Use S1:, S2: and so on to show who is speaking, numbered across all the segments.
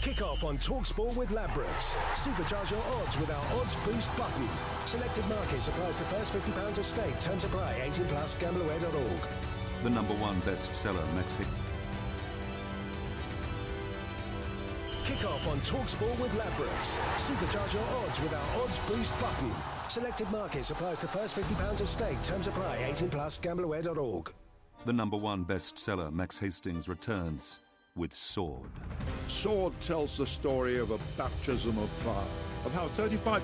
S1: Kick off on TalkSport with Ladbrokes. Supercharge your odds with our Odds Boost button. Selected markets applies to first £50 of stake. Terms apply. 18 plus. Gambleaware.org.
S2: The #1 bestseller, Max Hick.
S1: Kick off on TalkSport with Ladbrokes. Supercharge your odds with our Odds Boost button. Selected markets applies to first £50 of stake. Terms apply. 18 plus. Gambleaware.org.
S2: The #1 bestseller, Max Hastings, returns with Sword.
S3: Sword tells the story of a baptism of fire, of how 35...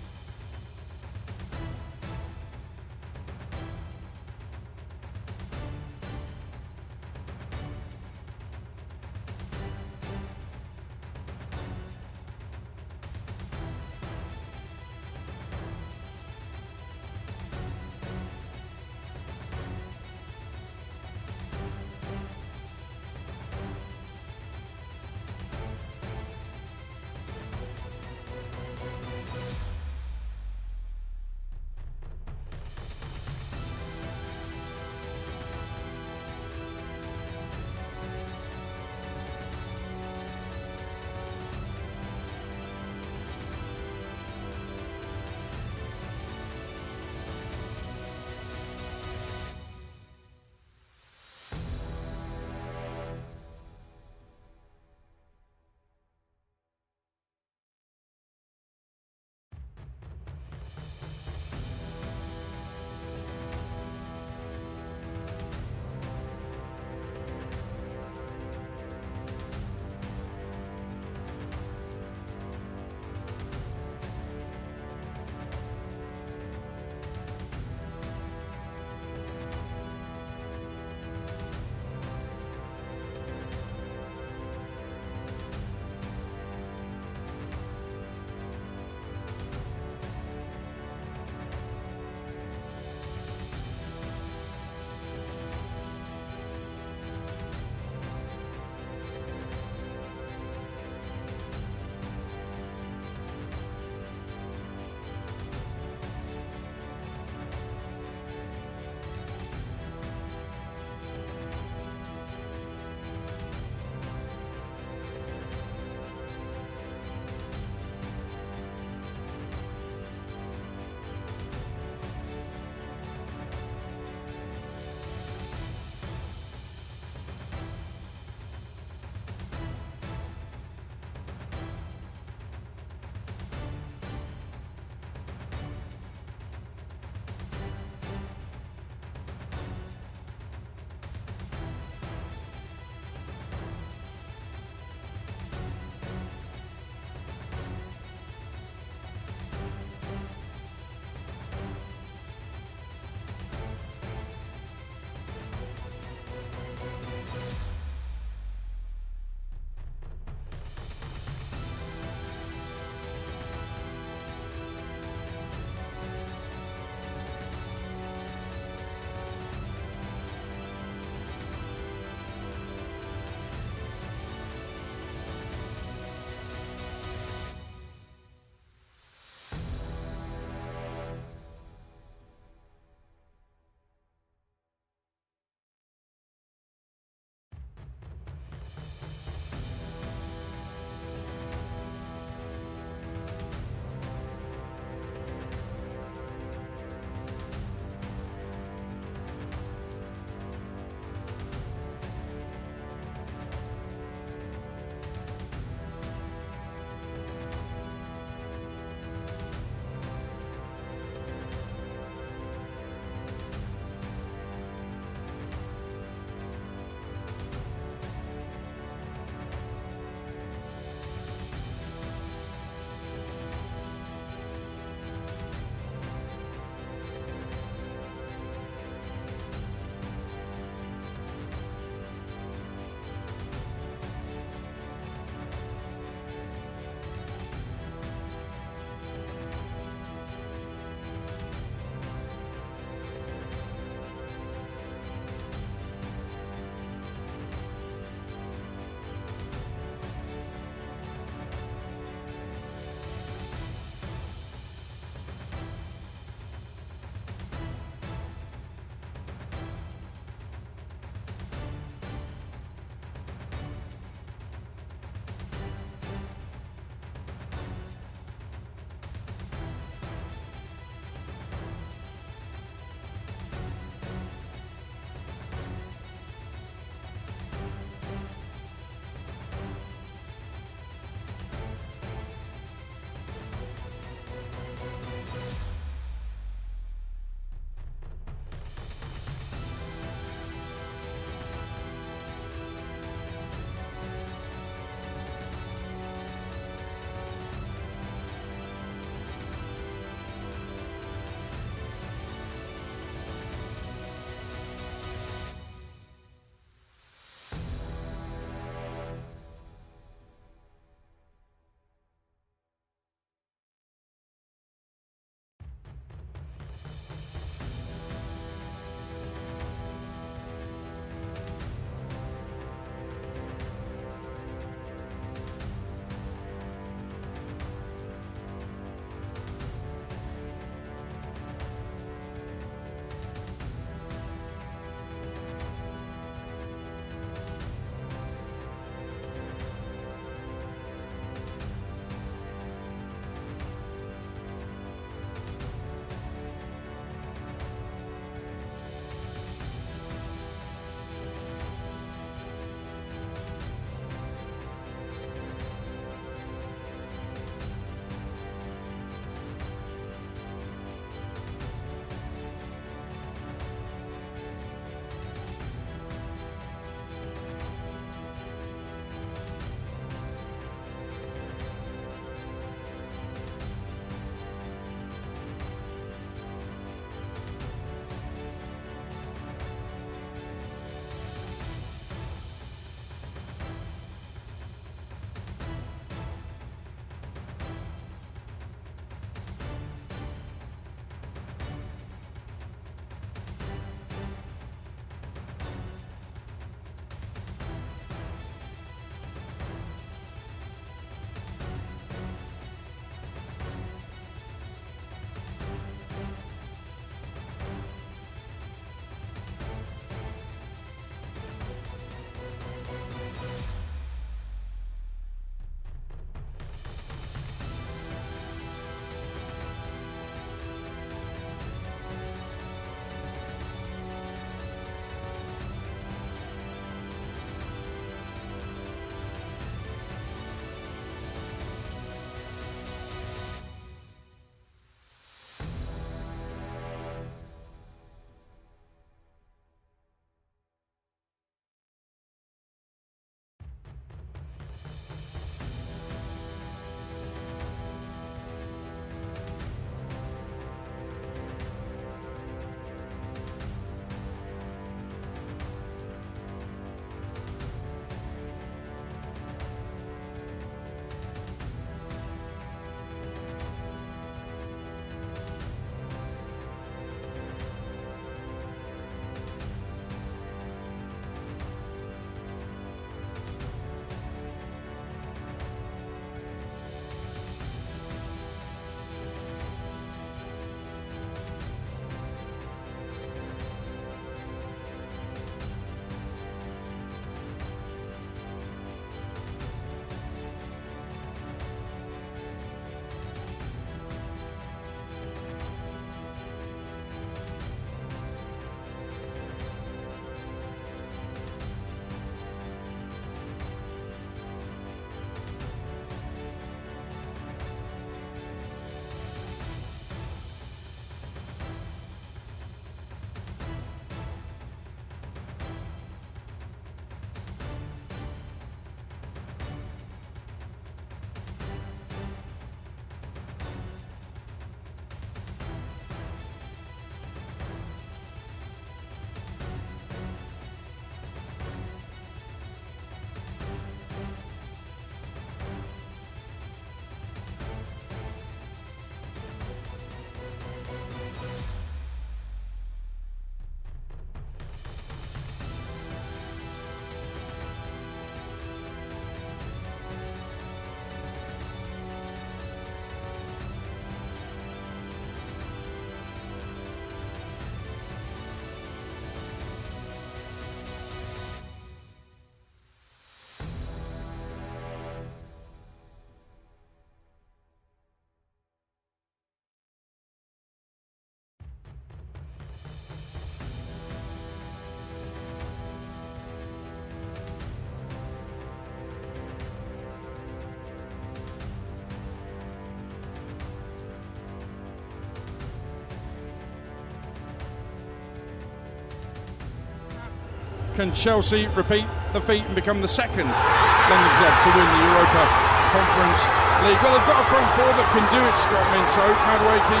S4: Can Chelsea repeat the feat and become the second London club to win the Europa Conference League? Well, they've got a front four that can do it. Scott Minto, Madueke,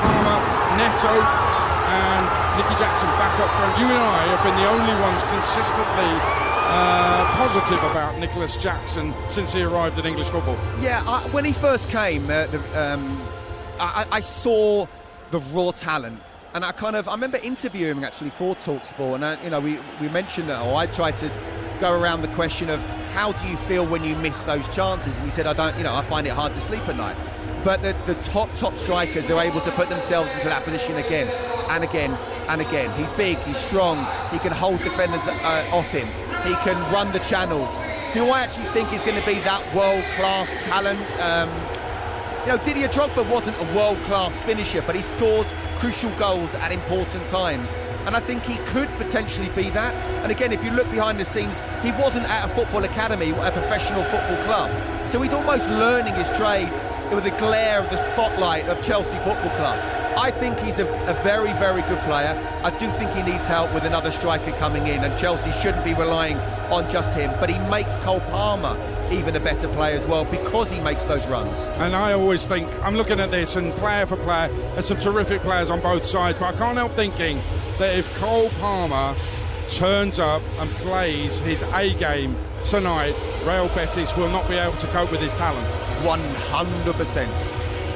S4: Palmer, Neto and Nicky Jackson back up front. You and I have been the only ones consistently positive about Nicholas Jackson since he arrived in English football.
S5: Yeah, when he first came, I saw the raw talent. And I remember interviewing him actually for TalkSport, and we mentioned that, I tried to go around the question of how do you feel when you miss those chances, and he said, I find it hard to sleep at night. But the top strikers are able to put themselves into that position again and again and again. He's big, he's strong, he can hold defenders off him, he can run the channels. Do I actually think he's going to be that world-class talent? Didier Drogba wasn't a world-class finisher, but he scored crucial goals at important times, and I think he could potentially be that. And again, if you look behind the scenes, he wasn't at a football academy, a professional football club, so he's almost learning his trade with the glare of the spotlight of Chelsea Football Club. I think he's a very, very good player. I do think he needs help with another striker coming in, and Chelsea shouldn't be relying on just him, but he makes Cole Palmer even a better player as well, because he makes those runs.
S4: And I always think, I'm looking at this, and player for player, there's some terrific players on both sides, but I can't help thinking that if Cole Palmer turns up and plays his A game tonight, Real Betis will not be able to cope with his talent.
S5: 100%.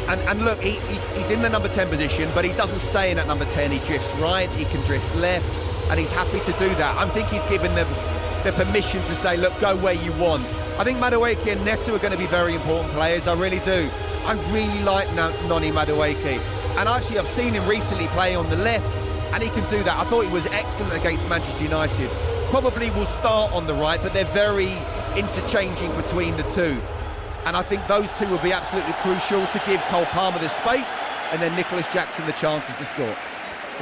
S5: And look, he's in the number 10 position, but he doesn't stay in at number 10. He drifts right, he can drift left, and he's happy to do that. I think he's given them the permission to say, look, go where you want. I think Madueke and Neto are going to be very important players, I really do. I really like Noni Madueke. And actually, I've seen him recently play on the left, and he can do that. I thought he was excellent against Manchester United. Probably will start on the right, but they're very interchanging between the two. And I think those two will be absolutely crucial to give Cole Palmer the space and then Nicholas Jackson the chances to score.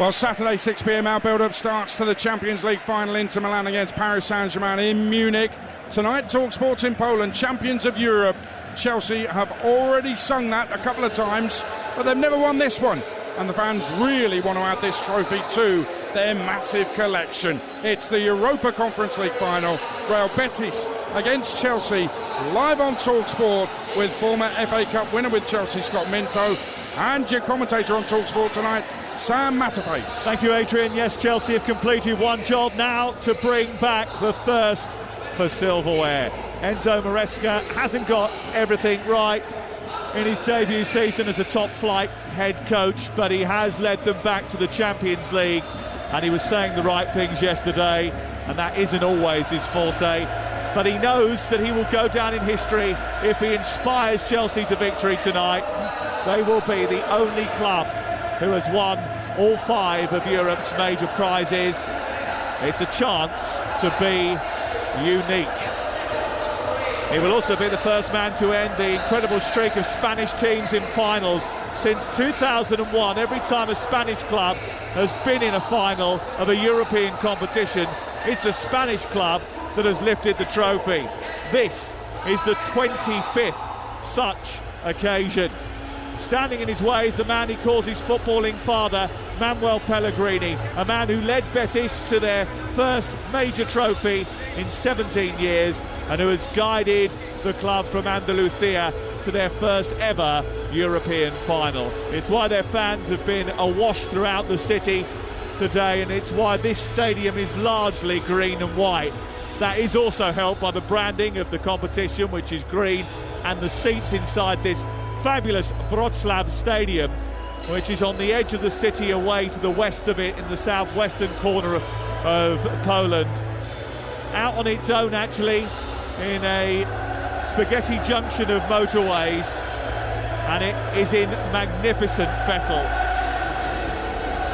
S4: Well, Saturday 6 p.m. our build-up starts to the Champions League final. Inter Milan against Paris Saint-Germain in Munich. Tonight, TalkSport in Poland, champions of Europe. Chelsea have already sung that a couple of times, but they've never won this one. And the fans really want to add this trophy to their massive collection. It's the Europa Conference League final. Real Betis against Chelsea, live on TalkSport with former FA Cup winner with Chelsea, Scott Minto, and your commentator on TalkSport tonight, Sam Matterface.
S6: Thank you, Adrian. Yes, Chelsea have completed one job now to bring back the thirst for silverware. Enzo Maresca hasn't got everything right in his debut season as a top-flight head coach, but he has led them back to the Champions League, and he was saying the right things yesterday, and that isn't always his forte. But he knows that he will go down in history if he inspires Chelsea to victory tonight. They will be the only club who has won all 5 of Europe's major prizes. It's a chance to be unique. He will also be the first man to end the incredible streak of Spanish teams in finals. Since 2001, every time a Spanish club has been in a final of a European competition, it's a Spanish club that has lifted the trophy. This is the 25th such occasion. Standing in his way is the man he calls his footballing father, Manuel Pellegrini, a man who led Betis to their first major trophy in 17 years and who has guided the club from Andalusia to their first ever European final. It's why their fans have been awash throughout the city today, and it's why this stadium is largely green and white. That is also helped by the branding of the competition, which is green, and the seats inside this fabulous Wrocław stadium, which is on the edge of the city away to the west of it in the southwestern corner of Poland. Out on its own, actually, in a spaghetti junction of motorways, and it is in magnificent fettle.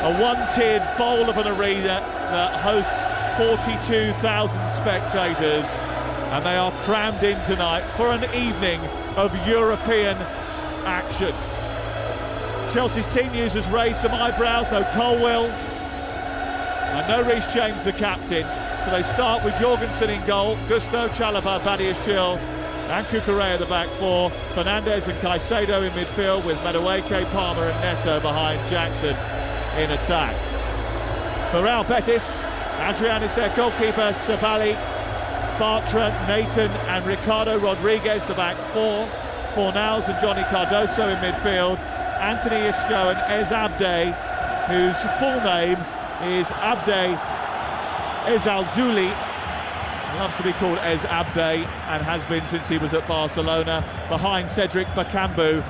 S6: A one-tiered bowl of an arena that hosts 42,000 spectators, and they are crammed in tonight for an evening of European action. Chelsea's team news has raised some eyebrows. No Colwill and no Reece James, the captain. So they start with Jorgensen in goal, Gusto, Chalobah, Badiashile and Cucurella at the back four, Fernandes and Caicedo in midfield, with Madueke, Palmer and Neto behind Jackson in attack. For Real Betis, Adrian is their goalkeeper, Sabali, Bartra, Nathan and Ricardo Rodriguez, the back four. Fornals and Johnny Cardoso in midfield. Anthony Isco and Ez Abde, whose full name is Abde Ezalzouli. Loves to be called Ez Abde and has been since he was at Barcelona. Behind Cedric Bakambu,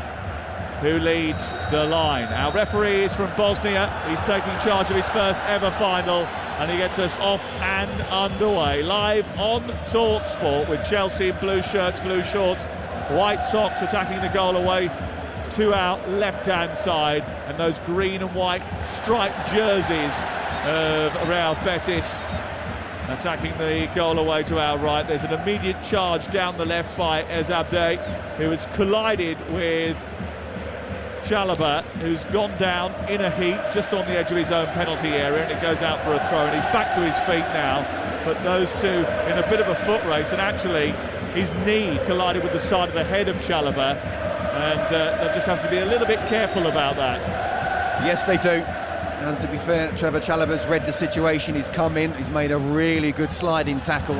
S6: who leads the line. Our referee is from Bosnia. He's taking charge of his first ever final, and he gets us off and underway. Live on TalkSport with Chelsea in blue shirts, blue shorts, white socks attacking the goal away to our left-hand side, and those green and white striped jerseys of Real Betis attacking the goal away to our right. There's an immediate charge down the left by Ez Abde, who has collided with Chalobah, who's gone down in a heap just on the edge of his own penalty area, and it goes out for a throw, and he's back to his feet now. But those two in a bit of a foot race, and actually his knee collided with the side of the head of Chalobah, and they'll just have to be a little bit careful about that.
S5: Yes, they do. And to be fair, Trevor Chalobah's read the situation. He's come in, he's made a really good sliding tackle,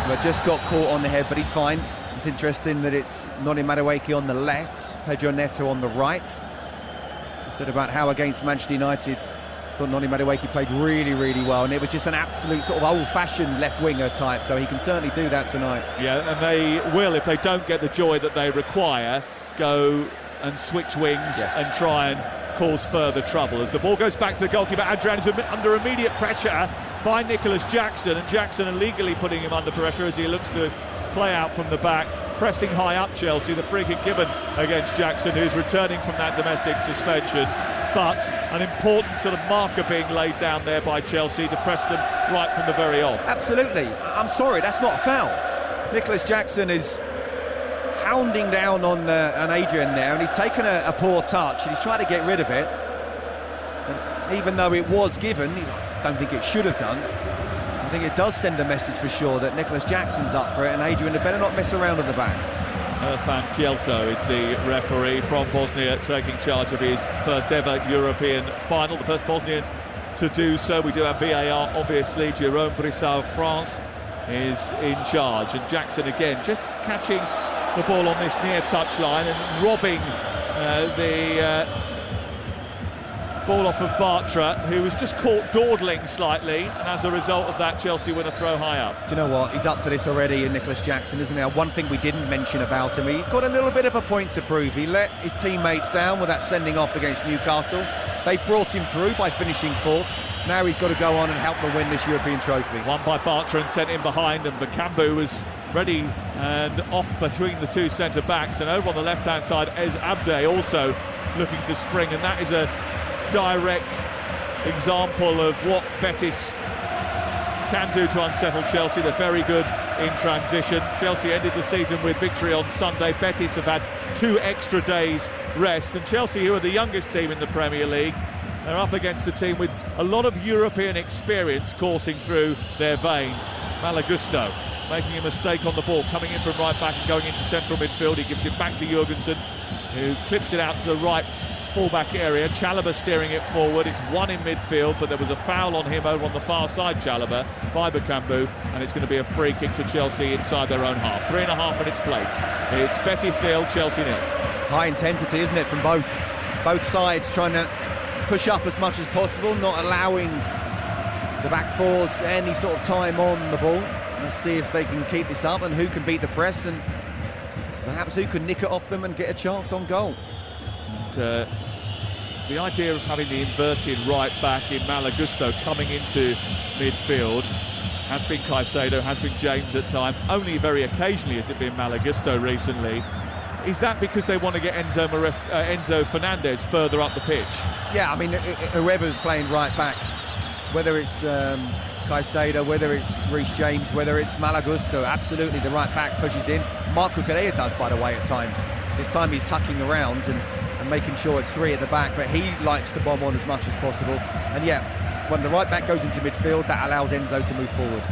S5: but just got caught on the head, but he's fine. It's interesting that it's Noni Madueke on the left, Pedro Neto on the right. I said about how against Manchester United, I thought Noni Madueke played really, really well, and it was just an absolute sort of old-fashioned left-winger type, so he can certainly do that tonight. Yeah,
S6: and they will, if they don't get the joy that they require, go and switch wings and try and cause further trouble. As the ball goes back to the goalkeeper, Adrian is under immediate pressure by Nicholas Jackson, and Jackson illegally putting him under pressure as he looks to play out from the back, pressing high up Chelsea. The free kick given against Jackson, who's returning from that domestic suspension, but an important sort of marker being laid down there by Chelsea to press them right from the very off.
S5: Absolutely. I'm sorry, that's not a foul. Nicholas Jackson is hounding down on Adrian there, and he's taken a poor touch and he's trying to get rid of it, and even though it was given, I don't think it should have done. I think it does send a message for sure that Nicholas Jackson's up for it, and Adrian had better not mess around at the back.
S6: Irfan Pielto is the referee from Bosnia, taking charge of his first ever European final, the first Bosnian to do so. We do have VAR, obviously. Jerome Brissau of France is in charge, and Jackson again just catching the ball on this near touchline and robbing the ball off of Bartra, who was just caught dawdling slightly, and as a result of that, Chelsea win a throw high up.
S5: Do you know what? He's up for this already, in Nicholas Jackson, isn't there? One thing we didn't mention about him, he's got a little bit of a point to prove. He let his teammates down with that sending off against Newcastle. They brought him through by finishing fourth. Now he's got to go on and help them win this European trophy.
S6: Won by Bartra and sent in behind, and Bakambu was ready and off between the two centre-backs, and over on the left-hand side, Ez Abde also looking to spring, and that is a direct example of what Betis can do to unsettle Chelsea. They're very good in transition. Chelsea ended the season with victory on Sunday. Betis have had 2 extra days rest, and Chelsea, who are the youngest team in the Premier League, are up against a team with a lot of European experience coursing through their veins. Malagusto making a mistake on the ball, coming in from right back and going into central midfield. He gives it back to Jurgensen, who clips it out to the right full-back area. Chalobah steering it forward. It's one in midfield, but there was a foul on him over on the far side, Chalobah, by Bakambu, and it's going to be a free kick to Chelsea inside their own half. 3.5 minutes played. It's Betis 0, Chelsea 0.
S5: High intensity, isn't it, from both sides, trying to push up as much as possible, not allowing the back fours any sort of time on the ball. Let's see if they can keep this up and who can beat the press, and perhaps who can nick it off them and get a chance on goal.
S6: And the idea of having the inverted right back in Malagusto coming into midfield has been Caicedo, has been James at time. Only very occasionally has it been Malagusto recently. Is that because they want to get Enzo Fernandez further up the pitch? Yeah,
S5: I mean, whoever's playing right back, whether it's Caicedo, whether it's Reece James, whether it's Malagusto, absolutely the right back pushes in. Marco Correa does, by the way, at times. This time he's tucking around and making sure it's 3 at the back, but he likes to bomb on as much as possible. And yeah, when the right back goes into midfield, that allows Enzo to move forward.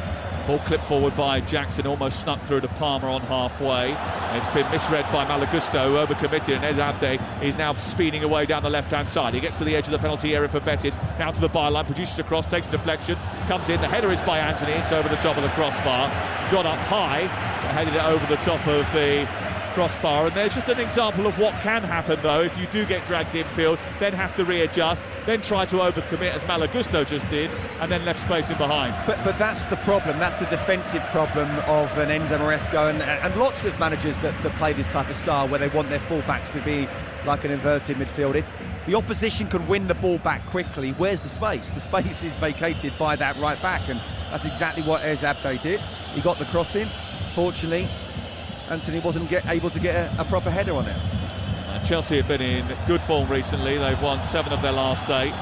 S6: Ball clipped forward by Jackson, almost snuck through to Palmer on halfway. It's been misread by Malagusto, who overcommitted, and Ez Abde is now speeding away down the left-hand side. He gets to the edge of the penalty area for Betis, now to the byline, produces a cross, takes a deflection, comes in, the header is by Anthony, it's over the top of the crossbar, got up high, headed it over the top of the crossbar, and there's just an example of what can happen though if you do get dragged infield, then have to readjust, then try to overcommit as Malagusto just did, and then left space in behind.
S5: But that's the problem, that's the defensive problem of an Enzo Maresca and lots of managers that play this type of style where they want their fullbacks to be like an inverted midfield. If the opposition can win the ball back quickly, where's the space? The space is vacated by that right back, and that's exactly what Ez Abde did. He got the cross in. Fortunately, Anthony wasn't able to get a proper header on it.
S6: Chelsea have been in good form recently. They've won 7 of their last 8.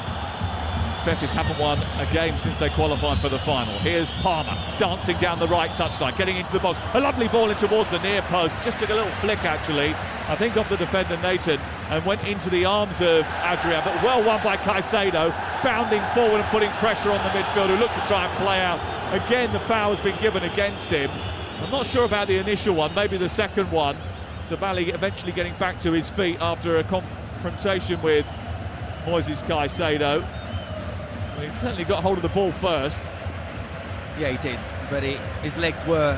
S6: Betis haven't won a game since they qualified for the final. Here's Palmer dancing down the right touchline, getting into the box. A lovely ball in towards the near post. Just took a little flick, actually, I think, off the defender Nathan, and went into the arms of Adrian. But well won by Caicedo, bounding forward and putting pressure on the midfield, who looked to try and play out. Again, the foul has been given against him. I'm not sure about the initial one, maybe the second one. Sabali eventually getting back to his feet after a confrontation with Moises Caicedo. Well, he certainly got hold of the ball first.
S5: Yeah, he did, but his legs were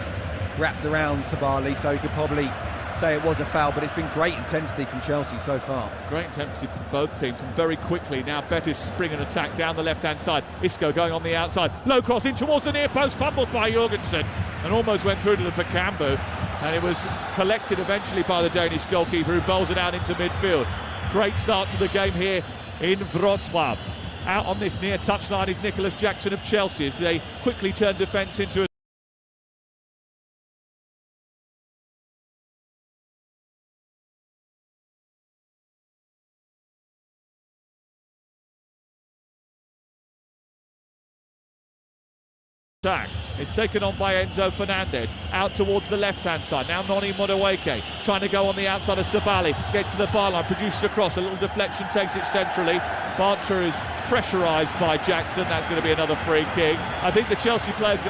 S5: wrapped around Sabali, so he could probably say it was a foul, but it's been great intensity from Chelsea so far.
S6: Great intensity from both teams, and very quickly now Betis spring an attack down the left-hand side. Isco going on the outside, low cross in towards the near post, fumbled by Jorgensen, and almost went through to the Bakambu, and it was collected eventually by the Danish goalkeeper, who bowls it out into midfield. Great start to the game here in Wrocław. Out on this near touchline is Nicholas Jackson of Chelsea as they quickly turn defence into a attack. It's taken on by Enzo Fernandez, out towards the left-hand side. Now Noni Modueke trying to go on the outside of Sabali, gets to the byline, produces a cross, a little deflection, takes it centrally. Bartra is pressurised by Jackson. That's going to be another free kick. I think the Chelsea players going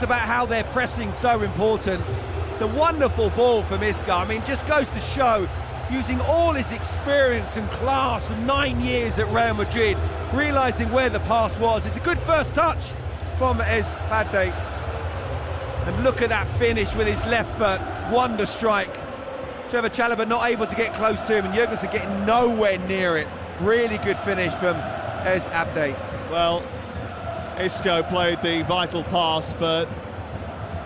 S5: about how they're pressing so important. It's a wonderful ball from Isco. I mean, just goes to show, using all his experience and class and 9 years at Real Madrid, realising where the pass was. It's a good first touch from Ez Abde. And look at that finish with his left foot, wonder strike. Trevor Chalobah not able to get close to him, and Jorgensen getting nowhere near it. Really good finish from Ez Abde.
S6: Well, Isco played the vital pass, but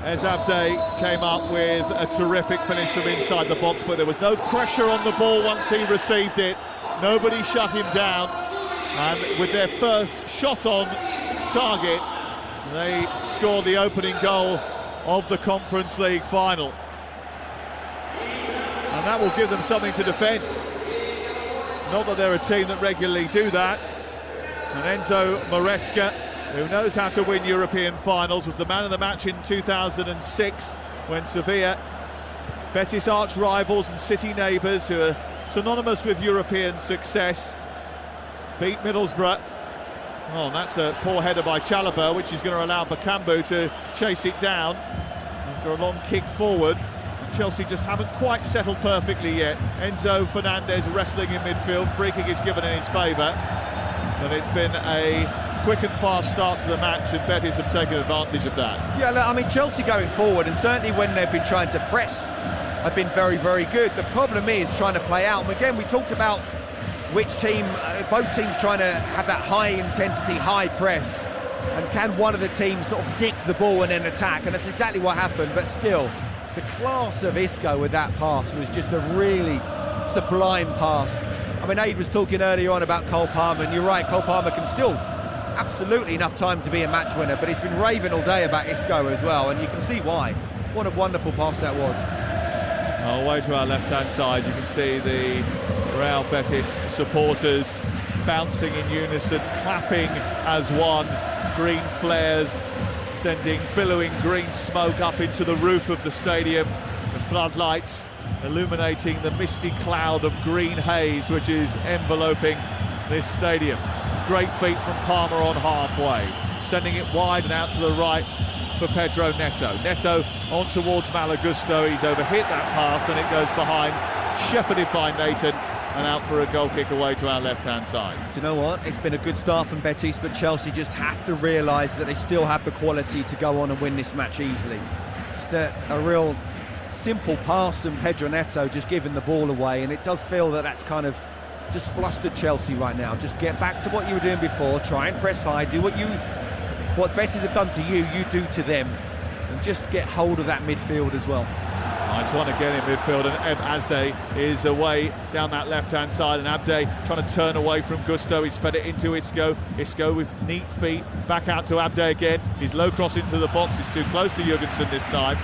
S6: Ez Abde came up with a terrific finish from inside the box, but there was no pressure on the ball once he received it. Nobody shut him down, and with their first shot on target, they scored the opening goal of the Conference League final. And that will give them something to defend. Not that they're a team that regularly do that. And Enzo Maresca, who knows how to win European finals, was the man of the match in 2006 when Sevilla, Betis arch rivals and city neighbours who are synonymous with European success, beat Middlesbrough. Oh, and that's a poor header by Chalobah, which is going to allow Bakambu to chase it down after a long kick forward. Chelsea just haven't quite settled perfectly yet. Enzo Fernandez wrestling in midfield, free kick is given in his favour, but it's been a quick and fast start to the match, and Betis have taken advantage of that.
S5: Yeah, look, I mean, Chelsea going forward, and certainly when they've been trying to press, have been very, very good. The problem is trying to play out. And again, we talked about which team, both teams trying to have that high intensity, high press, and can one of the teams sort of nick the ball and then attack, and that's exactly what happened. But still, the class of Isco with that pass was just a really sublime pass. I mean, Aid was talking earlier on about Cole Palmer, and you're right, Cole Palmer can still absolutely enough time to be a match winner, but he's been raving all day about Isco as well, and you can see why. What a wonderful pass that was.
S6: Away to our left-hand side, you can see the Real Betis supporters bouncing in unison, clapping as one, green flares sending billowing green smoke up into the roof of the stadium. The floodlights illuminating the misty cloud of green haze which is enveloping this stadium. Great feet from Palmer on halfway, sending it wide and out to the right for Pedro Neto. Neto on towards Malagusto. He's overhit that pass and it goes behind, shepherded by Nathan, and out for a goal kick away to our left-hand side.
S5: Do you know what? It's been a good start from Betis, but Chelsea just have to realise that they still have the quality to go on and win this match easily. Just a real simple pass from Pedro Neto, just giving the ball away, and it does feel that that's kind of just flustered Chelsea right now. Just get back to what you were doing before, try and press high, do what Betis have done to you, you do to them, and just get hold of that midfield as well.
S6: It's one again in midfield, and Abde is away down that left-hand side, and Abde trying to turn away from Gusto. He's fed it into Isco. Isco with neat feet, back out to Abde again. His low cross into the box is too close to Jurgensen this time,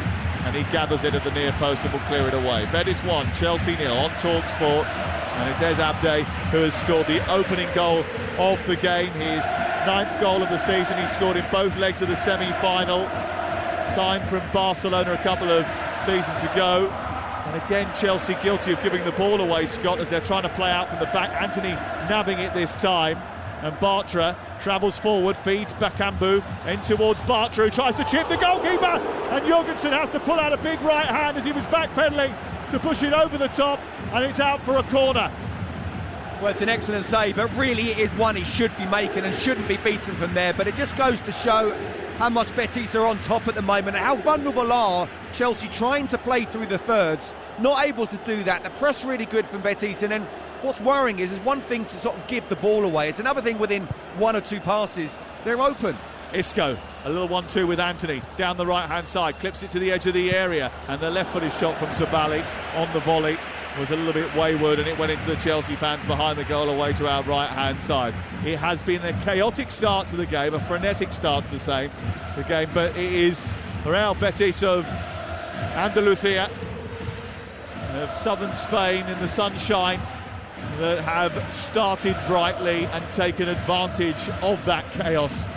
S6: and he gathers it at the near post and will clear it away. Betis 1, Chelsea 0 on TalkSport, and it's Abde who has scored the opening goal of the game, his 9th goal of the season. He scored in both legs of the semi-final, signed from Barcelona a couple of seasons ago. And again, Chelsea guilty of giving the ball away, Scott, as they're trying to play out from the back. Anthony nabbing it this time, and Bartra travels forward, feeds Bakambu in towards Bartra, who tries to chip the goalkeeper, and Jurgensen has to pull out a big right hand as he was backpedaling to push it over the top, and it's out for a corner.
S5: Well, it's an excellent save, but really it is one he should be making and shouldn't be beaten from there. But it just goes to show how much Betis are on top at the moment and how vulnerable are Chelsea trying to play through the thirds, not able to do that. The press really good from Betis, and then what's worrying is one thing to sort of give the ball away, it's another thing within 1 or 2 passes they're open.
S6: Isco, a little 1-2 with Anthony down the right hand side, clips it to the edge of the area, and the left footed shot from Sabali on the volley was a little bit wayward, and it went into the Chelsea fans behind the goal away to our right hand side. It has been a chaotic start to the game, a frenetic start to the game, but it is Real Betis of Andalusia, of southern Spain in the sunshine, that have started brightly and taken advantage of that chaos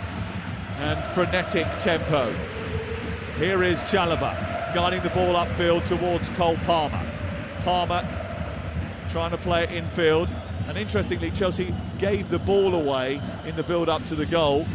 S6: and frenetic tempo. Here is Chalobah guiding the ball upfield towards Cole Palmer. Palmer trying to play it infield, and interestingly Chelsea gave the ball away in the build-up to the goal,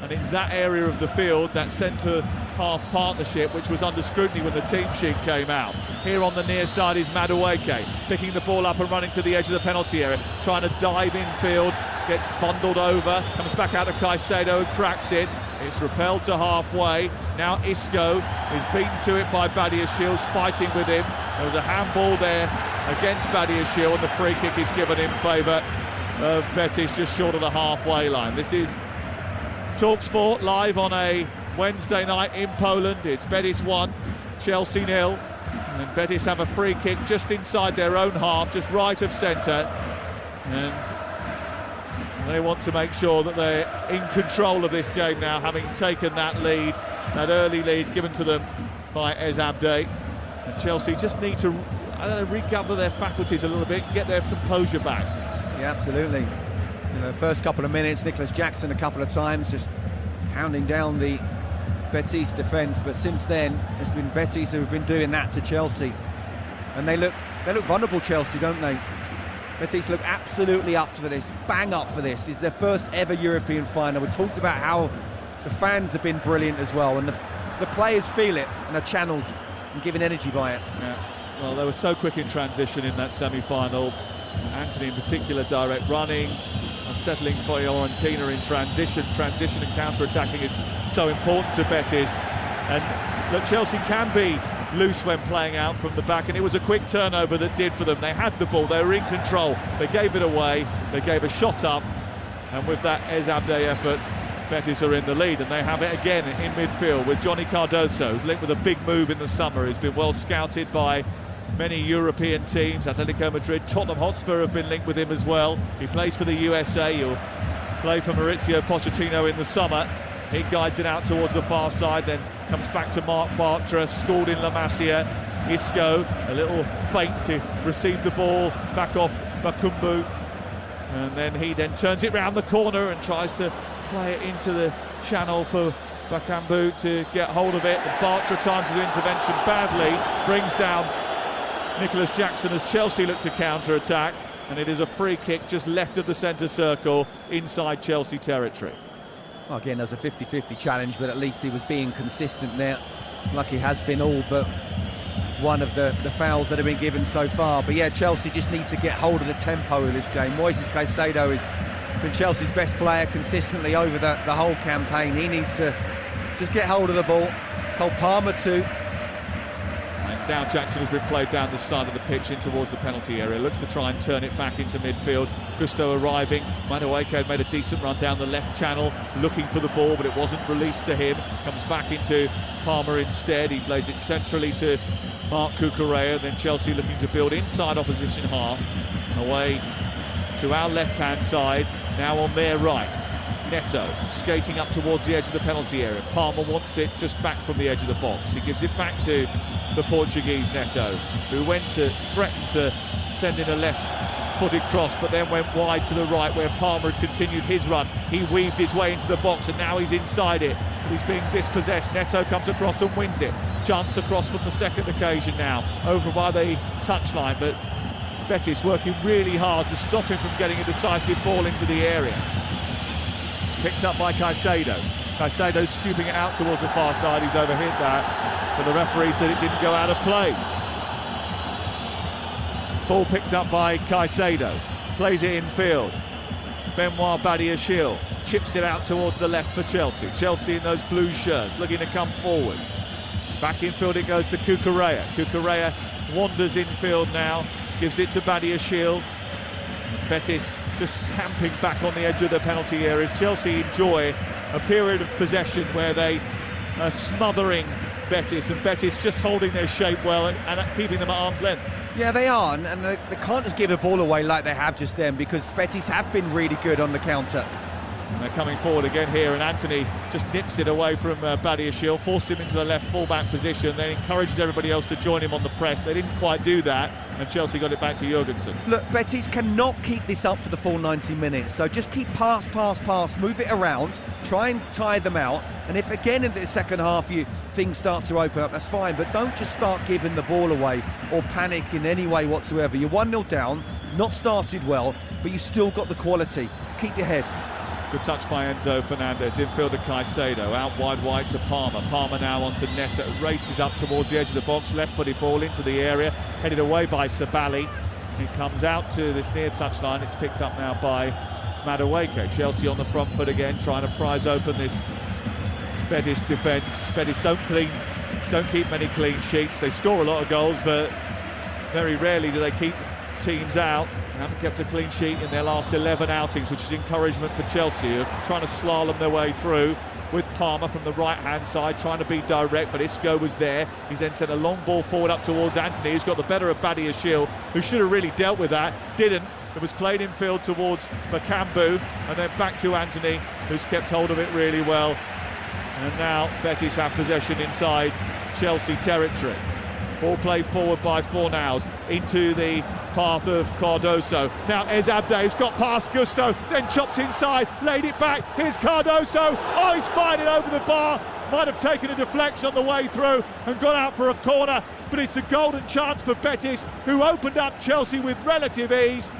S6: and it's that area of the field, that centre-half partnership, which was under scrutiny when the team sheet came out. Here on the near side is Madueke, picking the ball up and running to the edge of the penalty area, trying to dive infield, gets bundled over, comes back out to Caicedo, who cracks it. It's repelled to halfway. Now Isco is beaten to it by Badiashile, fighting with him. There was a handball there against Badiashile, and the free kick is given in favour of Betis just short of the halfway line. This is TalkSport live on a Wednesday night in Poland. It's Betis 1, Chelsea 0, and Betis have a free kick just inside their own half, just right of centre, and they want to make sure that they're in control of this game now, having taken that lead, that early lead given to them by Abde. And Chelsea just need to regather their faculties a little bit, get their composure back.
S5: Yeah, absolutely. First couple of minutes, Nicholas Jackson a couple of times just hounding down the Betis defence, but since then it's been Betis who have been doing that to Chelsea, and they look vulnerable, Chelsea, don't they? Betis look absolutely up for this, bang up for this. It's their first ever European final. We talked about how the fans have been brilliant as well, and the players feel it and are channeled and given energy by it.
S6: Yeah. Well, they were so quick in transition in that semi-final. Anthony in particular, direct running, settling Fiorentina in transition and counter-attacking is so important to Betis. And look, Chelsea can be loose when playing out from the back, and it was a quick turnover that did for them. They had the ball, they were in control, they gave it away, they gave a shot up, and with that Abde effort, Betis are in the lead, and they have it again in midfield with Johnny Cardoso, who's linked with a big move in the summer, who's been well scouted by many European teams. Atletico Madrid, Tottenham Hotspur have been linked with him as well. He plays for the USA, he'll play for Maurizio Pochettino in the summer. He guides it out towards the far side, then comes back to Marc Bartra, schooled in La Masia. Isco, a little feint to receive the ball back off Bakambu, and then he turns it round the corner and tries to play it into the channel for Bakambu to get hold of it. Bartra times his intervention badly, brings down Nicholas Jackson as Chelsea look to counter-attack, and it is a free kick just left of the centre circle inside Chelsea territory.
S5: Well, again, there's a 50-50 challenge, but at least he was being consistent there, like he has been all but one of the fouls that have been given so far. But yeah, Chelsea just need to get hold of the tempo of this game. Moises Caicedo has been Chelsea's best player consistently over the whole campaign. He needs to just get hold of the ball. Cole Palmer too.
S6: And now Jackson has been played down the side of the pitch in towards the penalty area. Looks to try and turn it back into midfield. Gusto arriving. Madueke had made a decent run down the left channel, looking for the ball, but it wasn't released to him. Comes back into Palmer instead. He plays it centrally to Marc Cucurella. Then Chelsea looking to build inside opposition half. Away to our left-hand side, now on their right. Neto skating up towards the edge of the penalty area. Palmer wants it just back from the edge of the box. He gives it back to the Portuguese Neto, who went to threaten to send in a left-footed cross, but then went wide to the right where Palmer had continued his run. He weaved his way into the box and now he's inside it, but he's being dispossessed. Neto comes across and wins it. Chance to cross from the second occasion now, over by the touchline, but Betis working really hard to stop him from getting a decisive ball into the area. Picked up by Caicedo. Caicedo scooping it out towards the far side. He's overhit that, but the referee said it didn't go out of play. Ball picked up by Caicedo. Plays it infield. Benoit Badiashile chips it out towards the left for Chelsea. Chelsea in those blue shirts looking to come forward. Back infield it goes to Cucurella. Cucurella wanders infield now. Gives it to Badiashile. Betis just camping back on the edge of the penalty area. Chelsea enjoy a period of possession where they are smothering Betis, and Betis just holding their shape well and keeping them at arm's length.
S5: Yeah, they are, and they can't just give a ball away like they have just then, because Betis have been really good on the counter.
S6: And they're coming forward again here, and Anthony just nips it away from Badiashile, forces him into the left full-back position, then encourages everybody else to join him on the press. They didn't quite do that, and Chelsea got it back to Jurgensen.
S5: Look, Betis cannot keep this up for the full 90 minutes, so just keep pass, move it around, try and tire them out, and if again in the second half things start to open up, that's fine, but don't just start giving the ball away or panic in any way whatsoever. You're 1-0 down, not started well, but you still got the quality. Keep your head.
S6: Good touch by Enzo Fernandez, infield to Caicedo, out wide to Palmer. Palmer now onto Neto, races up towards the edge of the box, left-footed ball into the area, headed away by Sabali. It comes out to this near touchline, it's picked up now by Madueke. Chelsea on the front foot again, trying to prise open this Betis defence. Betis don't keep many clean sheets. They score a lot of goals, but very rarely do they keep teams out. They haven't kept a clean sheet in their last 11 outings, which is encouragement for Chelsea, who are trying to slalom their way through with Palmer from the right-hand side, trying to be direct, but Isco was there. He's then sent a long ball forward up towards Anthony, who's got the better of Badiashile, who should have really dealt with that, didn't. It was played infield towards Bakambu, and then back to Anthony, who's kept hold of it really well. And now Betis have possession inside Chelsea territory. Ball played forward by Fornals into the path of Cardoso. Now Ez Abde's got past Gusto, then chopped inside, laid it back. Here's Cardoso. Oh, he's fired it over the bar. Might have taken a deflection on the way through and got out for a corner, but it's a golden chance for Betis, who opened up Chelsea with relative ease,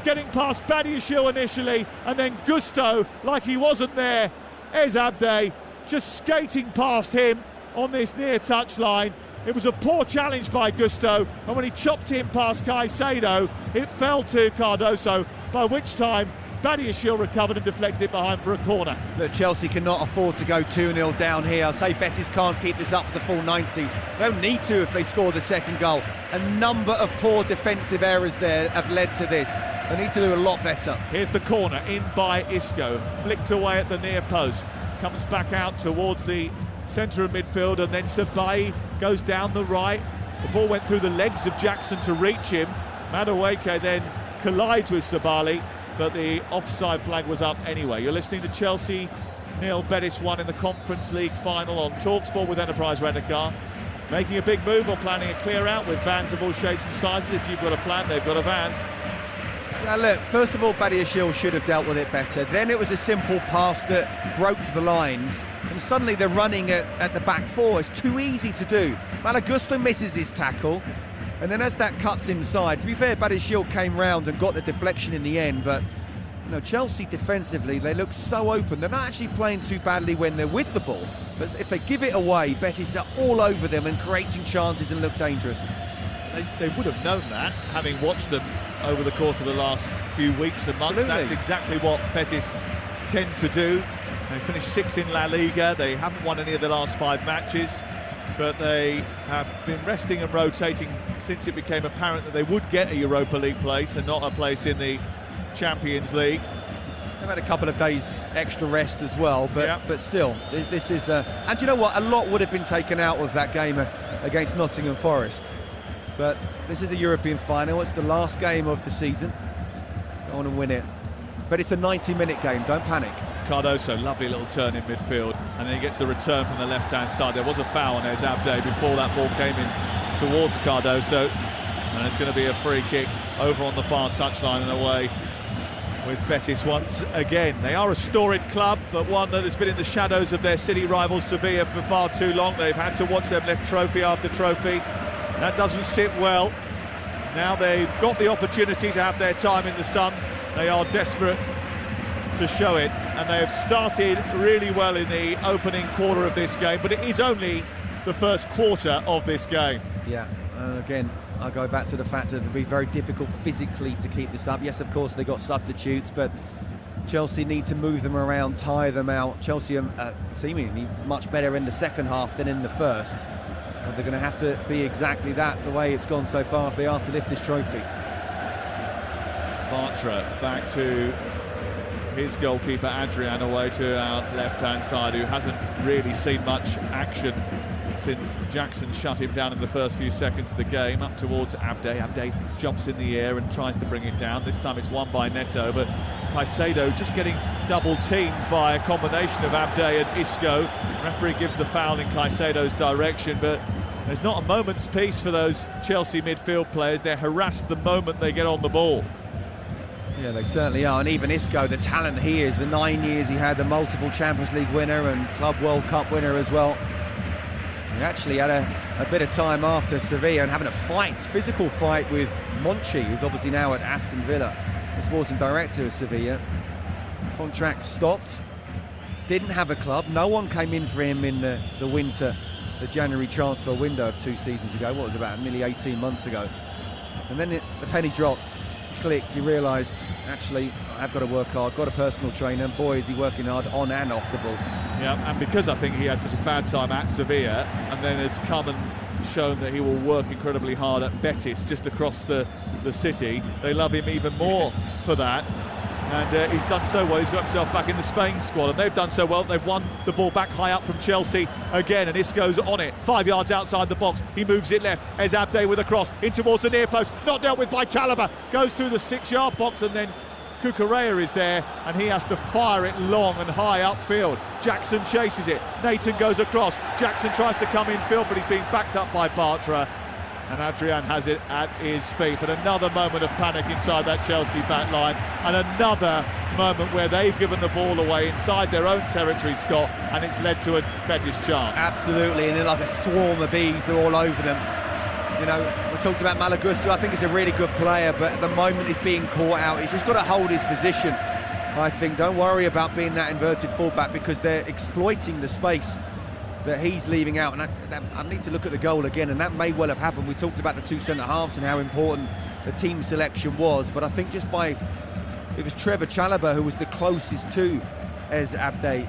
S6: getting past Badiashile initially, and then Gusto, like he wasn't there. Ez Abde just skating past him on this near touchline. It was a poor challenge by Gusto, and when he chopped him past Caicedo, it fell to Cardoso, by which time Badiashile recovered and deflected it behind for a corner.
S5: Look, Chelsea cannot afford to go 2-0 down here. I'll say Betis can't keep this up for the full 90. They don't need to if they score the second goal. A number of poor defensive errors there have led to this. They need to do a lot better.
S6: Here's the corner, in by Isco, flicked away at the near post, comes back out towards the centre of midfield, and then Sabai goes down the right. The ball went through the legs of Jackson to reach him. Madueke then collides with Sabali, but the offside flag was up anyway. You're listening to Chelsea 0, Betis 1 in the Conference League final on TalkSport with Enterprise Rent-A-Car. Making a big move or planning a clear out with vans of all shapes and sizes. If you've got a plan, they've got a van.
S5: Now look, first of all, Badiashile should have dealt with it better. Then it was a simple pass that broke the lines, and suddenly they're running at the back four. It's too easy to do. Malagusto misses his tackle, and then as that cuts inside, to be fair, Badiashile came round and got the deflection in the end, but you know, Chelsea defensively, they look so open. They're not actually playing too badly when they're with the ball, but if they give it away, Betis are all over them and creating chances and look dangerous.
S6: They would have known that, having watched them over the course of the last few weeks and months.
S5: Absolutely.
S6: That's exactly what Betis tend to do. They finished 6th in La Liga. They haven't won any of the last 5 matches, but they have been resting and rotating since it became apparent that they would get a Europa League place and not a place in the Champions League.
S5: They've had a couple of days extra rest as well, but still, this is... and you know what? A lot would have been taken out of that game against Nottingham Forest. But this is a European final. It's the last game of the season. Go on and win it. But it's a 90-minute game. Don't panic.
S6: Cardoso, lovely little turn in midfield, and then he gets the return from the left-hand side. There was a foul on Ez Abde before that ball came in towards Cardoso, and it's going to be a free kick over on the far touchline and away with Betis once again. They are a storied club, but one that has been in the shadows of their city rivals Sevilla for far too long. They've had to watch them lift trophy after trophy. That doesn't sit well. Now they've got the opportunity to have their time in the sun. They are desperate to show it, and they have started really well in the opening quarter of this game, but it is only the first quarter of this game.
S5: Yeah, and again, I'll go back to the fact that it'll be very difficult physically to keep this up. Yes, of course, they got substitutes, but Chelsea need to move them around, tire them out. Chelsea are seemingly much better in the second half than in the first. And they're going to have to be exactly that, the way it's gone so far, if they are to lift this trophy.
S6: Bartra back to his goalkeeper Adrian, away to our left-hand side, who hasn't really seen much action since Jackson shut him down in the first few seconds of the game. Up towards Abde. Abde jumps in the air and tries to bring it down. This time it's won by Neto, but Caicedo just getting double-teamed by a combination of Abde and Isco. The referee gives the foul in Caicedo's direction, but there's not a moment's peace for those Chelsea midfield players. They're harassed the moment they get on the ball.
S5: Yeah, they certainly are, and even Isco, the talent he is, the 9 years he had, the multiple Champions League winner and Club World Cup winner as well. He actually had a bit of time after Sevilla and having a fight, physical fight with Monchi, who's obviously now at Aston Villa, the sporting director of Sevilla. Contract stopped, didn't have a club, no one came in for him in the winter, the January transfer window of 2 seasons ago, what was about nearly 18 months ago. And then the penny dropped, clicked, he realised, actually, I've got to work hard, got a personal trainer, and boy is he working hard on and off the ball.
S6: Yeah, and because I think he had such a bad time at Sevilla, and then has come and shown that he will work incredibly hard at Betis, just across the city, they love him even more for that. And he's done so well, he's got himself back in the Spain squad, and they've done so well, they've won the ball back high up from Chelsea again, and Isco's on it, 5 yards outside the box, he moves it left, Ez Abde with a cross, in towards the near post, not dealt with by Chalobah, goes through the 6-yard box, and then Cucurella is there, and he has to fire it long and high upfield. Jackson chases it, Nathan goes across, Jackson tries to come infield, but he's being backed up by Bartra, and Adrian has it at his feet. But another moment of panic inside that Chelsea back line, and another moment where they've given the ball away inside their own territory, Scott, and it's led to a Betis chance.
S5: Absolutely, and they're like a swarm of bees, they're all over them. You know, we talked about Malagusto, I think he's a really good player, but at the moment he's being caught out. He's just got to hold his position, I think. Don't worry about being that inverted fullback, because they're exploiting the space that he's leaving out. And I need to look at the goal again, and that may well have happened. We talked about the 2 centre-halves and how important the team selection was, but I think just by... It was Trevor Chalobah who was the closest to Ez Abde,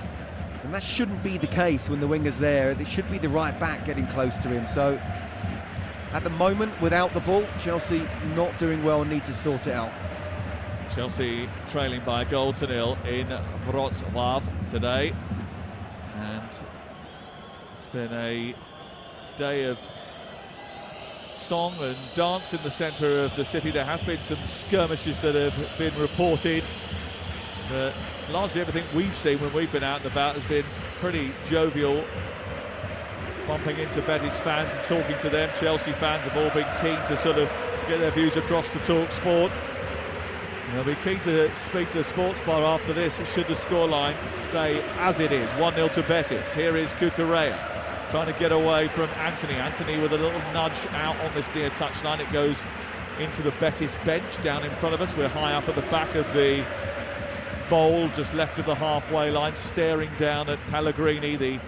S5: and that shouldn't be the case when the winger's there. It should be the right back getting close to him. So at the moment, without the ball, Chelsea not doing well and need to sort it out.
S6: Chelsea trailing by a goal to nil in Wrocław today, and it's been a day of song and dance in the centre of the city. There have been some skirmishes that have been reported, but largely everything we've seen when we've been out and about has been pretty jovial, bumping into Betis fans and talking to them. Chelsea fans have all been keen to sort of get their views across to Talk Sport. They'll be keen to speak to the sports bar after this, should the scoreline stay as it is. 1-0 to Betis. Here is Cucurella trying to get away from Anthony. Anthony with a little nudge out on this near touchline. It goes into the Betis bench down in front of us. We're high up at the back of the bowl, just left of the halfway line, staring down at Pellegrini, the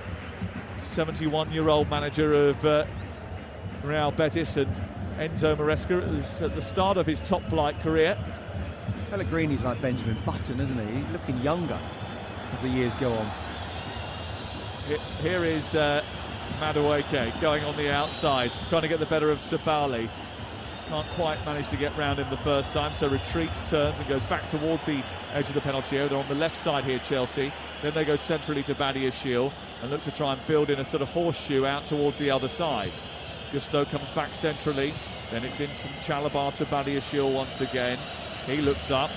S6: 71-year-old manager of Real Betis, and Enzo Maresca is at the start of his top-flight career.
S5: Pellegrini's like Benjamin Button, isn't he? He's looking younger as the years go on.
S6: Here is Madueke going on the outside, trying to get the better of Sabali. Can't quite manage to get round him the first time, so retreats, turns and goes back towards the edge of the penalty area. They're on the left side here, Chelsea. Then they go centrally to Badiashile and look to try and build in a sort of horseshoe out towards the other side. Gusto comes back centrally, then it's into Chalabar to Badiashile once again. He looks up,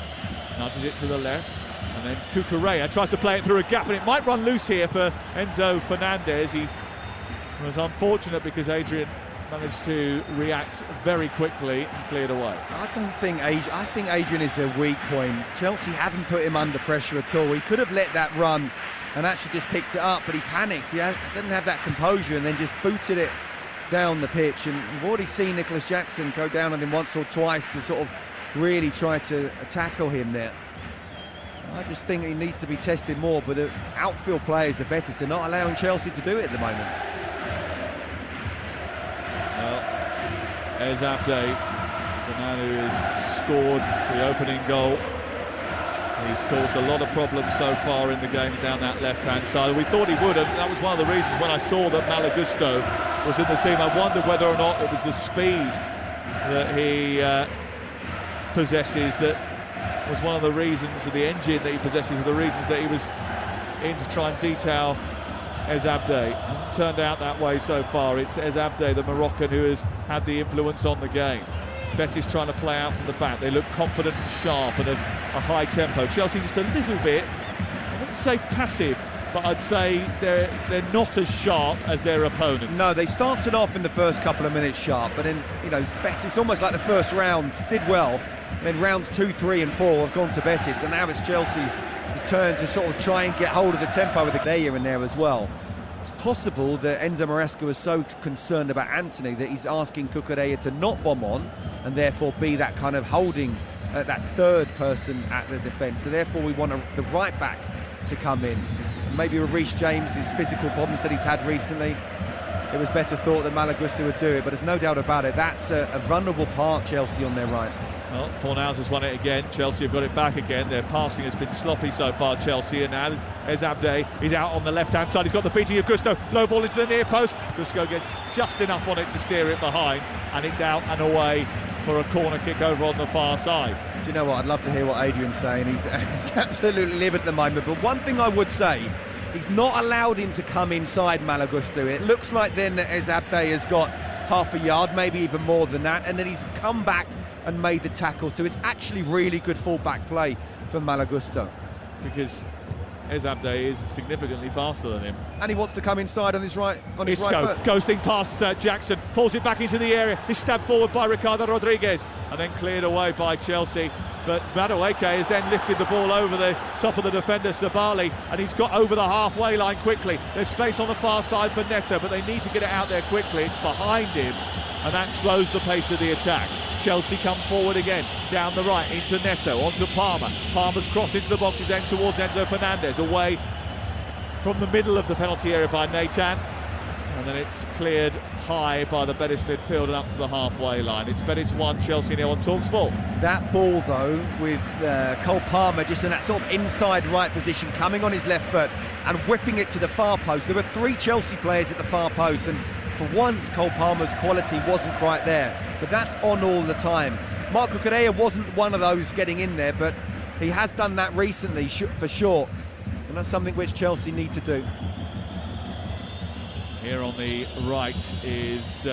S6: nudges it to the left, and then Cucurella tries to play it through a gap, and it might run loose here for Enzo Fernandez. He was unfortunate because Adrian managed to react very quickly and cleared away.
S5: I think Adrian is a weak point. Chelsea haven't put him under pressure at all. He could have let that run and actually just picked it up, but he panicked. He didn't have that composure and then just booted it down the pitch. And we've already seen Nicholas Jackson go down on him once or twice to sort of really try to tackle him there. I just think he needs to be tested more, but the outfield players are better, so not allowing Chelsea to do it at the moment.
S6: Well, Ezabde, the man who has scored the opening goal, he's caused a lot of problems so far in the game down that left-hand side. We thought he would, and that was one of the reasons when I saw that Malagusto was in the team. I wondered whether or not it was the speed that he possesses that was one of the reasons, or the engine that he possesses, are the reasons that he was in to try and detail Ezabde. Hasn't turned out that way so far. It's Ezabde, the Moroccan, who has had the influence on the game. Betis trying to play out from the back. They look confident and sharp and at a high tempo. Chelsea just a little bit, I wouldn't say passive, but I'd say they're not as sharp as their opponents.
S5: No, they started off in the first couple of minutes sharp, but then, Betis, almost like the first round, did well. Then rounds 2, 3 and 4 have gone to Betis, and now it's Chelsea's turn to sort of try and get hold of the tempo with the player in there as well. It's possible that Enzo Maresca was so concerned about Anthony that he's asking Cucurella to not bomb on and therefore be that kind of holding, that third person at the defence. So therefore we want the right back to come in. Maybe with Reece James, his physical problems that he's had recently, it was better thought that Malagusto would do it, but there's no doubt about it, that's a vulnerable part, Chelsea on their right.
S6: Well, Fornals has won it again. Chelsea have got it back again. Their passing has been sloppy so far, Chelsea. And now Ezabde is out on the left-hand side. He's got the beating of Gusto. Low ball into the near post. Gusto gets just enough on it to steer it behind. And it's out and away for a corner kick over on the far side.
S5: Do you know what? I'd love to hear what Adrian's saying. He's absolutely livid at the moment. But one thing I would say, he's not allowed him to come inside Malagusto. It looks like then that Ezabde has got half a yard, maybe even more than that. And then he's come back and made the tackle, so it's actually really good full-back play for Malagusto.
S6: Because Ezabde is significantly faster than him.
S5: And he wants to come inside on his right foot.
S6: Ghosting past Jackson, pulls it back into the area, is stabbed forward by Ricardo Rodriguez, and then cleared away by Chelsea. But Madueke has then lifted the ball over the top of the defender, Sabali, and he's got over the halfway line quickly. There's space on the far side for Neto, but they need to get it out there quickly. It's behind him, and that slows the pace of the attack. Chelsea come forward again, down the right, into Neto, onto Palmer. Palmer's cross into the boxes end towards Enzo Fernandez, away from the middle of the penalty area by Nathan. And then it's cleared high by the Betis midfield and up to the halfway line. It's Betis 1, Chelsea 0 on TalkSport.
S5: That ball, though, with Cole Palmer just in that sort of inside right position, coming on his left foot and whipping it to the far post. There were 3 Chelsea players at the far post, and for once Cole Palmer's quality wasn't quite there. But that's on all the time. Marc Cucurella wasn't one of those getting in there, but he has done that recently for sure. And that's something which Chelsea need to do.
S6: Here on the right is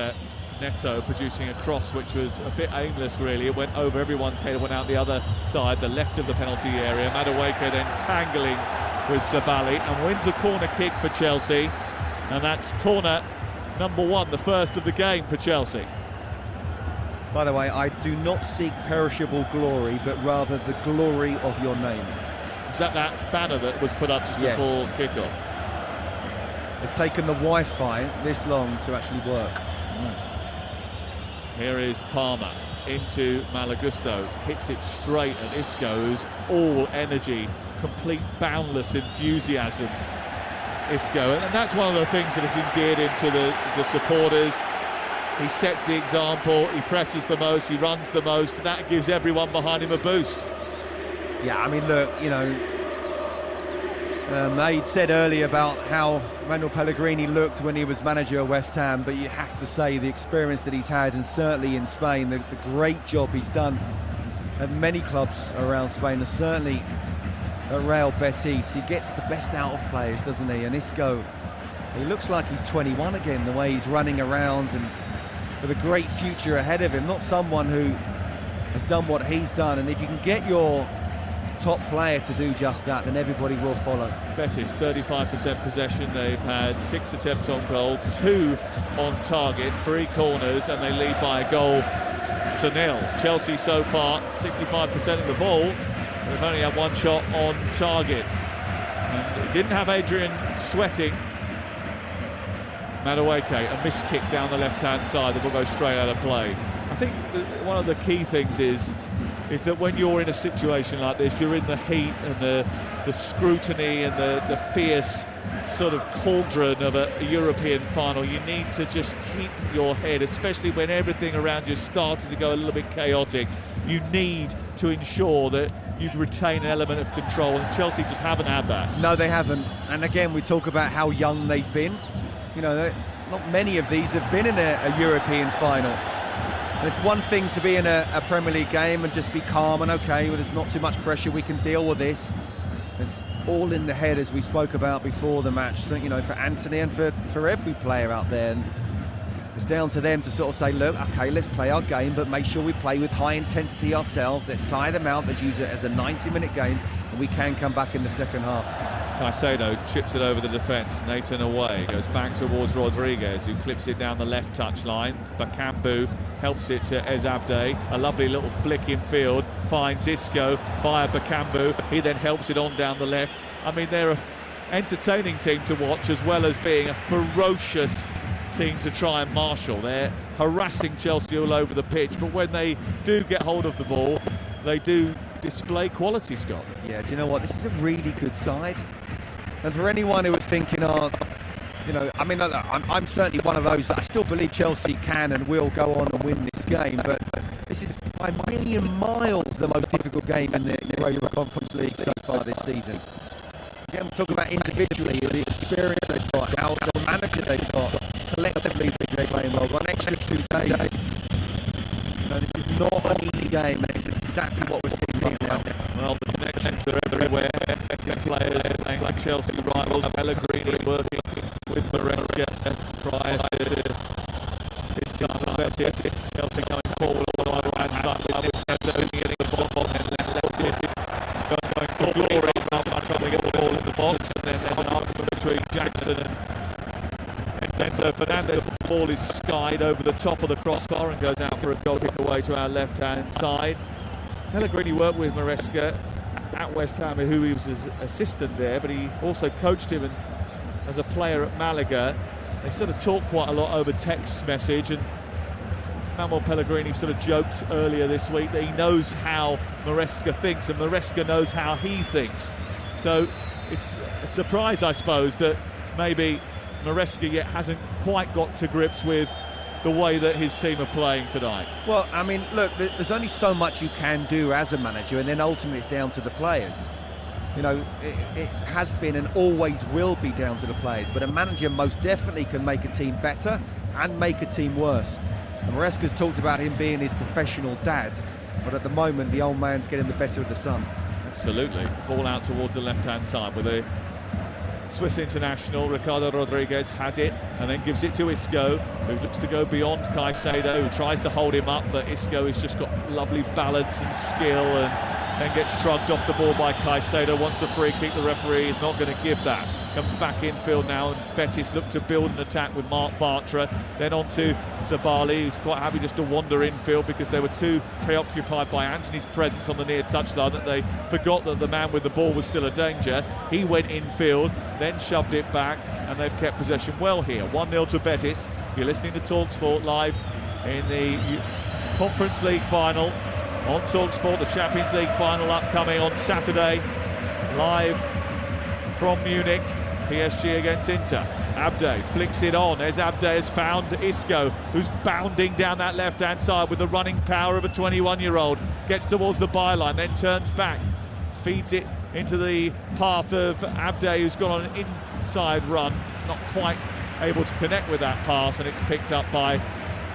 S6: Neto producing a cross which was a bit aimless really. It went over everyone's head, went out the other side, the left of the penalty area. Madueke then tangling with Sabali and wins a corner kick for Chelsea. And that's corner number 1, the first of the game for Chelsea.
S5: By the way, I do not seek perishable glory, but rather the glory of your name.
S6: Is that banner that was put up just before kickoff?
S5: It's taken the Wi-Fi this long to actually work.
S6: Here is Palmer into Malagusto, hits it straight at Isco, who's all energy, complete boundless enthusiasm. Isco, and that's one of the things that has endeared him to the supporters. He sets the example, he presses the most, he runs the most, and that gives everyone behind him a boost.
S5: Yeah, I mean, look, you know, Aid said earlier about how Manuel Pellegrini looked when he was manager of West Ham, but you have to say the experience that he's had, and certainly in Spain, the great job he's done at many clubs around Spain, and certainly at Real Betis. He gets the best out of players, doesn't he? And Isco, he looks like he's 21 again, the way he's running around, and with a great future ahead of him. Not someone who has done what he's done, and if you can get your top player to do just that, then everybody will follow.
S6: Betis 35% possession. They've had 6 attempts on goal, 2 on target, 3 corners, and they lead by a goal to 0. Chelsea so far 65% of the ball. They've only had 1 shot on target. And it didn't have Adrian sweating. Madueke, a missed kick down the left-hand side that will go straight out of play. I think one of the key things is that when you're in a situation like this, you're in the heat and the scrutiny and the fierce sort of cauldron of a European final. You need to just keep your head, especially when everything around you started to go a little bit chaotic. You need to ensure that you retain an element of control, and Chelsea just haven't had that.
S5: No, they haven't. And again, we talk about how young they've been. You know, not many of these have been in a European final. And it's one thing to be in a Premier League game and just be calm and okay, well, there's not too much pressure, we can deal with this. It's all in the head, as we spoke about before the match. So, you know, for Anthony and for every player out there, and it's down to them to sort of say, look, okay, let's play our game, but make sure we play with high intensity ourselves. Let's tire them out. Let's use it as a 90-minute game, and we can come back in the second half.
S6: Caicedo chips it over the defence. Nathan away, goes back towards Rodriguez, who clips it down the left touchline. Bakambu helps it to Ezabde. A lovely little flick in field, finds Isco via Bakambu. He then helps it on down the left. I mean, they're an entertaining team to watch, as well as being a ferocious team to try and marshal. They're harassing Chelsea all over the pitch, but when they do get hold of the ball, they do display quality, Scott.
S5: Yeah, do you know what? This is a really good side. And for anyone who was thinking, oh, you know, I mean, I'm certainly one of those that I still believe Chelsea can and will go on and win this game, but this is by million miles the most difficult game in the Europa Conference League so far this season. Again, we're talking about individually, the experience they've got, how the manager they've got, collectively they're playing well. Got an extra 2 days. No, this is not an easy game, and it's exactly what we're seeing here now.
S6: Well, the connections are everywhere. These players are playing like Chelsea rivals. Pellegrini working with Maresca prior to his time at Betis. Chelsea going forward all the right side with Enzo getting the ball box and then left-footed. Going for glory, Malcolm trying to get the ball in the box, and then there's an argument between Jackson and Enzo Fernandez. The ball is skied over the top of the crossbar and goes out for a goal kick away to our left-hand side. Pellegrini worked with Maresca at West Ham, who he was his assistant there, but he also coached him as a player at Malaga. They sort of talked quite a lot over text message, and Manuel Pellegrini sort of joked earlier this week that he knows how Maresca thinks, and Maresca knows how he thinks. So it's a surprise, I suppose, that maybe Maresca yet hasn't quite got to grips with the way that his team are playing tonight.
S5: Well, I mean, look, there's only so much you can do as a manager, and then ultimately it's down to the players. You know, it has been and always will be down to the players, but a manager most definitely can make a team better and make a team worse. And Maresca's talked about him being his professional dad, but at the moment the old man's getting the better of the son.
S6: Absolutely. Ball out towards the left-hand side with a Swiss international. Ricardo Rodriguez has it and then gives it to Isco, who looks to go beyond Caicedo, who tries to hold him up, but Isco has just got lovely balance and skill and then gets shrugged off the ball by Caicedo. Wants the free kick, the referee is not going to give that. Comes back infield now, and Betis look to build an attack with Mark Bartra. Then on to Sabali, who's quite happy just to wander infield because they were too preoccupied by Anthony's presence on the near touchline that they forgot that the man with the ball was still a danger. He went infield, then shoved it back, and they've kept possession well here. 1-0 to Betis. You're listening to TalkSport live in the Conference League final on TalkSport. The Champions League final upcoming on Saturday, live from Munich. PSG against Inter. Abde flicks it on as Abde has found Isco, who's bounding down that left-hand side with the running power of a 21-year-old. Gets towards the byline, then turns back, feeds it into the path of Abde, who's got on an inside run, not quite able to connect with that pass, and it's picked up by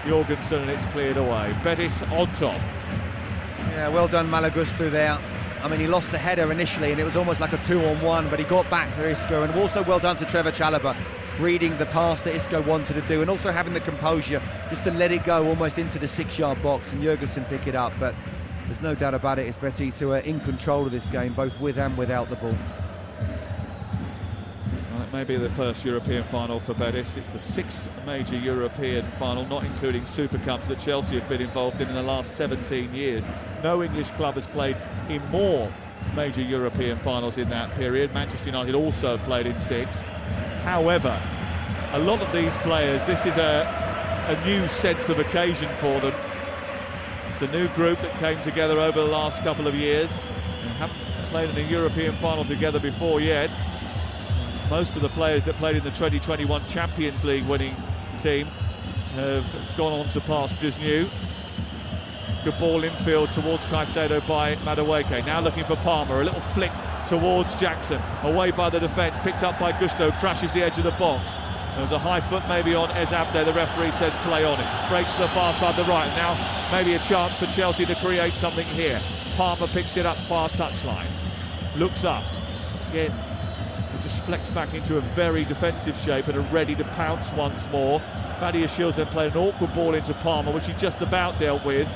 S6: Jorgensen and it's cleared away. Betis on top.
S5: Yeah, well done Malagusto there. I mean, he lost the header initially and it was almost like a 2-on-1, but he got back for Isco, and also well done to Trevor Chalobah, reading the pass that Isco wanted to do and also having the composure just to let it go almost into the 6-yard box and Jorgensen pick it up. But there's no doubt about it, it's Betis who are in control of this game, both with and without the ball.
S6: Well, it may be the first European final for Betis. It's the 6th major European final, not including Super Cups, that Chelsea have been involved in the last 17 years. No English club has played in more major European finals in that period. Manchester United also played in 6. However, a lot of these players, this is a new sense of occasion for them. It's a new group that came together over the last couple of years and haven't played in a European final together before yet. Most of the players that played in the 2021 Champions League winning team have gone on to pastures new. Good ball infield towards Caicedo by Madueke. Now looking for Palmer. A little flick towards Jackson. Away by the defence. Picked up by Gusto. Crashes the edge of the box. There's a high foot maybe on Ezabde. The referee says play on it. Breaks to the far side, the right. Now maybe a chance for Chelsea to create something here. Palmer picks it up far touchline. Looks up. Again, it just flex back into a very defensive shape and are ready to pounce once more. Badia Shields then played an awkward ball into Palmer, which he just about dealt with.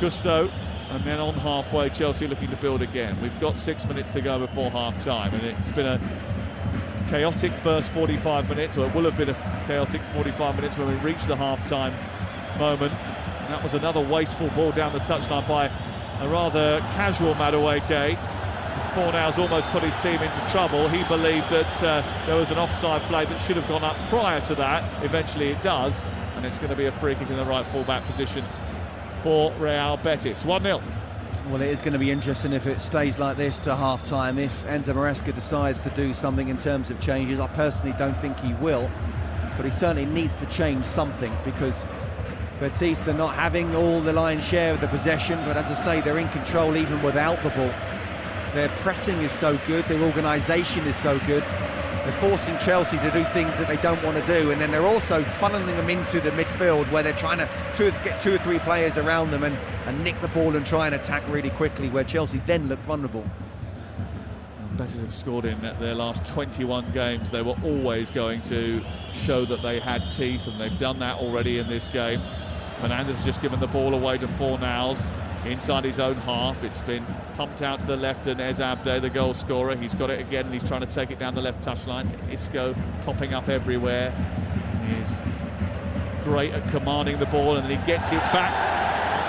S6: Gusto, and then on halfway, Chelsea looking to build again. We've got 6 minutes to go before half-time, and it's been a chaotic first 45 minutes, or it will have been a chaotic 45 minutes when we reach the half-time moment. And that was another wasteful ball down the touchline by a rather casual Madueke. Fornals almost put his team into trouble. He believed that there was an offside flag that should have gone up prior to that. Eventually it does, and it's going to be a free kick in the right full-back position for Real Betis. 1-0.
S5: Well, it is going to be interesting if it stays like this to half-time. If Enzo Maresca decides to do something in terms of changes, I personally don't think he will, but he certainly needs to change something, because Betis, they're not having all the lion's share of the possession, but as I say, they're in control even without the ball. Their pressing is so good, their organisation is so good. They're forcing Chelsea to do things that they don't want to do, and then they're also funneling them into the midfield where they're trying to get 2 or 3 players around them and nick the ball and try and attack really quickly, where Chelsea then look vulnerable.
S6: Betis have scored in their last 21 games. They were always going to show that they had teeth, and they've done that already in this game. Fernandes has just given the ball away to Fornals inside his own half. It's been pumped out to the left, and Ezabde, the goal scorer, he's got it again, and he's trying to take it down the left touchline. Isco popping up everywhere. He's great at commanding the ball, and then he gets it back,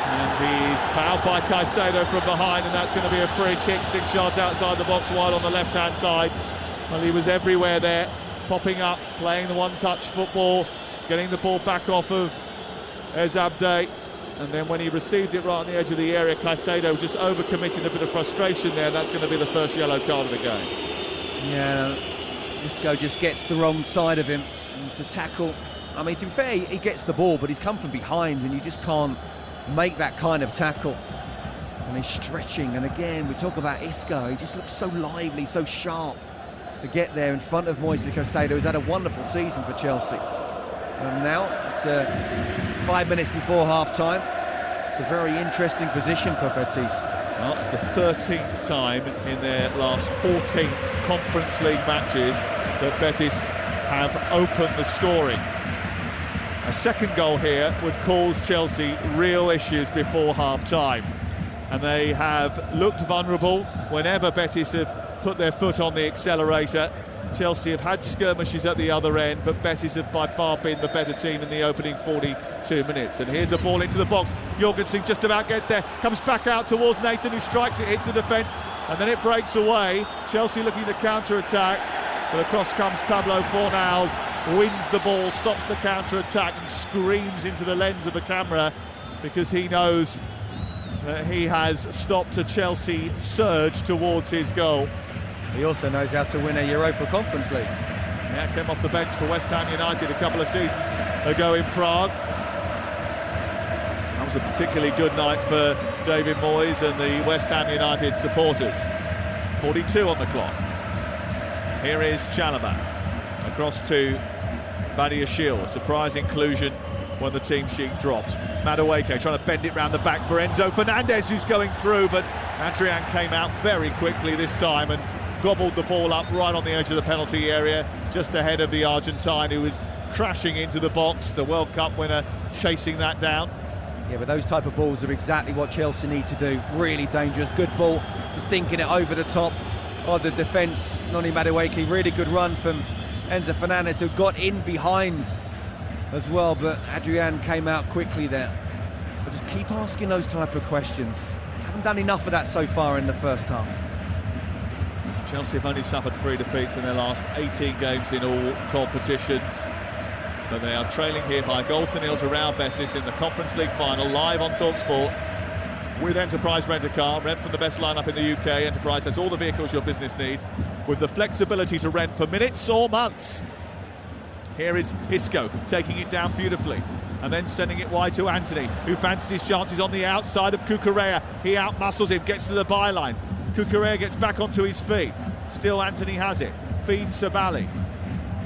S6: and he's fouled by Caicedo from behind, and that's going to be a free kick 6 yards outside the box, wide on the left hand side. Well, he was everywhere there, popping up, playing the one-touch football, getting the ball back off of Ezabde. And then when he received it right on the edge of the area, Caicedo just overcommitting, a bit of frustration there. That's going to be the first yellow card of the game.
S5: Yeah, Isco just gets the wrong side of him. He's the tackle. I mean, to be fair, he gets the ball, but he's come from behind, and you just can't make that kind of tackle. And he's stretching, and again, we talk about Isco. He just looks so lively, so sharp to get there in front of Moise Caicedo, who's had a wonderful season for Chelsea. And now it's 5 minutes before half-time. It's a very interesting position for Betis.
S6: Well, it's the 13th time in their last 14 Conference League matches that Betis have opened the scoring. A second goal here would cause Chelsea real issues before half-time. and they have looked vulnerable whenever Betis have put their foot on the accelerator. Chelsea have had skirmishes at the other end, but Betis have by far been the better team in the opening 42 minutes. And here's a ball into the box. Jorgensen just about gets there, comes back out towards Nathan, who strikes it, hits the defence, and then it breaks away. Chelsea looking to counter-attack, but across comes Pablo Fornals, wins the ball, stops the counter-attack and screams into the lens of the camera because he knows that he has stopped a Chelsea surge towards his goal.
S5: He also knows how to win a Europa Conference League.
S6: Yeah, came off the bench for West Ham United a couple of seasons ago in Prague. That was a particularly good night for David Moyes and the West Ham United supporters. 42 on the clock. Here is Chalobah across to Badiashile, a surprise inclusion when the team sheet dropped. Madueke trying to bend it round the back for Enzo Fernandez, who's going through, but Adrian came out very quickly this time and gobbled the ball up right on the edge of the penalty area, just ahead of the Argentine, who was crashing into the box, the World Cup winner chasing that down.
S5: Yeah, but those type of balls are exactly what Chelsea need to do. Really dangerous, good ball, just dinking it over the top of the defence. Noni Madueke, really good run from Enzo Fernandez, who got in behind as well, but Adrian came out quickly there. But just keep asking those type of questions. Haven't done enough of that so far in the first half.
S6: Chelsea have only suffered 3 defeats in their last 18 games in all competitions, but they are trailing here by a goal to nil to Real Betis in the Conference League final, live on TalkSport with Enterprise Rent-A-Car. Rent from the best lineup in the UK. Enterprise has all the vehicles your business needs, with the flexibility to rent for minutes or months. Here is Isco taking it down beautifully and then sending it wide to Anthony, who fancies his chances on the outside of Cucurella. He outmuscles him, gets to the byline. Cucurella gets back onto his feet. Still Anthony has it. Feeds Sabali.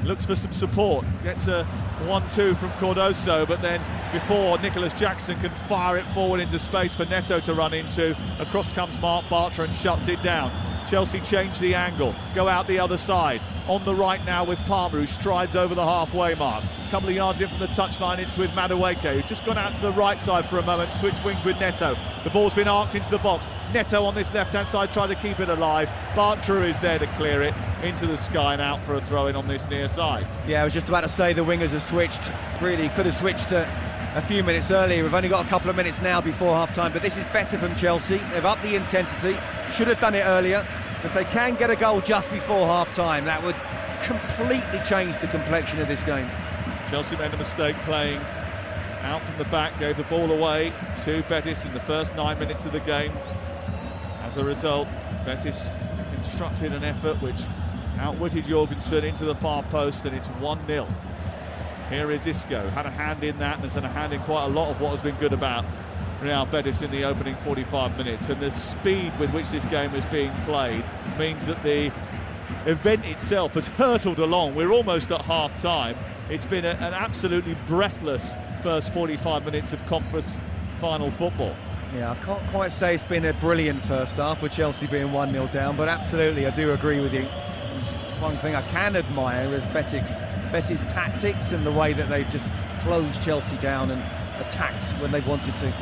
S6: Looks for some support. Gets a 1-2 from Cardoso, but then before Nicholas Jackson can fire it forward into space for Neto to run into, across comes Mark Bartra and shuts it down. Chelsea change the angle, go out the other side. On the right now with Palmer, who strides over the halfway mark. A couple of yards in from the touchline, it's with Madueke, who's just gone out to the right side for a moment, switch wings with Neto. The ball's been arced into the box. Neto on this left-hand side trying to keep it alive. Bartra is there to clear it into the sky and out for a throw-in on this near side.
S5: Yeah, I was just about to say the wingers have switched. Really could have switched a few minutes earlier. We've only got a couple of minutes now before half-time, but this is better from Chelsea. They've upped the intensity. Should have done it earlier. If they can get a goal just before half-time, that would completely change the complexion of this game. Chelsea
S6: made a mistake playing out from the back, gave the ball away to Betis in the first 9 minutes of the game. As a result, Betis constructed an effort which outwitted Jorgensen into the far post, and it's 1-0. Here is Isco, had a hand in that, and has had a hand in quite a lot of what has been good about Real Betis in the opening 45 minutes, and the speed with which this game is being played means that the event itself has hurtled along. We're almost at half-time. It's been an absolutely breathless first 45 minutes of conference final football.
S5: Yeah, I can't quite say it's been a brilliant first half with Chelsea being 1-0 down, but absolutely I do agree with you. One thing I can admire is Betis' tactics and the way that they've just closed Chelsea down and attacked when they've wanted to.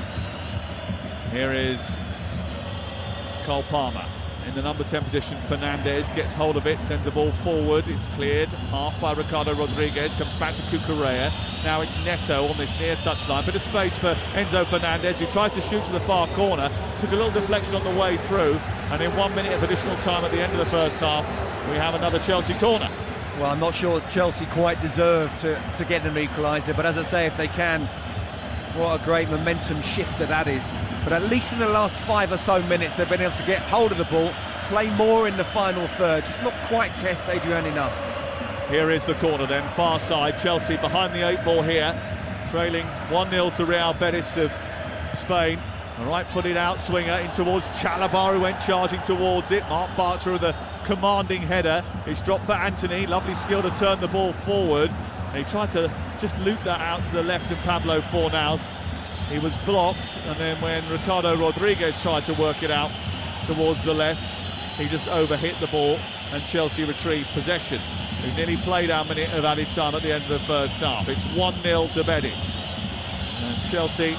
S6: Here is Cole Palmer in the number 10 position. Fernandez gets hold of it, sends the ball forward. It's cleared half by Ricardo Rodriguez, comes back to Cucurella. Now it's Neto on this near touchline. Bit of space for Enzo Fernandez, who tries to shoot to the far corner. Took a little deflection on the way through, and in 1 minute of additional time at the end of the first half, we have another Chelsea corner.
S5: Well, I'm not sure Chelsea quite deserve to get an equaliser, but as I say, if they can, what a great momentum shifter that is. But at least in the last 5 or so minutes, they've been able to get hold of the ball, play more in the final third, just not quite test Adrian enough.
S6: Here is the corner then, far side. Chelsea behind the 8 ball here, trailing 1-0 to Real Betis of Spain. A right-footed outswinger in towards Chalobah, who went charging towards it. Mark Bartra with a commanding header. It's dropped for Anthony. Lovely skill to turn the ball forward. And he tried to just loop that out to the left of Pablo Fornals. He was blocked, and then when Ricardo Rodriguez tried to work it out towards the left, he just overhit the ball, and Chelsea retrieved possession. We nearly played our minute of added time at the end of the first half. It's 1-0 to Betis. And Chelsea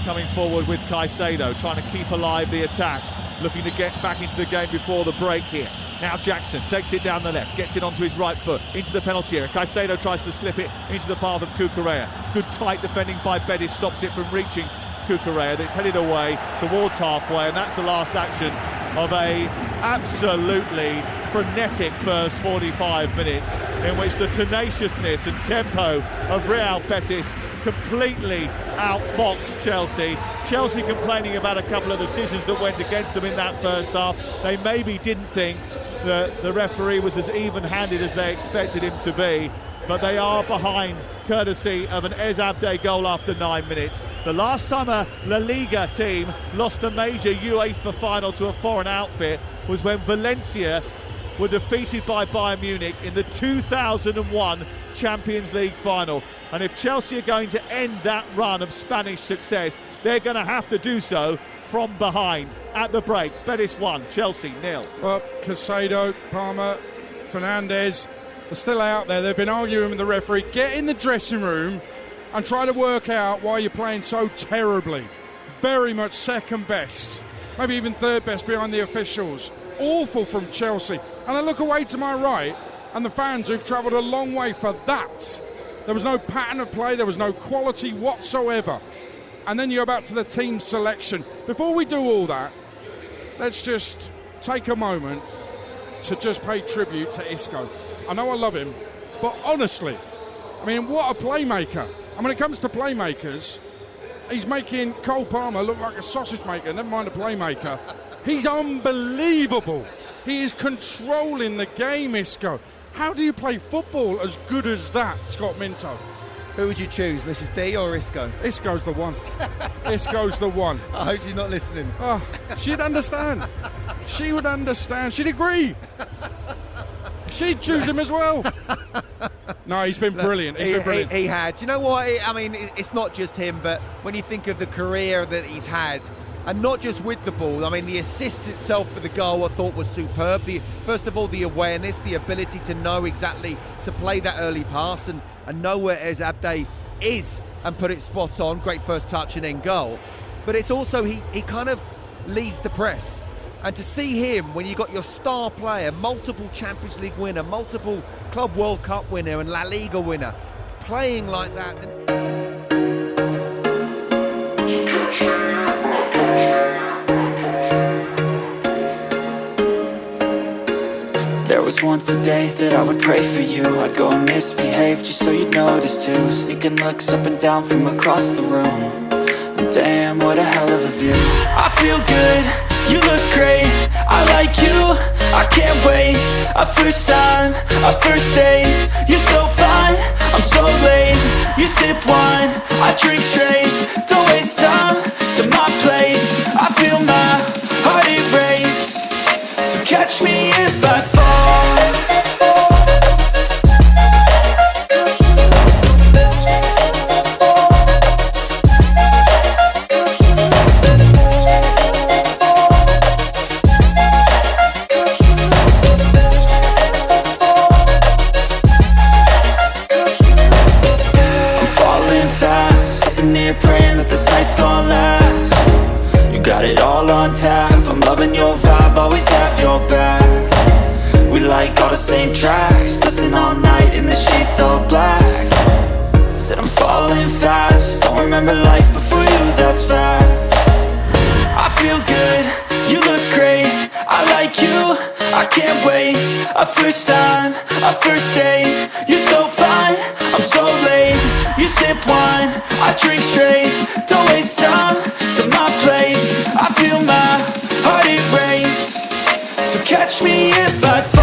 S6: coming forward with Caicedo, trying to keep alive the attack, looking to get back into the game before the break here. Now Jackson takes it down the left, gets it onto his right foot, into the penalty area. Caicedo tries to slip it into the path of Cucurella. Good tight defending by Betis, stops it from reaching Cucurella. That's headed away towards halfway, and that's the last action of a absolutely frenetic first 45 minutes, in which the tenaciousness and tempo of Real Betis completely outfoxed Chelsea. Chelsea complaining about a couple of decisions that went against them in that first half. They maybe didn't think that the referee was as even-handed as they expected him to be, but they are behind courtesy of an Ez Abde goal after 9 minutes. The last time a La Liga team lost a major UEFA final to a foreign outfit was when Valencia were defeated by Bayern Munich in the 2001 Champions League final. And if Chelsea are going to end that run of Spanish success, they're going to have to do so from behind. At the break, Betis 1, Chelsea 0.
S4: Well, Caicedo, Palmer, Fernandes are still out there. They've been arguing with the referee. Get in the dressing room and try to work out why you're playing so terribly. Very much second best, maybe even third best behind the officials. Awful from Chelsea. And I look away to my right, and the fans who've travelled a long way for that. There was no pattern of play, there was no quality whatsoever. And then you go back to the team selection. Before we do all that, let's just take a moment to just pay tribute to Isco. I know I love him, but honestly, I mean, what a playmaker. And when it comes to playmakers, he's making Cole Palmer look like a sausage maker, never mind a playmaker. He's unbelievable. He is controlling the game, Isco. How do you play football as good as that, Scott Minto?
S5: Who would you choose, Mrs. D or Isco?
S4: Isco's the one. Isco's the one.
S5: I hope you're not listening.
S4: Oh, she'd understand. She would understand. She'd agree. She'd choose him as well. No, he's been brilliant. He's been brilliant.
S5: He had. Do you know what? I mean, it's not just him, but when you think of the career that he's had, and not just with the ball, I mean, the assist itself for the goal I thought was superb. First of all, the awareness, the ability to know exactly to play that early pass and know where Ez Abde is and put it spot on. Great first touch and then goal. But it's also, he kind of leads the press. And to see him, when you got your star player, multiple Champions League winner, multiple Club World Cup winner and La Liga winner, playing like that.
S7: There was once a day that I would pray for you. I'd go and misbehave just so you'd notice too. Sneaking looks up and down from across the room. And damn, what a hell of a view. I feel good, you look great, I like you, I can't wait. A first time, a first date, you're so fine, I'm so late. You sip wine, I drink straight, don't waste time to my place. I feel my heart erase, so catch me if I fall. Praying that this night's gonna last. You got it all on tap, I'm loving your vibe, always have your back. We like all the same tracks, listen all night in the sheets all black. Said I'm falling fast, don't remember life before you, that's fact. I feel good, you look great, I like you, I can't wait. A first time, a first date, you're so fine, I'm so late. You sip wine, I drink straight, don't waste time to my place. I feel my heart erase, so catch me if I fall.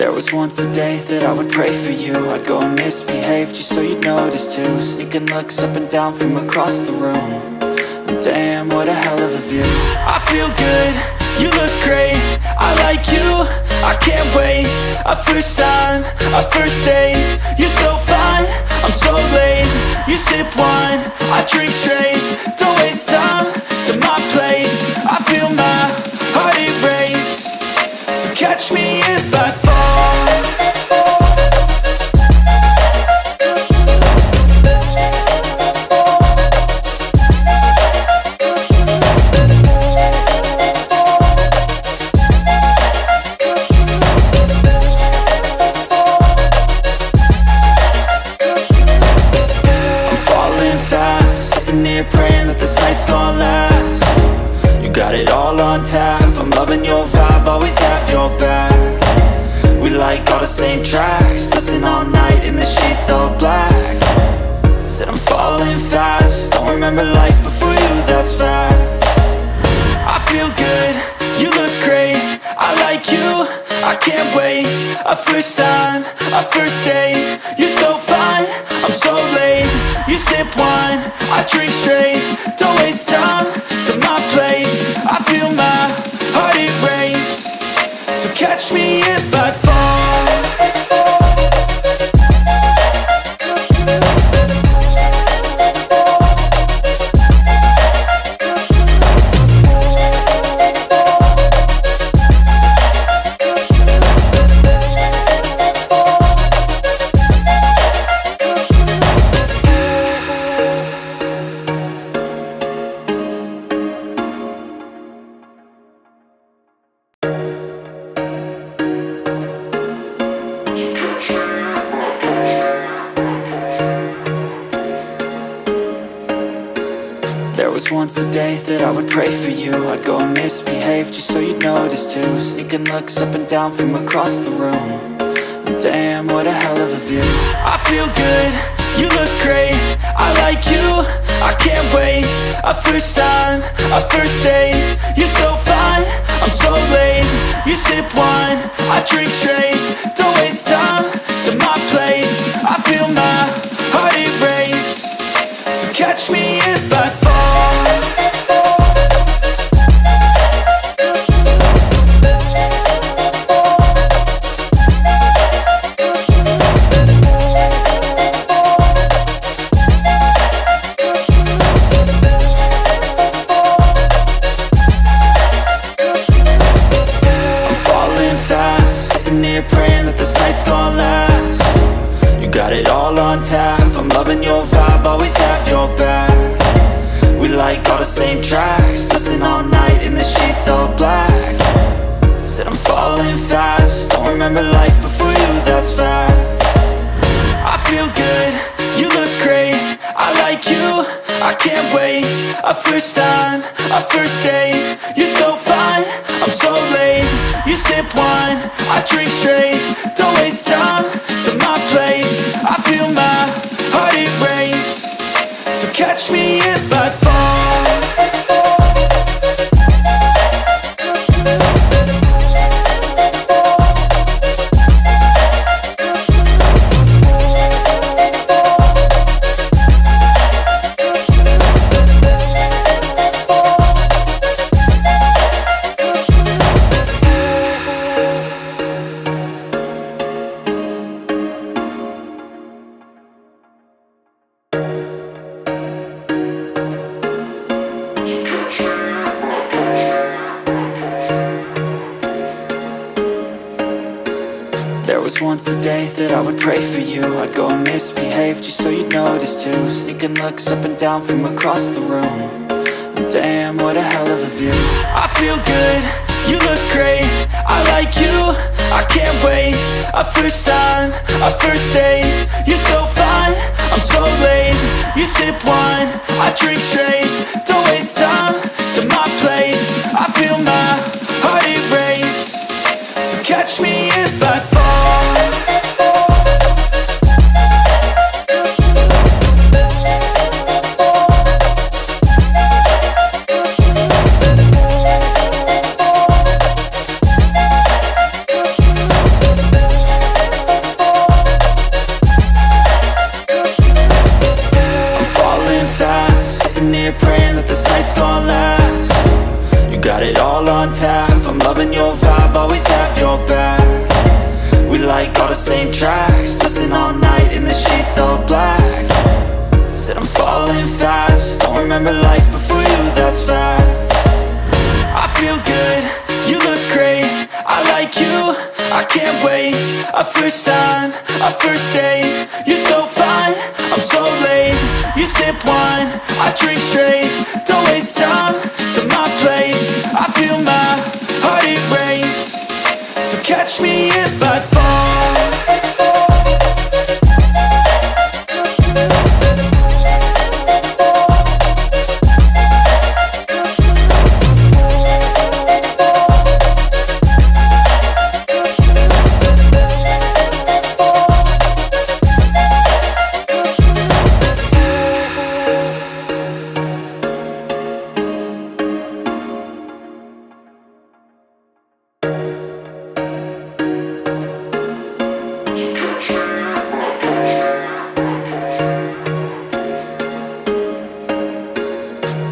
S7: There was once a day that I would pray for you. I'd go and misbehave just so you'd notice too. Sneaking looks up and down from across the room. And damn, what a hell of a view. I feel good, you look great, I like you, I can't wait. A first time, a first date. You're so fine, I'm so late. You sip wine, I drink straight. Don't waste time to my place. I feel my heart erase. So catch me if I fall. Praying that this night's gonna last. You got it all on tap, I'm loving your vibe, always have your back. We like all the same tracks, listen all night in the sheets all black. Said I'm falling fast, don't remember life before you, that's fact. I feel good, you look great, I like you, I can't wait. A first time, a first date. You're so fine, I'm so late. You sip wine, I drink straight. Don't waste time to my place. I feel my heart erase. So catch me if I fall. There was once a day that I would pray for you. I'd go and misbehave just so you'd notice too. Sneaking looks up and down from across the room. And damn, what a hell of a view. I feel good, you look great, I like you, I can't wait. A first time, a first date. You're so fine, I'm so late. You sip wine, I drink straight. Don't waste time to my place. I feel my heart erase. So catch me if I fall. Praying that this night's gonna last. You got it all on tap, I'm loving your vibe, always have your back. We like all the same tracks, listen all night in the sheets all black. Said I'm falling fast, don't remember life before you, that's fact. I feel good, you look great, I like you, I can't wait. A first time, a first date. You're so fine, I'm so late. You sip wine, I drink straight. Don't waste time to my place. I feel my heart erase. So catch me if I fall. There was once a day that I would pray for you. I'd go and misbehave just so you'd notice too. Sneaking looks up and down from across the room. And damn, what a hell of a view. I feel good, you look great, I like you, I can't wait. A first time, a first date. You're so fine, I'm so late. You sip wine, I drink straight. Don't waste time to my place. I feel my heart erase. So catch me if I fall. can't wait. A first time, a first date. You're so fine, I'm so late. You sip wine, I drink straight. Don't waste time to my place. I feel my heart erase. So catch me if I fall.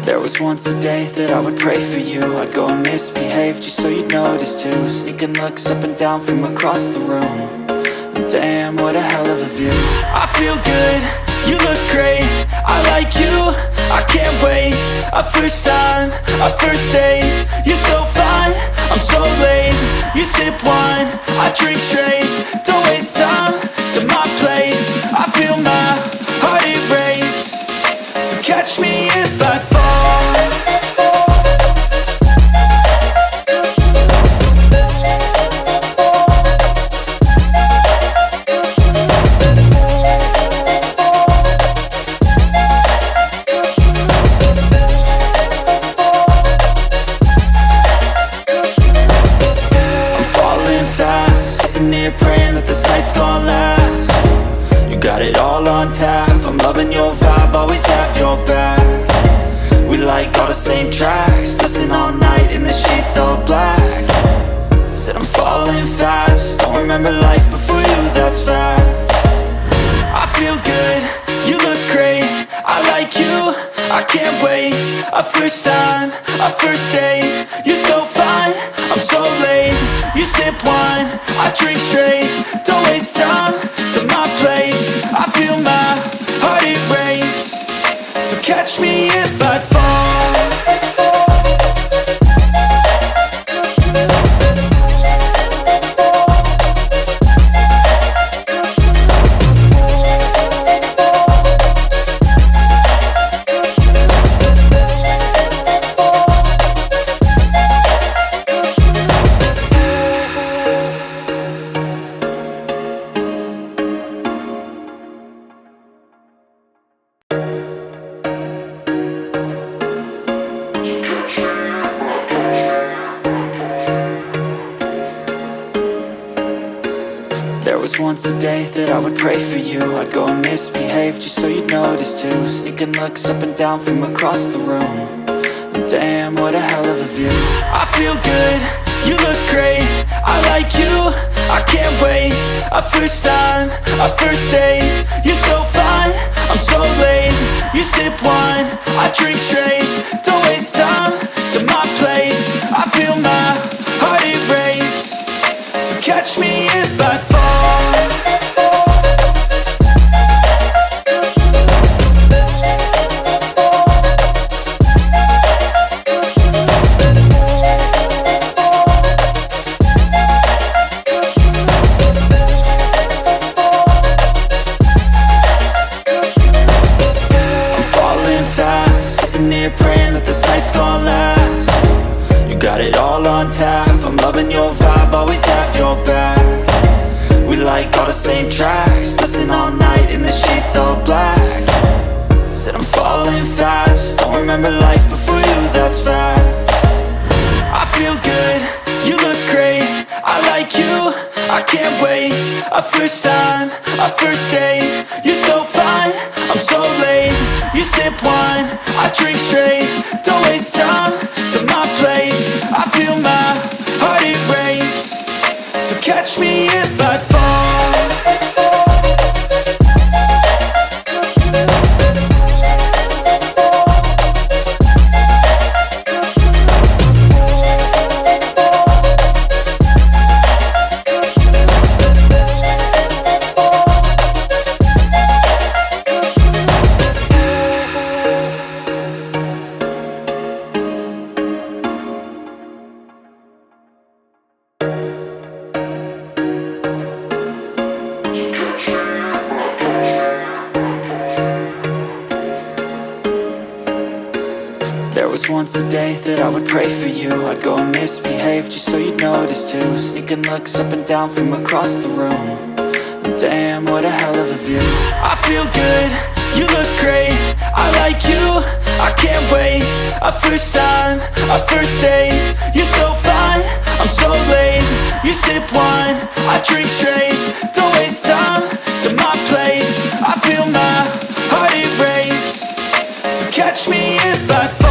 S7: There was once a day that I would pray for you. I'd go and misbehave just so you'd notice too. Sneaking looks up and down from across the room. And damn, what a hell of a view. I feel good, you look great. I like you, I can't wait. A first time, a first date. You're so fine, I'm so late. You sip wine, I drink straight. Don't waste time to my place. I feel my heart erase. So catch me if I fall. I'm falling fast, sitting here praying that this night's gonna last. You got it all on tap, I'm loving your vibe, always have your back. We like all the same tracks, listen all night in the sheets all black. Said I'm falling fast, don't remember life before you, that's fact. I feel good, you look great, I like you, I can't wait. A first time, a first date. You're so fine, I'm so late. You sip wine, I drink straight. Don't waste time to my place. I feel my heart erase. So catch me if I fall. There was once a day that I would pray for you. I'd go and misbehave just so you'd notice too. Sneaking looks up and down from across the room. And damn, what a hell of a view. I feel good, you look great, I like you, I can't wait. A first time, a first date. You're so fine, I'm so late. You sip wine, I drink straight. Don't waste time to my place. I feel my heart erase. So catch me if I fall. I'm falling fast, sitting here praying that this night's gonna last. You got it all on tap, I'm loving your vibe, always have your back. We like all the same tracks, listen all night in the sheets all black. Said I'm falling fast, don't remember life before you, that's fact. I feel good, you look great, I like you, I can't wait. A first time, a first date. You're so fine, I'm so late. You sip wine, I drink straight. Don't waste time to my place. I feel my heart erase. So catch me if I fall. once a day that I would pray for you. I'd go and misbehave just so you'd notice too. Sneaking looks up and down from across the room. And damn, what a hell of a view. I feel good, you look great, I like you, I can't wait. A first time, a first date, you're so fine, I'm so late. You sip wine, I drink straight, don't waste time to my place. I feel my heart erase, so catch me if I fall.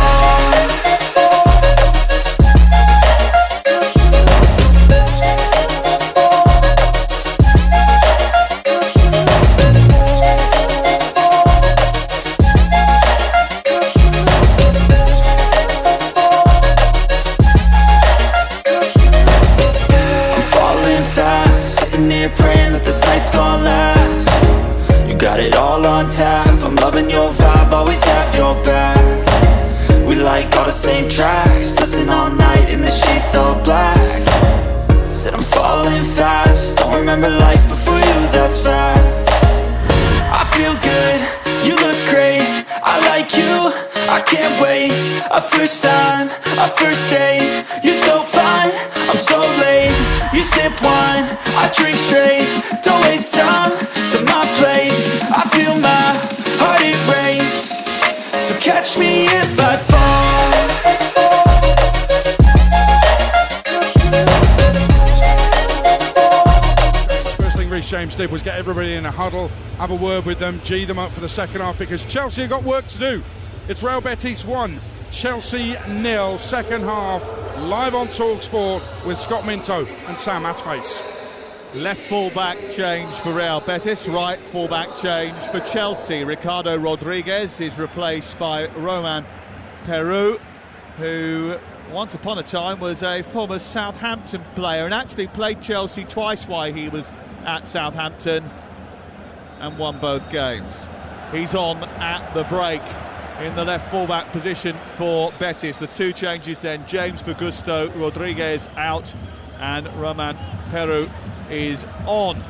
S7: Praying that this night's gonna last. You got it all on tap, I'm loving your vibe, always have your back. We like all the same tracks, listen all night in the sheets all black. Said I'm falling fast, don't remember life before you, that's fact. I feel good, you look great, I like you, I can't wait. A first time, a first date, you're so fine, I'm so late. You sip wine, I drink straight, don't waste time to my place. I feel my heart erase, so catch me if I fall.
S4: First thing Reece James did was get everybody in a huddle, have a word with them, G them up for the second half, because Chelsea have got work to do. It's Real Betis 1, Chelsea 0, second half, live on TalkSport with Scott Minto and Sam Matface.
S6: Left full-back change for Real Betis, right full-back change for Chelsea. Ricardo Rodriguez is replaced by Roman Peru, who once upon a time was a former Southampton player and actually played Chelsea twice while he was at Southampton and won both games. He's on at the break in the left full-back position for Betis. The two changes then, James for Gusto, Rodriguez out and Roman Peru is on.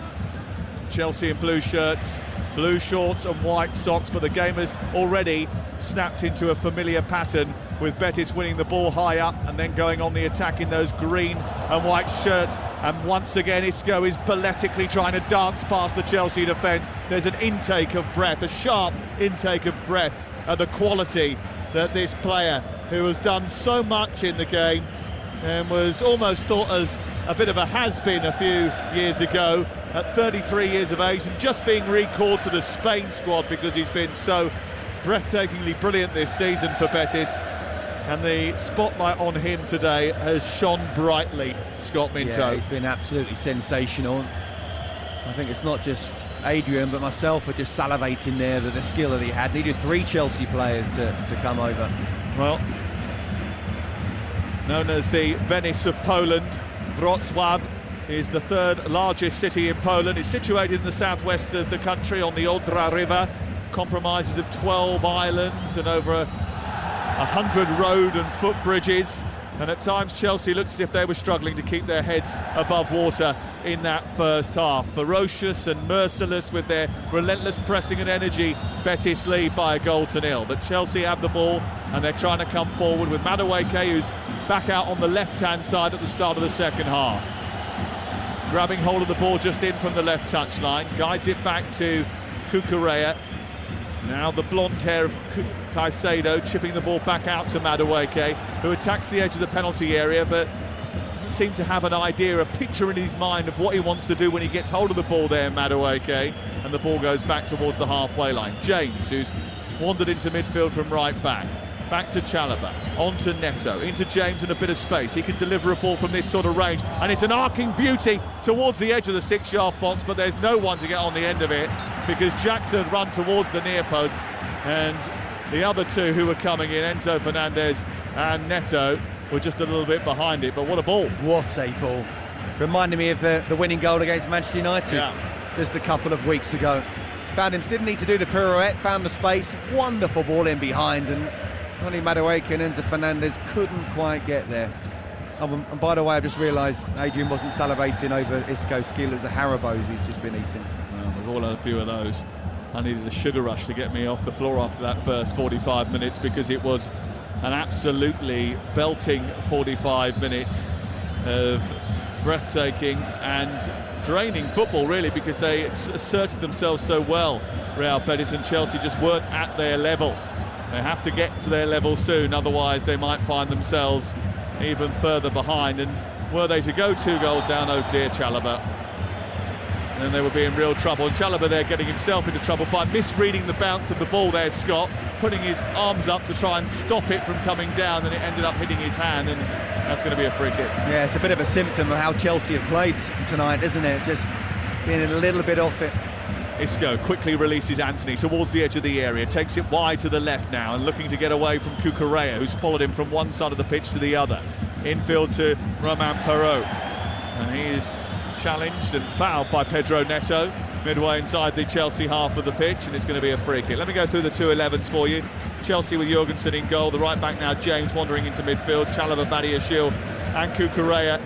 S6: Chelsea in blue shirts, blue shorts and white socks, but the game has already snapped into a familiar pattern with Betis winning the ball high up and then going on the attack in those green and white shirts. And once again Isco is balletically trying to dance past the Chelsea defence. There's an intake of breath, a sharp intake of breath at the quality that this player, who has done so much in the game and was almost thought as a bit of a has-been a few years ago, at 33 years of age and just being recalled to the Spain squad because he's been so breathtakingly brilliant this season for Betis. And the spotlight on him today has shone brightly, Scott Minto.
S5: Yeah, he's been absolutely sensational. I think it's not just Adrian but myself are just salivating there that the skill that he had. Needed 3 Chelsea players to come over.
S6: Well, known as the Venice of Poland, Wrocław is the third largest city in Poland. It's situated in the southwest of the country on the Odra River, compromises of 12 islands and over 100 road and foot bridges, and at times Chelsea looked as if they were struggling to keep their heads above water in that first half. Ferocious and merciless with their relentless pressing and energy, Betis lead by 1-0, but Chelsea have the ball and they're trying to come forward with Madueke, who's back out on the left-hand side at the start of the second half. Grabbing hold of the ball just in from the left touchline, guides it back to Cucurella. Now the blonde hair of Caicedo chipping the ball back out to Madueke, who attacks the edge of the penalty area but doesn't seem to have an idea, a picture in his mind of what he wants to do when he gets hold of the ball there, Madueke, and the ball goes back towards the halfway line. James, who's wandered into midfield from right back, back to Chalobah, on to Neto, into James and a bit of space. He can deliver a ball from this sort of range, and it's an arcing beauty towards the edge of the 6-yard box, but there's no one to get on the end of it because Jackson had run towards the near post, and the other two who were coming in, Enzo Fernandez and Neto, were just a little bit behind it. But what a ball.
S5: What a ball. Reminded me of the winning goal against Manchester United just a couple of weeks ago. Found him, didn't need to do the pirouette, found the space, wonderful ball in behind, and only Madueke and Enzo Fernandez couldn't quite get there. And by the way, I just realised Adrian wasn't salivating over Isco's skill as the Haribos he's just been eating.
S6: Well, we've all had a few of those. I needed a sugar rush to get me off the floor after that first 45 minutes because it was an absolutely belting 45 minutes of breathtaking and draining football, really, because they asserted themselves so well. Real Betis and Chelsea just weren't at their level. They have to get to their level soon, otherwise they might find themselves even further behind. And were they to go 2 goals down, oh dear, Chalobah, then they would be in real trouble. And Chalobah there getting himself into trouble by misreading the bounce of the ball there, Scott, putting his arms up to try and stop it from coming down, and it ended up hitting his hand, and that's going to be a free kick. Yeah,
S5: it's a bit of a symptom of how Chelsea have played tonight, isn't it? Just being a little bit off it.
S6: Isco quickly releases Anthony towards the edge of the area, takes it wide to the left now and looking to get away from Cucurella, who's followed him from one side of the pitch to the other. Infield to Romain Perraud, and he is challenged and fouled by Pedro Neto midway inside the Chelsea half of the pitch, and it's going to be a free kick. Let me go through the 2 11s for you. Chelsea with Jorgensen in goal, the right back now James wandering into midfield, Chalobah, Badiashile and Cucurella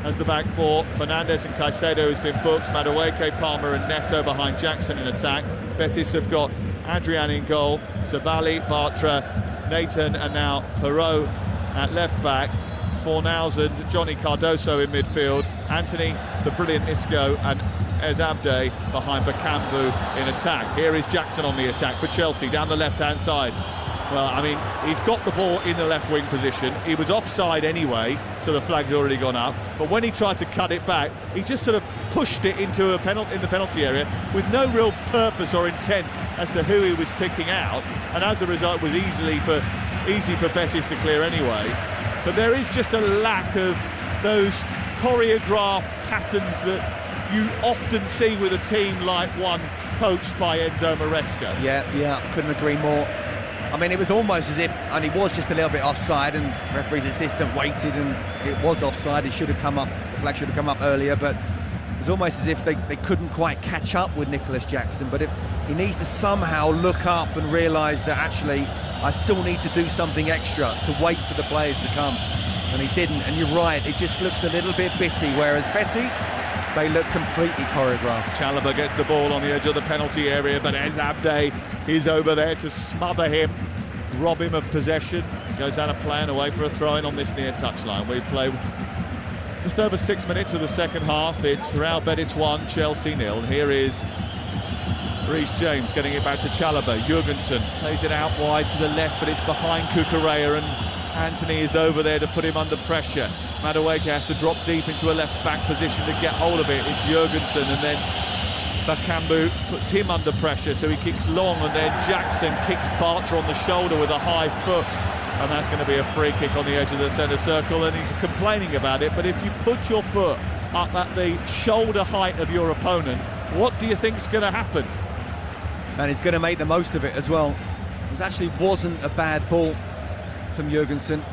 S6: as the back 4. Fernandes and Caicedo has been booked, Madueke, Palmer and Neto behind Jackson in attack. Betis have got Adrian in goal, Sabali, Bartra, Nathan and now Perraud at left back. Fornals, Johnny Cardoso in midfield, Anthony, the brilliant Isco and Ezabde behind Bakambu in attack. Here is Jackson on the attack for Chelsea down the left-hand side. Well, I mean, he's got the ball in the left wing position. He was offside anyway, so the flag's already gone up. But when he tried to cut it back, he just sort of pushed it into a in the penalty area with no real purpose or intent as to who he was picking out. And as a result, it was easy for Betis to clear anyway. But there is just a lack of those choreographed patterns that you often see with a team like one coached by Enzo Maresca.
S5: Yeah, couldn't agree more. I mean, it was almost as if, and he was just a little bit offside, and referee's assistant waited, and it was offside. It should have come up, the flag should have come up earlier, but it was almost as if they couldn't quite catch up with Nicholas Jackson. But he needs to somehow look up and realise that actually I still need to do something extra to wait for the players to come, and he didn't. And you're right, it just looks a little bit bitty, whereas Betis, they look completely choreographed.
S6: Chalobah gets the ball on the edge of the penalty area, but Ezabde is over there to smother him, rob him of possession. Goes out of play and away for a throw-in on this near touchline. We play just over 6 minutes of the second half. It's Real Betis 1, Chelsea 0. Here is Reece James getting it back to Chalobah. Jorgensen plays it out wide to the left, but it's behind Cucurella, and Anthony is over there to put him under pressure. Madueke has to drop deep into a left-back position to get hold of it. It's Jorgensen, and then Bakambu puts him under pressure, so he kicks long, and then Jackson kicks Bartra on the shoulder with a high foot, and that's going to be a free kick on the edge of the centre circle, and he's complaining about it. But if you put your foot up at the shoulder height of your opponent, what do you think is going to happen?
S5: And he's going to make the most of it as well. It actually wasn't a bad ball from Jorgensen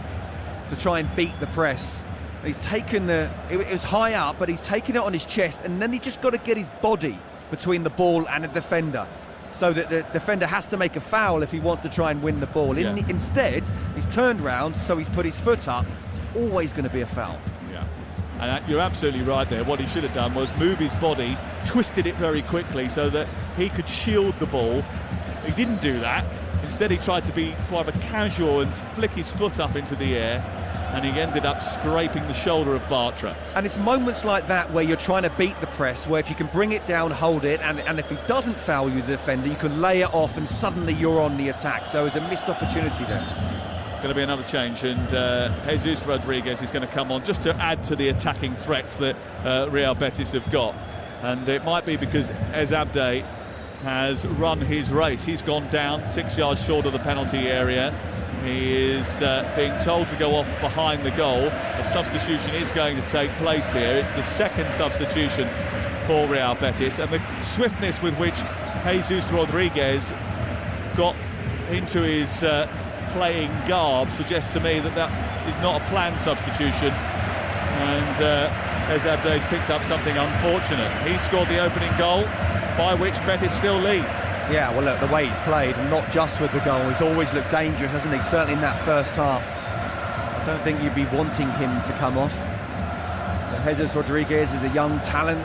S5: to try and beat the press. He's taken it was high up, but he's taken it on his chest, and then he just got to get his body between the ball and the defender, so that the defender has to make a foul if he wants to try and win the ball.
S6: Yeah.
S5: Instead, he's turned round, so he's put his foot up. It's always going to be a foul.
S6: Yeah, and you're absolutely right there. What he should have done was move his body, twisted it very quickly so that he could shield the ball. He didn't do that. Instead, he tried to be quite a casual and flick his foot up into the air, and he ended up scraping the shoulder of Bartra.
S5: And it's moments like that where you're trying to beat the press, where if you can bring it down, hold it, and if he doesn't foul you, the defender, you can lay it off and suddenly you're on the attack. So it's a missed opportunity there.
S6: Going to be another change, and Jesus Rodriguez is going to come on just to add to the attacking threats that Real Betis have got. And it might be because Ezabde has run his race. He's gone down 6 yards short of the penalty area. He is being told to go off behind the goal. A substitution is going to take place here. It's the second substitution for Real Betis, and the swiftness with which Jesus Rodriguez got into his playing garb suggests to me that that is not a planned substitution, and Ezabde's picked up something unfortunate. He scored the opening goal, by which Betis still lead.
S5: Yeah, well, look, the way he's played, and not just with the goal, he's always looked dangerous, hasn't he? Certainly in that first half. I don't think you'd be wanting him to come off. But Jesus Rodriguez is a young talent,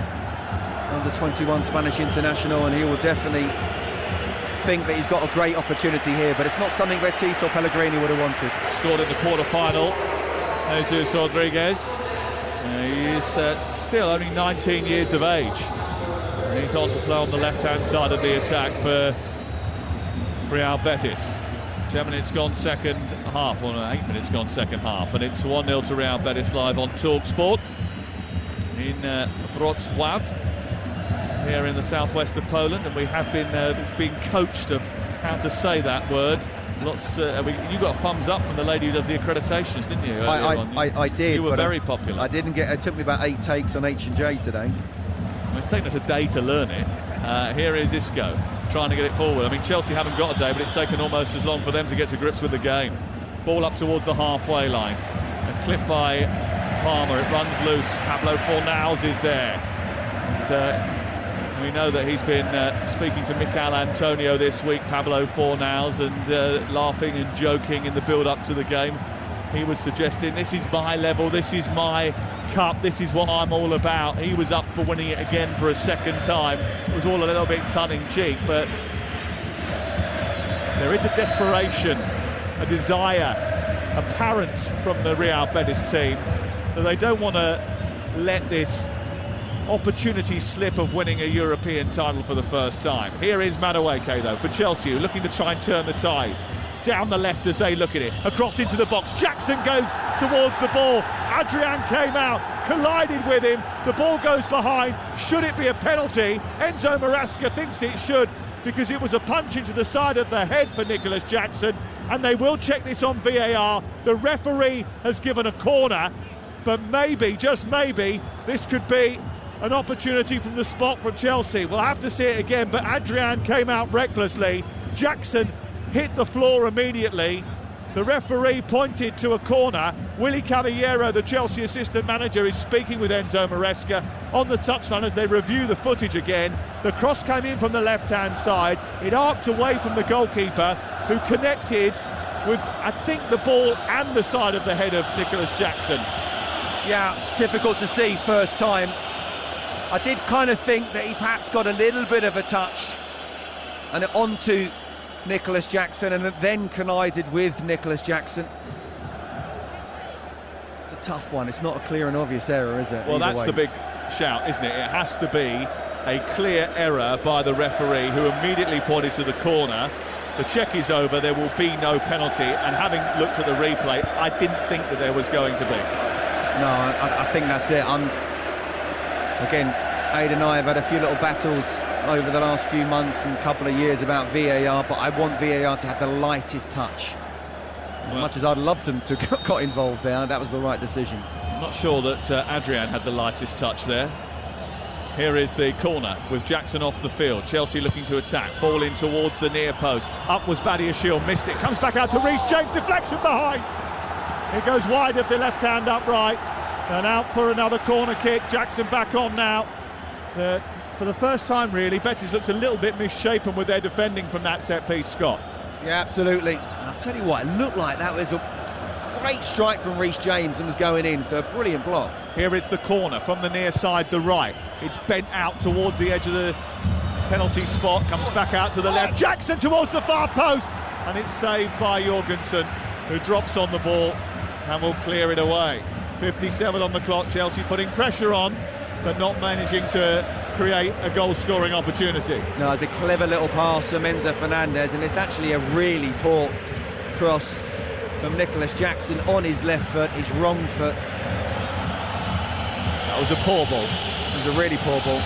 S5: under 21 Spanish international, and he will definitely think that he's got a great opportunity here, but it's not something Betis or Pellegrini would have wanted.
S6: Scored in the quarter-final, Jesus Rodriguez. He's still only 19 years of age. And he's on to play on the left-hand side of the attack for Real Betis. 10 minutes gone second half, well, 8 minutes gone second half, and it's 1-0 to Real Betis live on TalkSport in Wrocław, here in the southwest of Poland, and we have been being coached of how to say that word. You got a thumbs up from the lady who does the accreditations, didn't you?
S5: I did.
S6: You were very popular.
S5: I didn't get. It took me about 8 takes on H&J today.
S6: Well, it's taken us a day to learn it. Here is Isco trying to get it forward. I mean, Chelsea haven't got a day, but it's taken almost as long for them to get to grips with the game. Ball up towards the halfway line. A clip by Palmer. It runs loose. Pablo Fornals is there. And, we know that he's been speaking to Mikel Antonio this week, Pablo Fornals, and laughing and joking in the build-up to the game. He was suggesting, this is my level, this is my cup, this is what I'm all about. He was up for winning it again for a second time. It was all a little bit tongue-in-cheek, but there is a desperation, a desire apparent from the Real Betis team that they don't want to let this opportunity slip of winning a European title for the first time. Here is Madueke though for Chelsea, looking to try and turn the tide. Down the left as they look at it, across into the box. Jackson goes towards the ball. Adrian came out, collided with him. The ball goes behind. Should it be a penalty? Enzo Maresca thinks it should, because it was a punch into the side of the head for Nicholas Jackson, and they will check this on VAR. The referee has given a corner, but maybe, just maybe, this could be an opportunity from the spot from Chelsea. We'll have to see it again, but Adrian came out recklessly. Jackson hit the floor immediately. The referee pointed to a corner. Willy Caballero, the Chelsea assistant manager, is speaking with Enzo Maresca on the touchline as they review the footage again. The cross came in from the left-hand side. It arced away from the goalkeeper, who connected with, I think, the ball and the side of the head of Nicholas Jackson.
S5: Yeah, difficult to see first time. I did kind of think that he perhaps got a little bit of a touch and onto Nicholas Jackson, and then collided with Nicholas Jackson. It's a tough one. It's not a clear and obvious error, is it?
S6: Well, that's the big shout, isn't it? It has to be a clear error by the referee, who immediately pointed to the corner. The check is over. There will be no penalty, and having looked at the replay, I didn't think that there was going to be.
S5: No, I think that's it. Again, Aid and I have had a few little battles over the last few months and couple of years about VAR, but I want VAR to have the lightest touch. As much as I'd loved them to got involved there, that was the right decision.
S6: I'm not sure that Adrian had the lightest touch there. Here is the corner with Jackson off the field. Chelsea looking to attack. Ball in towards the near post. Up was Badiashile, missed it. Comes back out to Reece James. Deflection behind. It goes wide of the left-hand upright. And out for another corner kick. Jackson back on now. For the first time, really, Betis looks a little bit misshapen with their defending from that set-piece, Scott.
S5: Yeah, absolutely. I'll tell you what, it looked like that was a great strike from Reece James and was going in, so a brilliant block.
S6: Here is the corner from the near side, the right. It's bent out towards the edge of the penalty spot, comes back out to the left. Jackson towards the far post, and it's saved by Jorgensen, who drops on the ball and will clear it away. 57 on the clock, Chelsea putting pressure on, but not managing to create a goal-scoring opportunity.
S5: No, it's a clever little pass from Enzo Fernandez, and it's actually a really poor cross from Nicholas Jackson on his left foot, his wrong foot.
S6: That was a poor ball.
S5: It was a really poor ball.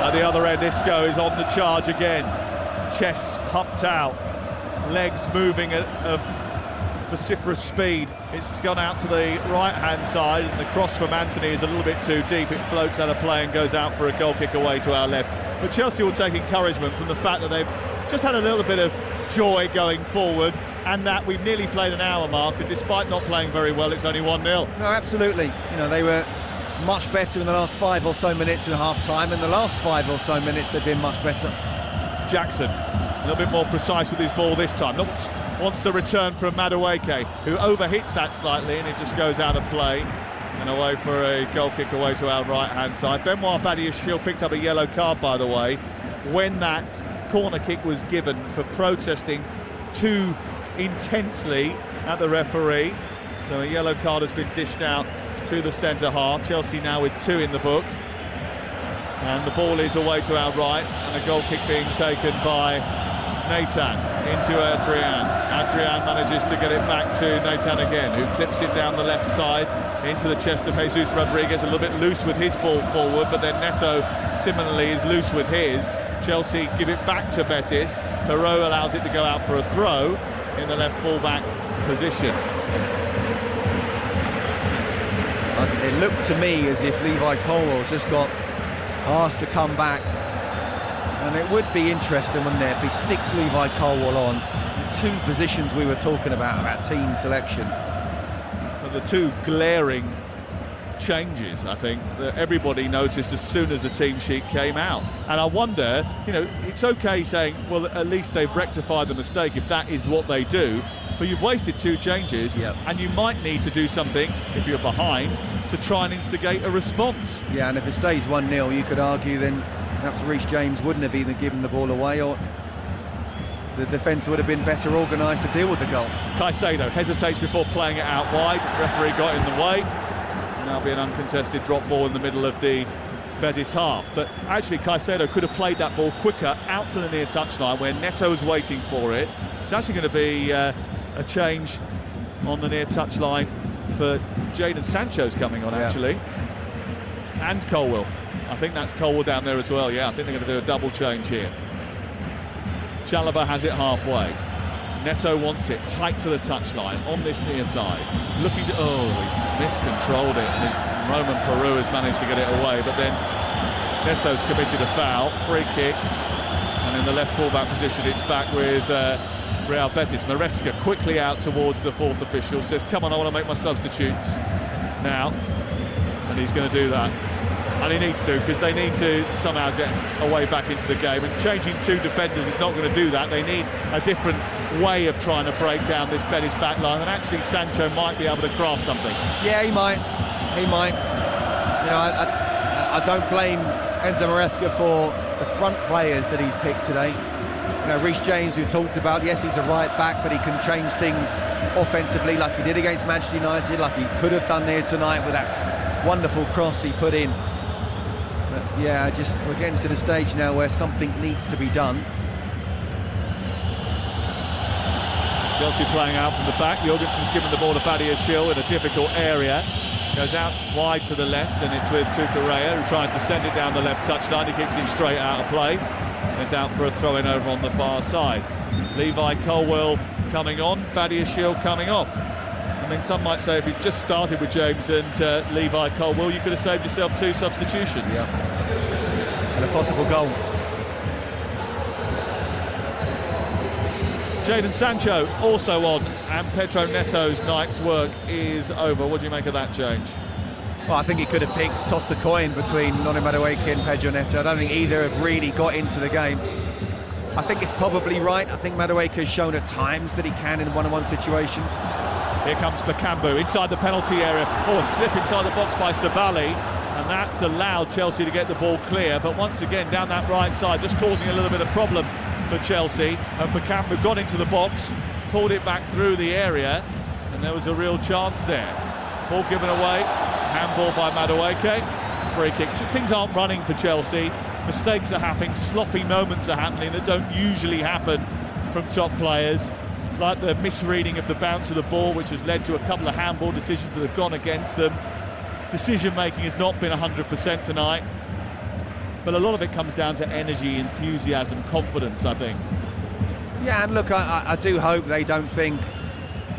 S6: At the other end, Isco is on the charge again. Chest pumped out, legs moving at vociferous speed. It's gone out to the right-hand side, and the cross from Anthony is a little bit too deep. It floats out of play and goes out for a goal kick away to our left. But Chelsea will take encouragement from the fact that they've just had a little bit of joy going forward, and that we've nearly played an hour mark, and despite not playing very well, it's only 1-0.
S5: No, absolutely. You know, they were much better in the last 5 or so minutes in half-time, and the last 5 or so minutes they've been much better.
S6: Jackson, a little bit more precise with his ball this time. Wants the return from Madueke, who overhits that slightly, and it just goes out of play and away for a goal kick away to our right-hand side. Benoit Badiashile picked up a yellow card, by the way, when that corner kick was given for protesting too intensely at the referee. So a yellow card has been dished out to the centre half. Chelsea now with 2 in the book. And the ball is away to our right, and a goal kick being taken by Nathan into Adrian. Adrian manages to get it back to Nathan again, who clips it down the left side into the chest of Jesus Rodriguez, a little bit loose with his ball forward, but then Neto similarly is loose with his. Chelsea give it back to Betis. Perrault allows it to go out for a throw in the left full-back position.
S5: It looked to me as if Levi Colwell's just got asked to come back, and it would be interesting, wouldn't it, if he sticks Levi Colwell on the 2 positions we were talking about team selection.
S6: But the 2 glaring changes, I think, that everybody noticed as soon as the team sheet came out. And I wonder, it's okay saying, well, at least they've rectified the mistake if that is what they do, but you've wasted 2 changes.
S5: Yep.
S6: And you might need to do something, if you're behind, to try and instigate a response.
S5: Yeah, and if it stays 1-0, you could argue then perhaps Reece James wouldn't have even given the ball away, or the defence would have been better organised to deal with the goal.
S6: Caicedo hesitates before playing it out wide. Referee got in the way. Now be an uncontested drop ball in the middle of the Betis half. But actually Caicedo could have played that ball quicker out to the near touchline where Neto's waiting for it. It's actually going to be a change on the near touchline for Jadon Sancho's coming on, actually. And Colwell. I think that's Colwell down there as well. Yeah, I think they're going to do a double change here. Chalobah has it halfway. Neto wants it tight to the touchline on this near side. Looking to... Oh, he's miscontrolled it. And Roman Perrault has managed to get it away. But then Neto's committed a foul. Free kick. And in the left full-back position, it's back with Real Betis. Maresca quickly out towards the 4th official. Says, come on, I want to make my substitutes now. And he's going to do that. And he needs to, because they need to somehow get a way back into the game. And changing 2 defenders is not going to do that. They need a different way of trying to break down this Betis back line. And actually Sancho might be able to craft something.
S5: Yeah, he might. I don't blame Enzo Maresca for the front players that he's picked today. Reece James, we talked about, yes, he's a right back, but he can change things offensively like he did against Manchester United, like he could have done there tonight with that wonderful cross he put in. But yeah, we're getting to the stage now where something needs to be done.
S6: Chelsea playing out from the back. Jorgensen's given the ball to Badiashile in a difficult area. Goes out wide to the left, and it's with Cucurella, who tries to send it down the left touchline. He kicks it straight out of play. It's out for a throw-in over on the far side. Levi Colwell coming on, Badiashile coming off. I mean, some might say if you'd just started with James and Levi Colwell, you could have saved yourself 2 substitutions.
S5: Yeah. And a possible goal.
S6: Jadon Sancho also on, and Pedro Neto's night's work is over. What do you make of that change?
S5: Well, I think he could have tossed the coin between Noni Madueke and Pedro Neto. I don't think either have really got into the game. I think it's probably right. I think Madueke has shown at times that he can in one-on-one situations.
S6: Here comes Bakambu inside the penalty area. Oh, a slip inside the box by Sabali, and that's allowed Chelsea to get the ball clear. But once again, down that right side, just causing a little bit of problem for Chelsea. And Bakambu got into the box, pulled it back through the area, and there was a real chance there. Ball given away, handball by Madueke, free kick. Things aren't running for Chelsea. Mistakes are happening, sloppy moments are happening that don't usually happen from top players, like the misreading of the bounce of the ball, which has led to a couple of handball decisions that have gone against them. Decision making has not been 100% tonight, but a lot of it comes down to energy, enthusiasm, confidence, I think.
S5: Yeah, and look, I do hope they don't think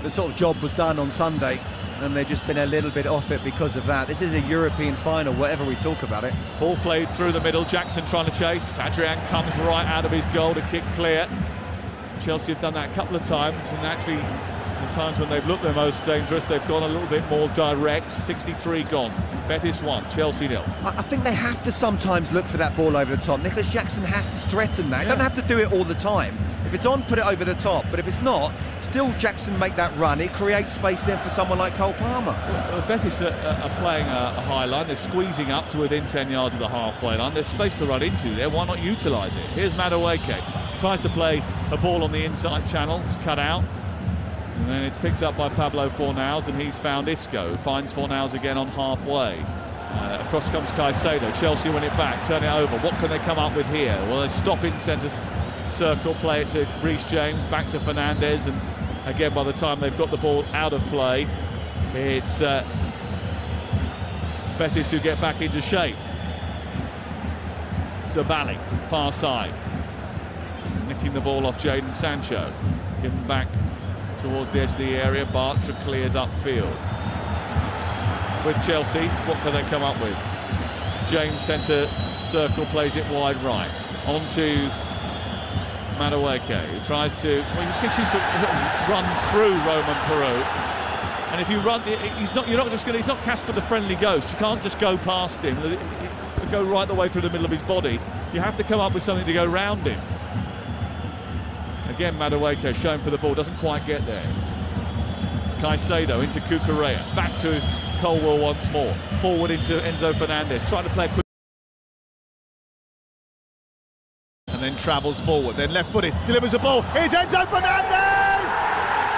S5: the sort of job was done on Sunday and they've just been a little bit off it because of that. This is a European final, whatever we talk about it.
S6: Ball played through the middle, Jackson trying to chase. Adrian comes right out of his goal to kick clear. Chelsea have done that a couple of times, and actually the times when they've looked their most dangerous, they've gone a little bit more direct. 63 gone. Betis 1, Chelsea 0.
S5: I think they have to sometimes look for that ball over the top. Nicholas Jackson has to threaten that. He doesn't have to do it all the time. If it's on, put it over the top. But if it's not, still Jackson make that run. It creates space then for someone like Cole Palmer.
S6: Well, Betis are playing a high line. They're squeezing up to within 10 yards of the halfway line. There's space to run into there. Why not utilise it? Here's Madueke. tries to play a ball on the inside channel. It's cut out. And then it's picked up by Pablo Fornals, and he's found Isco. Finds Fornals again on halfway. Across comes Caicedo. Chelsea win it back, turn it over. What can they come up with here? Well, they stop in centre circle, play it to Reece James, back to Fernandes, and again, by the time they've got the ball out of play, it's Betis who get back into shape. Sabali, far side, nicking the ball off Jadon Sancho, given back towards the edge of the area. Bartra clears upfield. With Chelsea, what can they come up with? James centre circle, plays it wide right. On to Madueke, who tries to, well, he seems to run through Roman Peru. And if you run, he's not Casper the Friendly Ghost. You can't just go past him, go right the way through the middle of his body. You have to come up with something to go round him. Again, Madueke showing for the ball, doesn't quite get there. Caicedo into Cucurella, back to Colwell once more, forward into Enzo Fernandez, trying to play a quick, and then travels forward, then left-footed, delivers a ball. Here's Enzo Fernandez,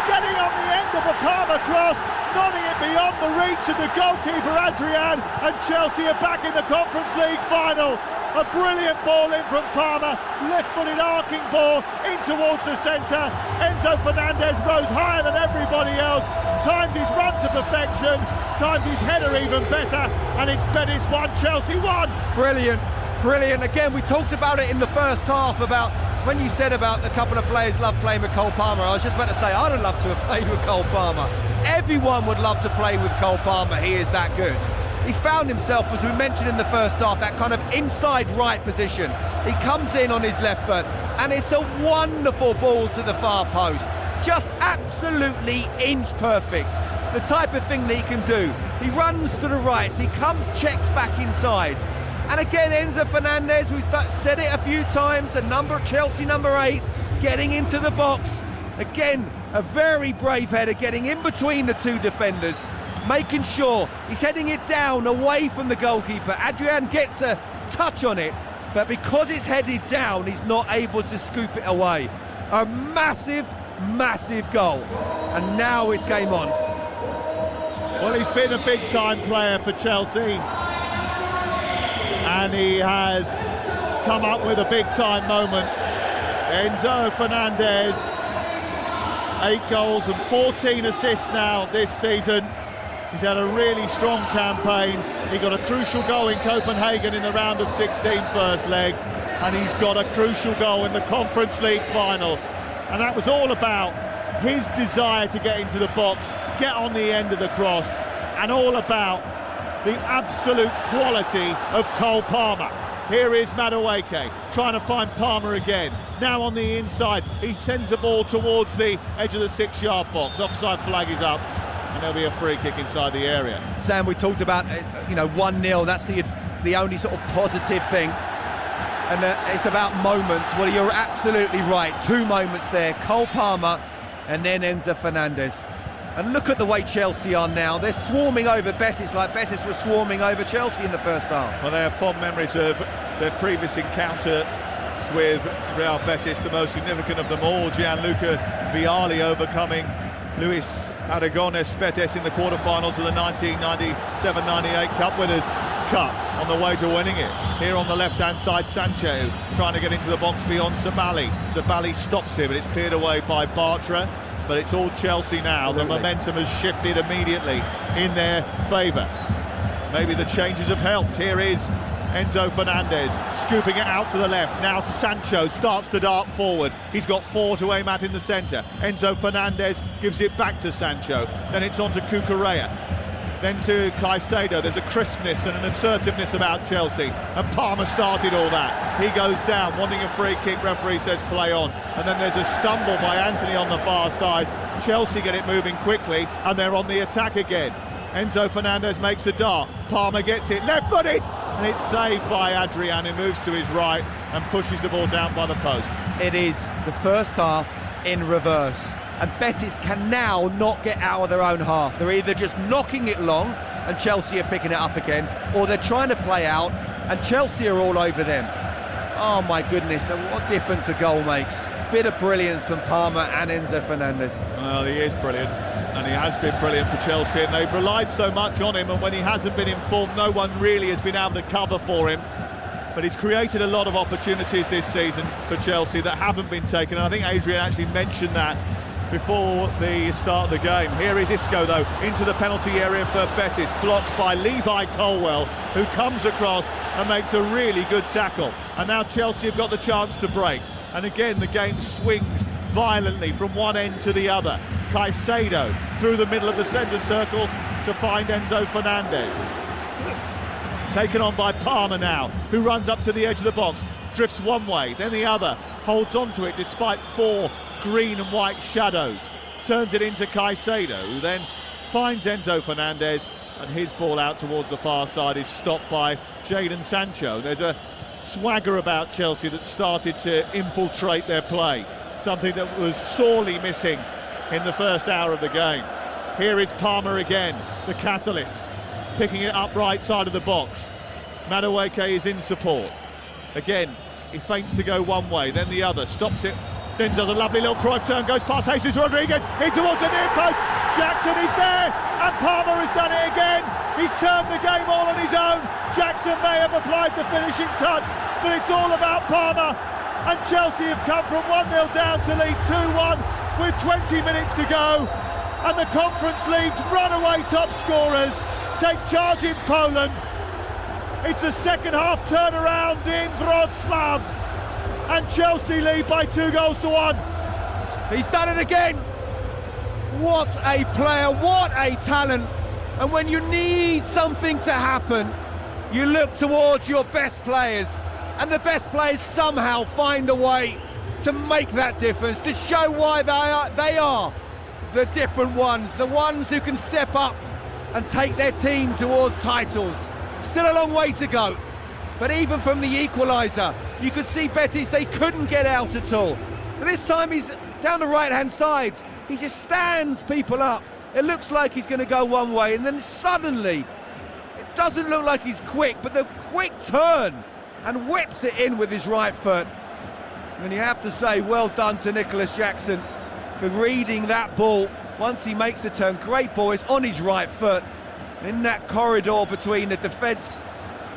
S6: getting on the end of a Parma cross, nodding it beyond the reach of the goalkeeper Adrian, and Chelsea are back in the Conference League final. A brilliant ball in from Parma, left-footed arcing ball in towards the centre. Enzo Fernandez rose higher than everybody else, timed his run to perfection, timed his header even better, and it's Betis 1, Chelsea 1.
S5: Brilliant, brilliant. Again, we talked about it in the first half, about when you said about a couple of players love playing with Cole Palmer. I was just about to say, I'd have loved to have played with Cole Palmer. Everyone would love to play with Cole Palmer. He is that good. He found himself, as we mentioned in the first half, that kind of inside right position. He comes in on his left foot, and it's a wonderful ball to the far post. Just absolutely inch perfect. The type of thing that he can do. He runs to the right, he checks back inside. And again, Enzo Fernandez, we've said it a few times, Chelsea number 8, getting into the box. Again, a very brave header, getting in between the two defenders, making sure he's heading it down away from the goalkeeper. Adrian gets a touch on it, but because it's headed down, he's not able to scoop it away. A massive, massive goal. And now it's game on.
S6: Well, he's been a big-time player for Chelsea, and he has come up with a big-time moment. Enzo Fernandez, 8 goals and 14 assists now this season. He's had a really strong campaign. He got a crucial goal in Copenhagen in the round of 16 first leg, and he's got a crucial goal in the Conference League final. And that was all about his desire to get into the box, get on the end of the cross, and all about the absolute quality of Cole Palmer. Here is Madueke trying to find Palmer again. Now on the inside, he sends the ball towards the edge of the 6-yard box. Offside flag is up, and there'll be a free kick inside the area.
S5: Sam, we talked about 1-0. That's the only sort of positive thing, and it's about moments. Well, you're absolutely right. 2 moments there: Cole Palmer and then Enzo Fernandez. And look at the way Chelsea are now. They're swarming over Betis like Betis was swarming over Chelsea in the first half.
S6: Well, they have fond memories of their previous encounter with Real Betis, the most significant of them all. Gianluca Vialli overcoming Luis Aragonés Betis in the quarterfinals of the 1997-98 Cup Winners' Cup, on the way to winning it. Here on the left-hand side, Sancho trying to get into the box beyond Sabali. Sabali stops him, but it's cleared away by Bartra. But it's all Chelsea now. Absolutely. The momentum has shifted immediately in their favour. Maybe the changes have helped. Here is Enzo Fernandez scooping it out to the left. Now Sancho starts to dart forward. He's got 4 to aim at in the centre. Enzo Fernandez gives it back to Sancho. Then it's on to Cucurella. Then to Caicedo. There's a crispness and an assertiveness about Chelsea. And Palmer started all that. He goes down, wanting a free kick. Referee says play on. And then there's a stumble by Anthony on the far side. Chelsea get it moving quickly, and they're on the attack again. Enzo Fernandez makes the dart. Palmer gets it, left-footed, and it's saved by Adrian, who moves to his right and pushes the ball down by the post.
S5: It is the first half in reverse, and Betis can now not get out of their own half. They're either just knocking it long and Chelsea are picking it up again, or they're trying to play out and Chelsea are all over them. Oh my goodness, and what difference a goal makes. Bit of brilliance from Palmer and Enzo Fernandez.
S6: Well, he is brilliant, and he has been brilliant for Chelsea, and they've relied so much on him, and when he hasn't been in form, no one really has been able to cover for him. But he's created a lot of opportunities this season for Chelsea that haven't been taken, and I think Adrian actually mentioned that before the start of the game. Here is Isco, though, into the penalty area for Betis, blocked by Levi Colwill, who comes across and makes a really good tackle. And now Chelsea have got the chance to break. And again, the game swings violently from one end to the other. Caicedo through the middle of the centre circle to find Enzo Fernandez. Taken on by Palmer now, who runs up to the edge of the box, drifts one way, then the other, holds on to it despite 4 green and white shadows, turns it into Caicedo, who then finds Enzo Fernandez, and his ball out towards the far side is stopped by Jadon Sancho. There's a swagger about Chelsea that started to infiltrate their play, something that was sorely missing in the first hour of the game. Here is Palmer again, the catalyst, picking it up right side of the box. Madueke is in support. Again, he feints to go one way, then the other, stops it, then does a lovely little Cruyff turn, goes past Jesus Rodriguez, in towards the near post. Jackson is there, and Palmer has done it again. He's turned the game all on his own. Jackson may have applied the finishing touch, but it's all about Palmer. And Chelsea have come from 1-0 down to lead 2-1 with 20 minutes to go. And the Conference League's runaway top scorers take charge in Poland. It's a second half turnaround in Wrocław, and Chelsea lead by 2-1.
S5: He's done it again. What a player, what a talent. And when you need something to happen, you look towards your best players, and the best players somehow find a way to make that difference, to show why they are the different ones, the ones who can step up and take their team towards titles. Still a long way to go, but even from the equaliser, you could see Betis, they couldn't get out at all. But this time he's down the right-hand side. He just stands people up. It looks like he's going to go one way, and then suddenly, it doesn't look like he's quick, but the quick turn, and whips it in with his right foot. And you have to say, well done to Nicholas Jackson for reading that ball. Once he makes the turn, great ball, it's on his right foot. In that corridor between the defence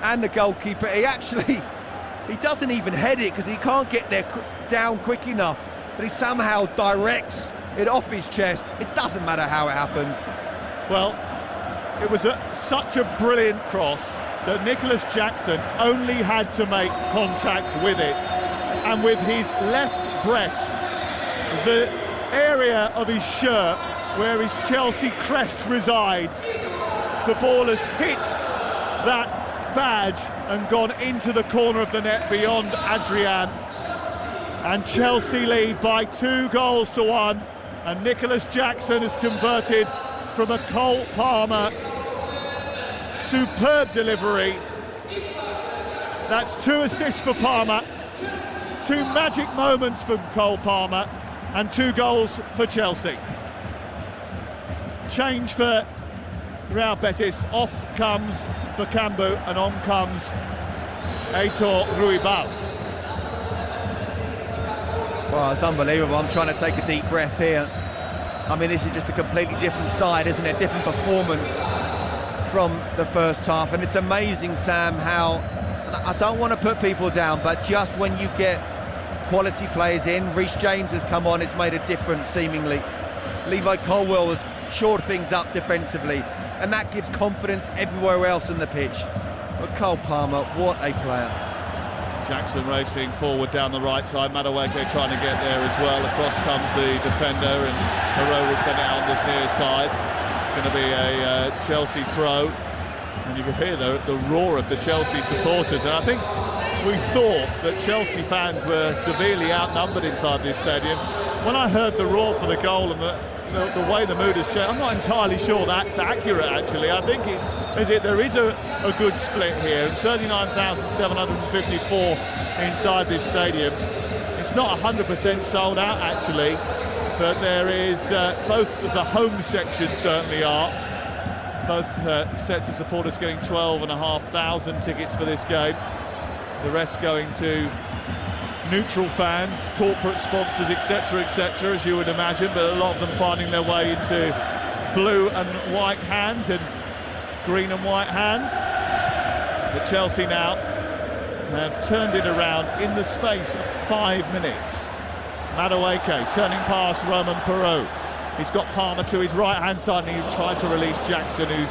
S5: and the goalkeeper, he doesn't even head it because he can't get there down quick enough, but he somehow directs it off his chest. It doesn't matter how it happens.
S6: Well, it was such a brilliant cross that Nicholas Jackson only had to make contact with it, and with his left breast, the area of his shirt where his Chelsea crest resides, the ball has hit that badge and gone into the corner of the net beyond Adrian, and Chelsea lead by 2-1, and Nicholas Jackson has converted from a Cole Palmer superb delivery. That's 2 assists for Palmer, 2 magic moments from Cole Palmer, and 2 goals for Chelsea. Change for Real Betis. Off comes Bakambu and on comes Aitor Ruibal.
S5: Well, it's unbelievable. I'm trying to take a deep breath here. I mean, this is just a completely different side, isn't it? Different performance from the first half. And it's amazing, Sam, how, and I don't want to put people down, but just when you get quality players in, Reece James has come on, it's made a difference seemingly. Levi Colwill has shored things up defensively, and that gives confidence everywhere else in the pitch. But Cole Palmer, what a player.
S6: Jackson racing forward down the right side, Madueke trying to get there as well. Across comes the defender, and Hero will send it out on this near side. It's going to be a Chelsea throw, and you can hear the roar of the Chelsea supporters. And I think we thought that Chelsea fans were severely outnumbered inside this stadium. When I heard the roar for the goal and the way the mood has changed, I'm not entirely sure that's accurate, actually. I think there is a good split here. 39,754 inside this stadium. It's not 100% sold out, actually, but there is both of the home sections certainly are. Both sets of supporters getting 12,500 tickets for this game. The rest going to neutral fans, corporate sponsors, etc., etc., as you would imagine, but a lot of them finding their way into blue and white hands and green and white hands. But Chelsea now have turned it around in the space of 5 minutes. Madueke turning past Roman Perraud. He's got Palmer to his right-hand side, and he tried to release Jackson, who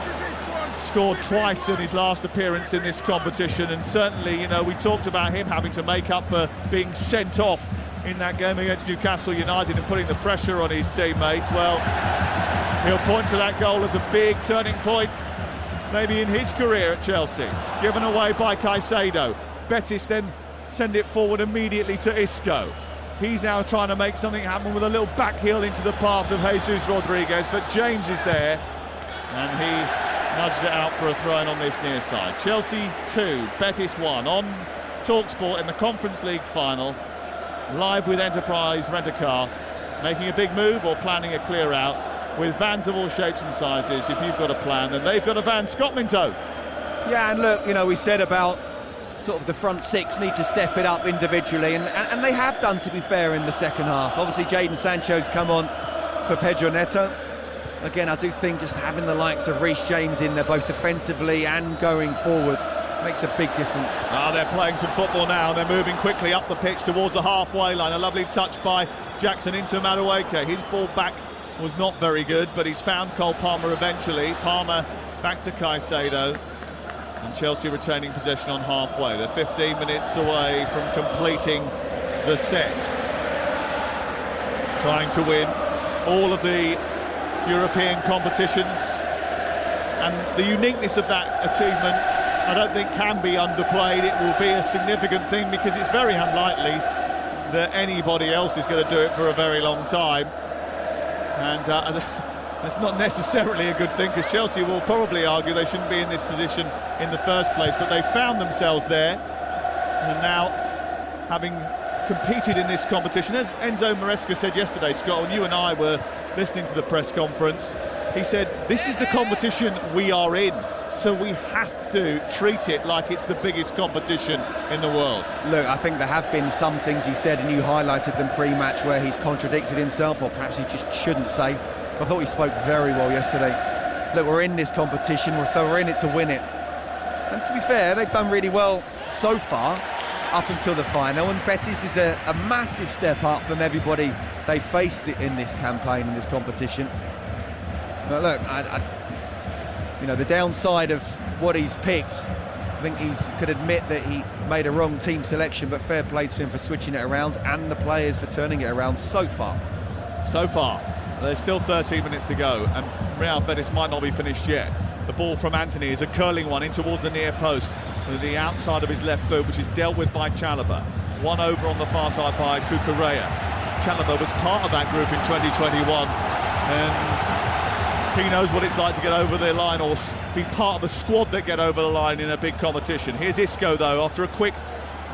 S6: scored twice in his last appearance in this competition. And certainly, you know, we talked about him having to make up for being sent off in that game against Newcastle United and putting the pressure on his teammates. Well, he'll point to that goal as a big turning point, maybe in his career at Chelsea. Given away by Caicedo. Betis then send it forward immediately to Isco. He's now trying to make something happen with a little back heel into the path of Jesus Rodriguez, but James is there, and he nudges it out for a throw-in on this near side. Chelsea 2, Betis 1 on TalkSport in the Conference League final, live with Enterprise Rent-A-Car, making a big move or planning a clear-out with vans of all shapes and sizes. If you've got a plan, then they've got a van. Scott Minto.
S5: Yeah, and look, you know, we said about sort of the front six need to step it up individually, and they have done, to be fair, in the second half. Obviously Jadon Sancho's come on for Pedro Neto. Again, I do think just having the likes of Reece James in there, both defensively and going forward, makes a big difference.
S6: They're playing some football now. They're moving quickly up the pitch towards the halfway line. A lovely touch by Jackson into Madueke. His ball back was not very good, but he's found Cole Palmer eventually. Palmer back to Caicedo. And Chelsea retaining possession on halfway. They're 15 minutes away from completing the set. Trying to win all of the European competitions. And the uniqueness of that achievement, I don't think, can be underplayed. It will be a significant thing because it's very unlikely that anybody else is going to do it for a very long time. And that's not necessarily a good thing, because Chelsea will probably argue they shouldn't be in this position in the first place, but they found themselves there. And now, having competed in this competition, as Enzo Maresca said yesterday, Scott, when you and I were listening to the press conference, he said, this is the competition we are in, so we have to treat it like it's the biggest competition in the world.
S5: Look, I think there have been some things he said, and you highlighted them pre-match, where he's contradicted himself, or perhaps he just shouldn't say. I thought he spoke very well yesterday. Look, we're in this competition, so we're in it to win it. And to be fair, they've done really well so far, up until the final, and Betis is a massive step up from everybody they faced in this campaign, in this competition. But look, you know, the downside of what he's picked, I think he could admit that he made a wrong team selection, but fair play to him for switching it around, and the players for turning it around so far.
S6: So far. There's still 13 minutes to go, and Real Betis might not be finished yet. The ball from Anthony is a curling one in towards the near post with the outside of his left boot, which is dealt with by Chalobah. One over on the far side by Cucurella. Chalobah was part of that group in 2021, and he knows what it's like to get over the line, or be part of the squad that get over the line in a big competition. Here's Isco, though, after a quick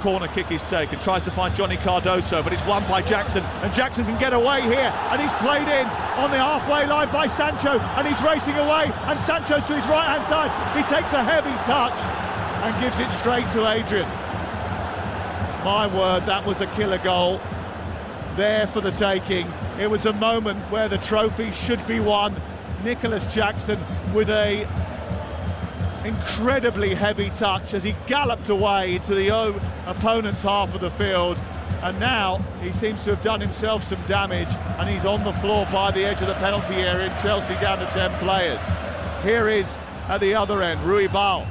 S6: corner kick is taken, tries to find Johnny Cardoso, but it's won by Jackson, and Jackson can get away here, and he's played in on the halfway line by Sancho, and he's racing away, and Sancho's to his right hand side. He takes a heavy touch and gives it straight to Adrian. My word, that was a killer goal there for the taking. It was a moment where the trophy should be won. Nicholas Jackson with a incredibly heavy touch as he galloped away into the opponent's half of the field, and now he seems to have done himself some damage, and he's on the floor by the edge of the penalty area, and Chelsea down to 10 players. Here is at the other end Ruibal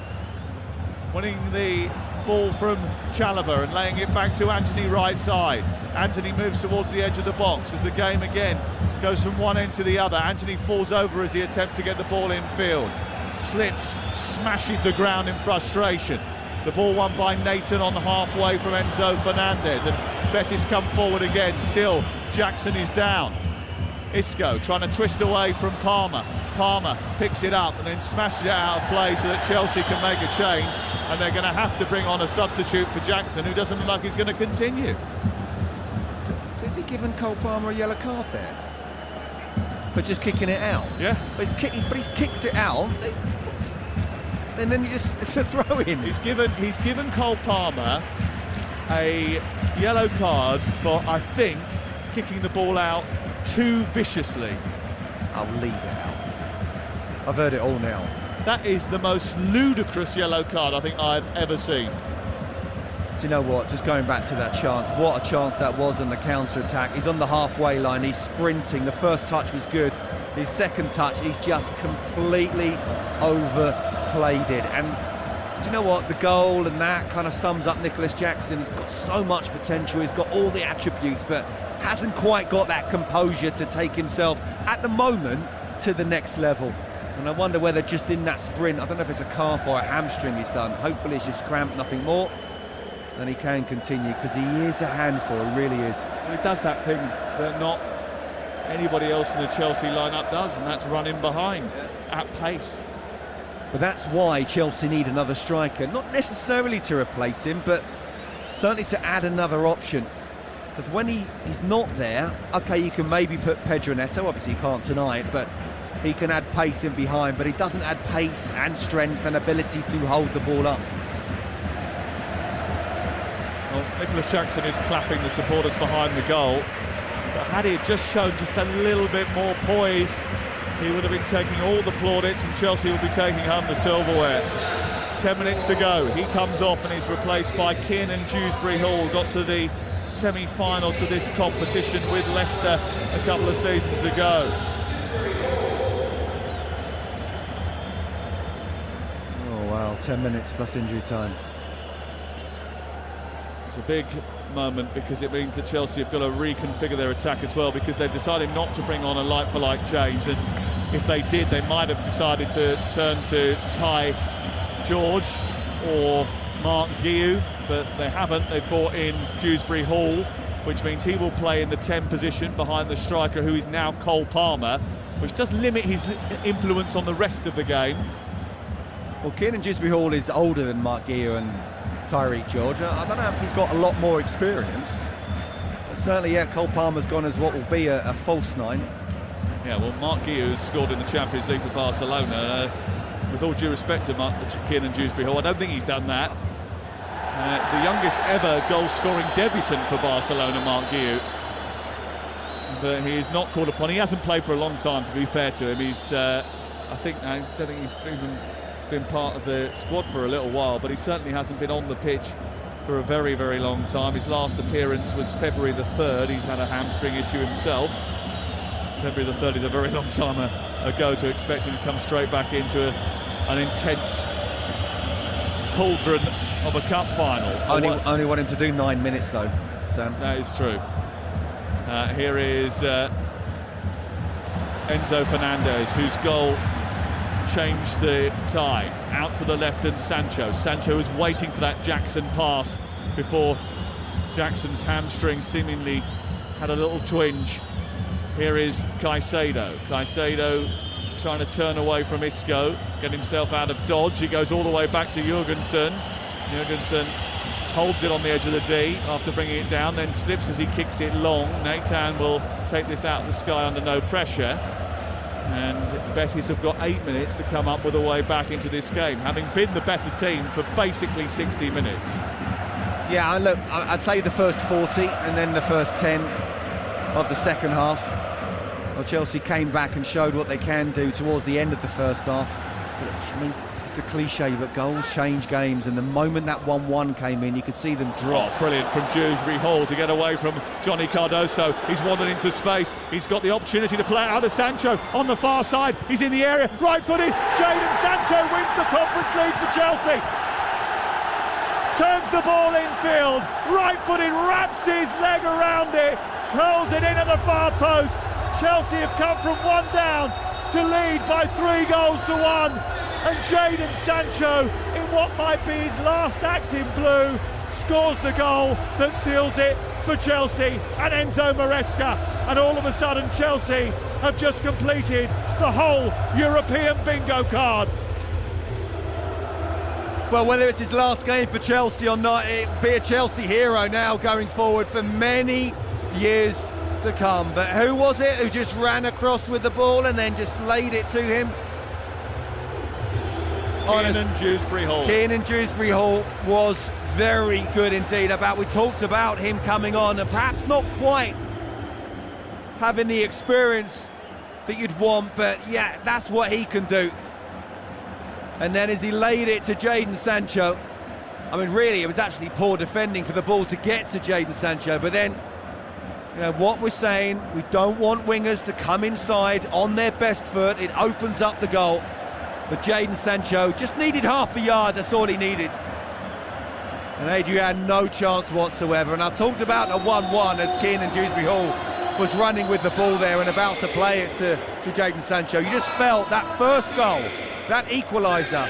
S6: winning the ball from Chalobah and laying it back to Anthony right side. Anthony moves towards the edge of the box as the game again goes from one end to the other. Anthony falls over as he attempts to get the ball in field. Slips, smashes the ground in frustration. The ball won by Nathan on the halfway from Enzo Fernandez, and Betis come forward again. Still, Jackson is down. Isco trying to twist away from Palmer. Palmer picks it up and then smashes it out of play so that Chelsea can make a change, and they're going to have to bring on a substitute for Jackson, who doesn't look like he's going to continue.
S5: Has he given Cole Palmer a yellow card there for just kicking it out?
S6: Yeah.
S5: But he's kicked it out. and then it's a throw-in.
S6: He's given Cole Palmer a yellow card for, I think, kicking the ball out too viciously.
S5: I'll leave it out. I've heard it all now.
S6: That is the most ludicrous yellow card I think I've ever seen.
S5: Do you know what? Just going back to that chance, what a chance that was on the counter-attack. He's on the halfway line, he's sprinting. The first touch was good. His second touch, he's just completely overplayed it. And do you know what? The goal and that kind of sums up Nicholas Jackson. He's got so much potential, he's got all the attributes, but hasn't quite got that composure to take himself, at the moment, to the next level. And I wonder whether just in that sprint, I don't know if it's a calf or a hamstring he's done. Hopefully it's just cramp, nothing more. And he can continue, because he is a handful, he really is.
S6: He does that thing that not anybody else in the Chelsea lineup does, and that's run in behind at pace.
S5: But that's why Chelsea need another striker, not necessarily to replace him, but certainly to add another option. Because when he's not there, okay, you can maybe put Pedro Neto, obviously you can't tonight, but he can add pace in behind, but he doesn't add pace and strength and ability to hold the ball up.
S6: Well, Nicholas Jackson is clapping the supporters behind the goal, but had he just shown just a little bit more poise, he would have been taking all the plaudits and Chelsea would be taking home the silverware. 10 minutes to go, he comes off and he's replaced by Kiernan Dewsbury-Hall. Got to the semi-final to this competition with Leicester a couple of seasons ago.
S5: Oh wow, 10 minutes plus injury time.
S6: It's a big moment because it means that Chelsea have got to reconfigure their attack as well, because they've decided not to bring on a like-for-like change, and if they did, they might have decided to turn to Ty George or Mark Guiu, but they haven't. They've brought in Dewsbury-Hall, which means he will play in the 10 position behind the striker, who is now Cole Palmer, which does limit his influence on the rest of the game.
S5: Well, Kiernan Dewsbury-Hall is older than Mark Guiu and Tyreek George. I don't know if he's got a lot more experience, but certainly, yeah, Cole Palmer's gone as what will be a false nine.
S6: Yeah, well, Mark Guiu has scored in the Champions League for Barcelona. With all due respect to Kiernan Dewsbury-Hall, I don't think he's done that. The youngest ever goal-scoring debutant for Barcelona, Mark Guiu. But he is not called upon. He hasn't played for a long time, to be fair to him. He's, I don't think he's even been part of the squad for a little while, but he certainly hasn't been on the pitch for a very, very long time. His last appearance was February the 3rd. He's had a hamstring issue himself. February the 3rd is a very long time ago to expect him to come straight back into an intense cauldron of a cup final.
S5: Only want him to do 9 minutes though, Sam.
S6: That is true. Here is Enzo Fernandez, whose goal changed the tie. Out to the left, and Sancho was waiting for that Jackson pass before Jackson's hamstring seemingly had a little twinge. Here is Caicedo trying to turn away from Isco, get himself out of dodge. He goes all the way back to Jurgensen holds it on the edge of the D after bringing it down, then slips as he kicks it long. Nathan will take this out of the sky under no pressure. And Betis have got 8 minutes to come up with a way back into this game, having been the better team for basically 60 minutes.
S5: Yeah, look, I'd say the first 40 and then the first 10 of the second half. Well, Chelsea came back and showed what they can do towards the end of the first half. I mean, it's a cliche, but goals change games, and the moment that 1-1 came in, you could see them drop.
S6: Oh, brilliant from Dewsbury-Hall to get away from Johnny Cardoso. He's wandered into space. He's got the opportunity to play out of Sancho on the far side. He's in the area, right-footed. Jadon Sancho wins the Conference League for Chelsea. Turns the ball infield, right-footed, wraps his leg around it, curls it in at the far post. Chelsea have come from 1 down to lead by 3 goals to 1, and Jadon Sancho, in what might be his last act in blue, scores the goal that seals it for Chelsea and Enzo Maresca, and all of a sudden Chelsea have just completed the whole European bingo card.
S5: Well, whether it's his last game for Chelsea or not, it'll be a Chelsea hero now going forward for many years to come. But who was it who just ran across with the ball and then just laid it to him?
S6: Kiernan Dewsbury Hall.
S5: Kiernan Dewsbury Hall was very good indeed. We talked about him coming on and perhaps not quite having the experience that you'd want, but yeah, that's what he can do. And then as he laid it to Jadon Sancho, I mean, really, it was actually poor defending for the ball to get to Jadon Sancho, but then, you know, what we're saying, we don't want wingers to come inside on their best foot. It opens up the goal. But Jadon Sancho just needed half a yard, that's all he needed. And Adrian had no chance whatsoever. And I talked about a 1-1 as Kiernan Dewsbury Hall was running with the ball there and about to play it to Jadon Sancho. You just felt that first goal, that equaliser,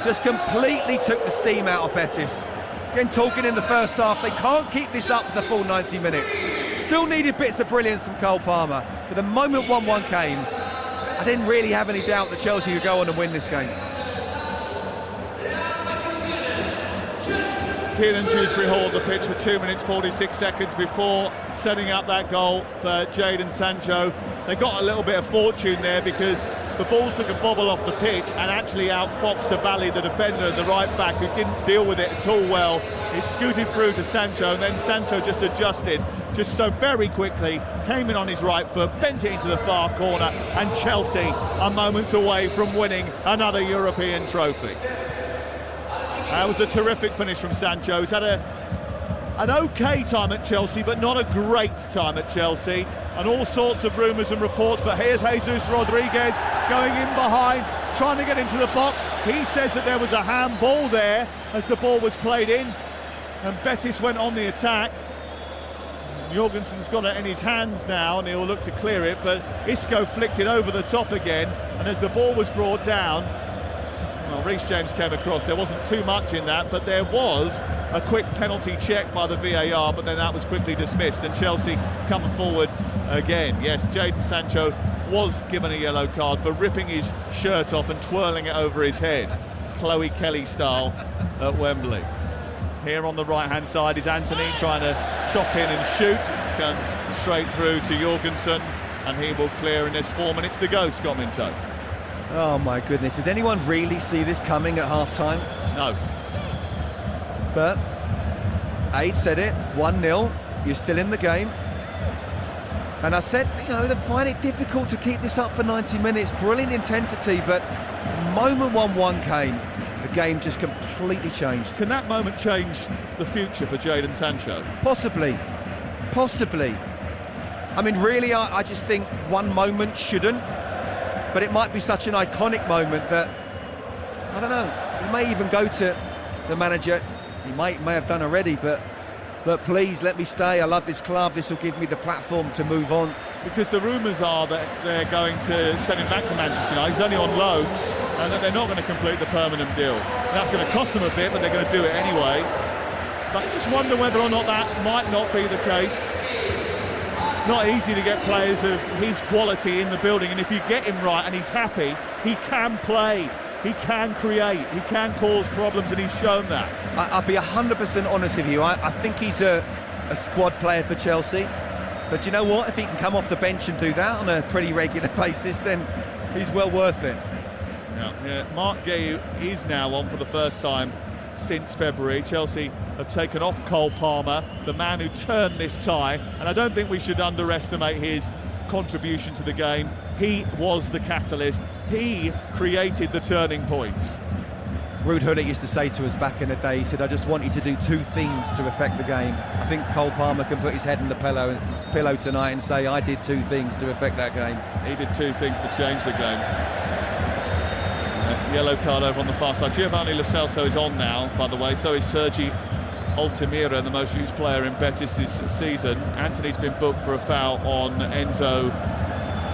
S5: just completely took the steam out of Betis. Again, talking in the first half, they can't keep this up for the full 90 minutes. Still needed bits of brilliance from Cole Palmer, but the moment 1-1 came, I didn't really have any doubt that Chelsea could go on and win this game.
S6: Kiernan Dewsbury Hall on the pitch for 2 minutes 46 seconds before setting up that goal for Jadon Sancho. They got a little bit of fortune there because the ball took a bobble off the pitch and actually outfoxed Sabali, the defender, the right back, who didn't deal with it at all well. It scooted through to Sancho, and then Sancho just adjusted just so very quickly, came in on his right foot, bent it into the far corner, and Chelsea are moments away from winning another European trophy. That was a terrific finish from Sancho. He's had an okay time at Chelsea, but not a great time at Chelsea, and all sorts of rumours and reports. But here's Jesus Rodriguez going in behind, trying to get into the box. He says that there was a handball there as the ball was played in, and Betis went on the attack. Jorgensen's got it in his hands now, and he'll look to clear it, but Isco flicked it over the top again, and as the ball was brought down, well, Reece James came across. There wasn't too much in that, but there was a quick penalty check by the VAR, but then that was quickly dismissed, and Chelsea coming forward again. Yes, Jadon Sancho was given a yellow card for ripping his shirt off and twirling it over his head, Chloe Kelly style at Wembley. Here on the right-hand side is Anthony trying to chop in and shoot. It's gone straight through to Jorgensen, and he will clear, and there's 4 minutes to go, Scott Minto.
S5: Oh my goodness, did anyone really see this coming at half-time?
S6: No.
S5: But Aid said it, 1-0, you're still in the game. And I said, you know, they find it difficult to keep this up for 90 minutes, brilliant intensity, but the moment 1-1 came, the game just completely changed.
S6: Can that moment change the future for Jadon Sancho?
S5: Possibly. I mean, really, I just think one moment shouldn't, but it might be such an iconic moment that, I don't know, he may even go to the manager, he may have done already, but please let me stay, I love this club, this will give me the platform to move on.
S6: Because the rumours are that they're going to send him back to Manchester United. He's only on loan, and that they're not going to complete the permanent deal. That's going to cost them a bit, but they're going to do it anyway. But I just wonder whether or not that might not be the case. It's not easy to get players of his quality in the building, and if you get him right and he's happy, he can play, he can create, he can cause problems, and he's shown that.
S5: I'll be 100% honest with you, I think he's a squad player for Chelsea, but you know what, if he can come off the bench and do that on a pretty regular basis, then he's well worth it.
S6: Yeah, Mark Guehi is now on for the first time since February. Chelsea have taken off Cole Palmer, the man who turned this tie, and I don't think we should underestimate his contribution to the game. He was the catalyst. He created the turning points.
S5: Ruud Gullit used to say to us back in the day, he said, I just want you to do two things to affect the game. I think Cole Palmer can put his head in the pillow tonight and say, I did two things to affect that game.
S6: He did two things to change the game. Yellow card over on the far side. Giovanni Lo Celso is on now, by the way. So is Sergi Altamira, the most used player in Betis this season. Anthony's been booked for a foul on Enzo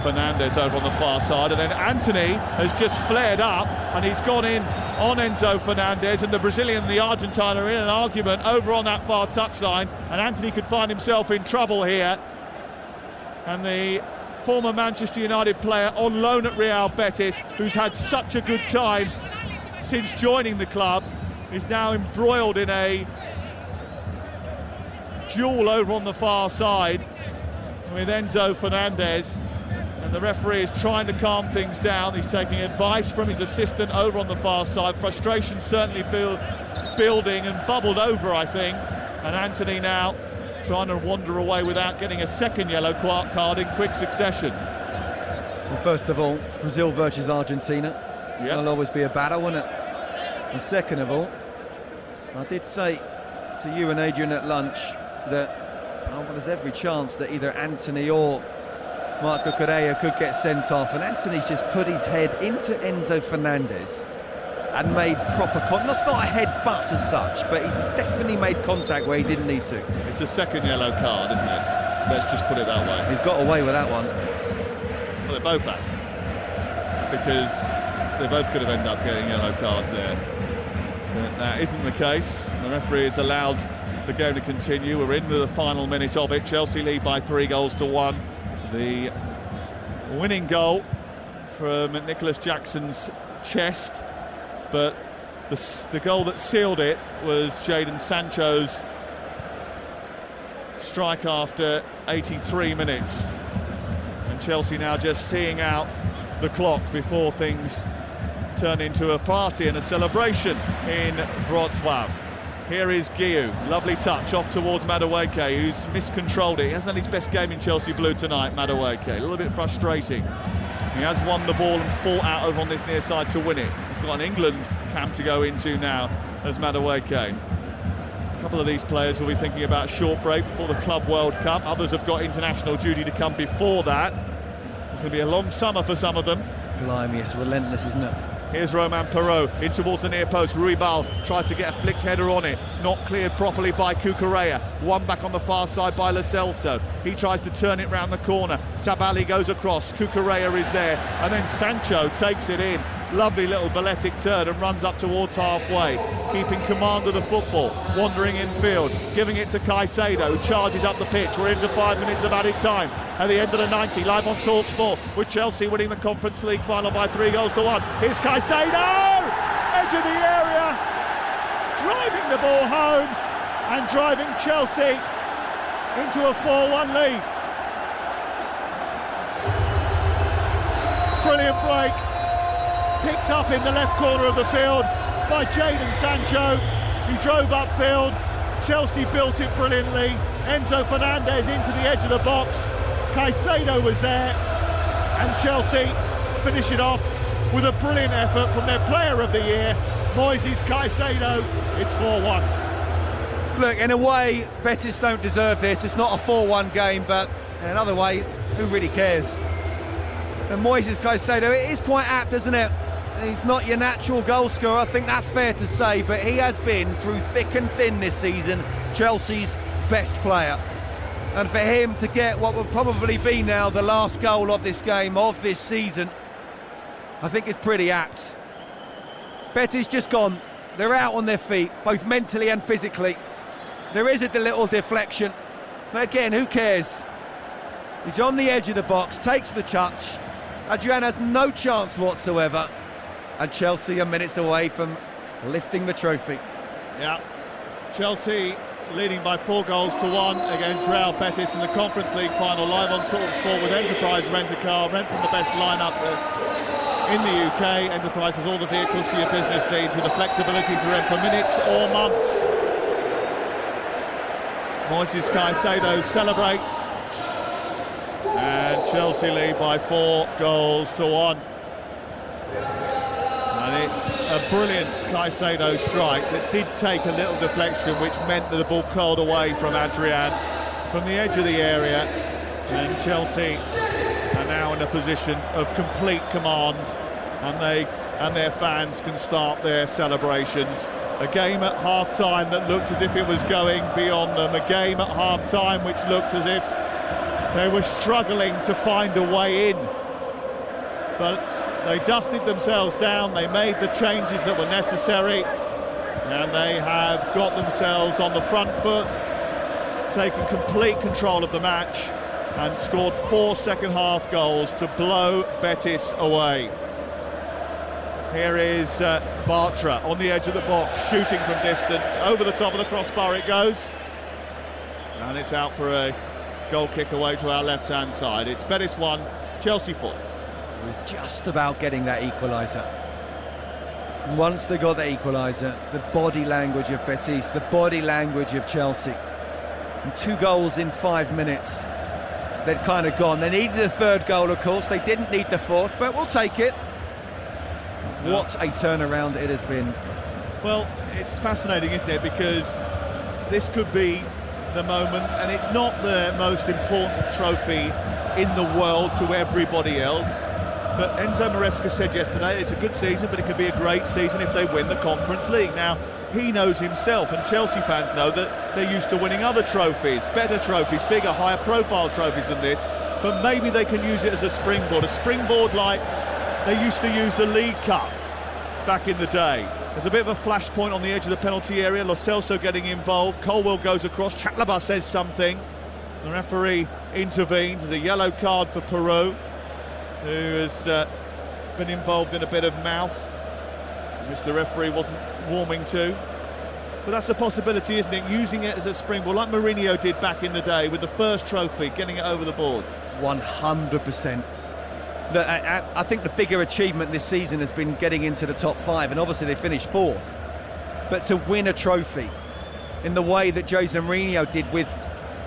S6: Fernandez over on the far side, and then Anthony has just flared up and he's gone in on Enzo Fernandez, and the Brazilian and the Argentine are in an argument over on that far touchline, and Anthony could find himself in trouble here. And the former Manchester United player on loan at Real Betis, who's had such a good time since joining the club, is now embroiled in a duel over on the far side with Enzo Fernandez. And the referee is trying to calm things down. He's taking advice from his assistant over on the far side. Frustration certainly building and bubbled over, I think. And Anthony now trying to wander away without getting a second yellow card in quick succession.
S5: Well, first of all, Brazil versus Argentina.
S6: Yep.
S5: It'll always be a battle, won't it? And second of all, I did say to you and Adrian at lunch that well, there's every chance that either Anthony or Marco Correa could get sent off, and Anthony's just put his head into Enzo Fernandez and made proper contact. That's not a headbutt as such, but he's definitely made contact where he didn't need to.
S6: It's a second yellow card, isn't it? Let's just put it that way.
S5: He's got away with that one.
S6: Well, they both have, because they both could have ended up getting yellow cards there. But that isn't the case. The referee has allowed the game to continue. We're into the final minute of it. Chelsea lead by 3-1. The winning goal from Nicholas Jackson's chest, but the goal that sealed it was Jadon Sancho's strike after 83 minutes. And Chelsea now just seeing out the clock before things turn into a party and a celebration in Wrocław. Here is Guiu, lovely touch off towards Madueke, who's miscontrolled it. He hasn't had his best game in Chelsea blue tonight, Madueke. A little bit frustrating. He has won the ball and fought out over on this near side to win it. He's got an England camp to go into now as Madueke. A couple of these players will be thinking about a short break before the Club World Cup. Others have got international duty to come before that. It's going to be a long summer for some of them.
S5: Blimey, it's relentless, isn't it?
S6: Here's Romain Perraud in towards the near post. Ruibal tries to get a flicked header on it, not cleared properly by Cucurella. One back on the far side by Lo Celso. He tries to turn it round the corner. Sabali goes across. Cucurella is there, and then Sancho takes it in. Lovely little balletic turn and runs up towards halfway, keeping command of the football, wandering infield, giving it to Caicedo, who charges up the pitch. We're into 5 minutes of added time at the end of the 90, live on TalkSport, with Chelsea winning the Conference League final by 3-1. Here's Caicedo, edge of the area, driving the ball home and driving Chelsea into a 4-1 lead. Brilliant break. Picked up in the left corner of the field by Jadon Sancho. He drove upfield. Chelsea built it brilliantly. Enzo Fernandez into the edge of the box. Caicedo was there, and Chelsea finish it off with a brilliant effort from their player of the year, Moises Caicedo. It's 4-1.
S5: Look, in a way, Betis don't deserve this. It's not a 4-1 game, but in another way, who really cares? And Moises Caicedo, it is quite apt, isn't it? He's not your natural goal scorer, I think that's fair to say, but he has been, through thick and thin this season, Chelsea's best player. And for him to get what will probably be now the last goal of this game, of this season, I think it's pretty apt. Betis just gone. They're out on their feet, both mentally and physically. There is a little deflection, but again, who cares? He's on the edge of the box, takes the touch. Adrian has no chance whatsoever, and Chelsea are minutes away from lifting the trophy.
S6: Yeah, Chelsea leading by 4-1 against Real Betis in the Conference League final, live on TalkSport with Enterprise Rent-A-Car. Rent from the best lineup in the UK. Enterprise has all the vehicles for your business needs, with the flexibility to rent for minutes or months. Moises Caicedo celebrates, and Chelsea lead by 4-1. And it's a brilliant Caicedo strike that did take a little deflection, which meant that the ball curled away from Adrian from the edge of the area, and Chelsea are now in a position of complete command, and their fans can start their celebrations. A game at half-time that looked as if it was going beyond them, a game at half-time which looked as if they were struggling to find a way in, but they dusted themselves down, they made the changes that were necessary, and they have got themselves on the front foot, taken complete control of the match, and scored 4 second-half goals to blow Betis away. Here is Bartra on the edge of the box, shooting from distance, over the top of the crossbar it goes, and it's out for a goal kick away to our left-hand side. It's Betis 1, Chelsea for.
S5: It was just about getting that equaliser. Once they got the equaliser, the body language of Betis, the body language of Chelsea, and 2 goals in 5 minutes, they'd kind of gone. They needed a third goal, of course. They didn't need the fourth, but we'll take it. What a turnaround it has been.
S6: Well, it's fascinating, isn't it? Because this could be the moment, and it's not the most important trophy in the world to everybody else. But Enzo Maresca said yesterday it's a good season, but it could be a great season if they win the Conference League. Now, he knows himself, and Chelsea fans know that they're used to winning other trophies, better trophies, bigger, higher profile trophies than this, but maybe they can use it as a springboard like they used to use the League Cup back in the day. There's a bit of a flashpoint on the edge of the penalty area. Lo Celso getting involved. Colwell goes across. Chatlaba says something. The referee intervenes. There's a yellow card for Peru, who has been involved in a bit of mouth, which the referee wasn't warming to. But that's a possibility, isn't it? Using it as a springboard, like Mourinho did back in the day with the first trophy, getting it over the board.
S5: 100%. I think the bigger achievement this season has been getting into the top 5, and obviously they finished 4th. But to win a trophy in the way that Jose Mourinho did with,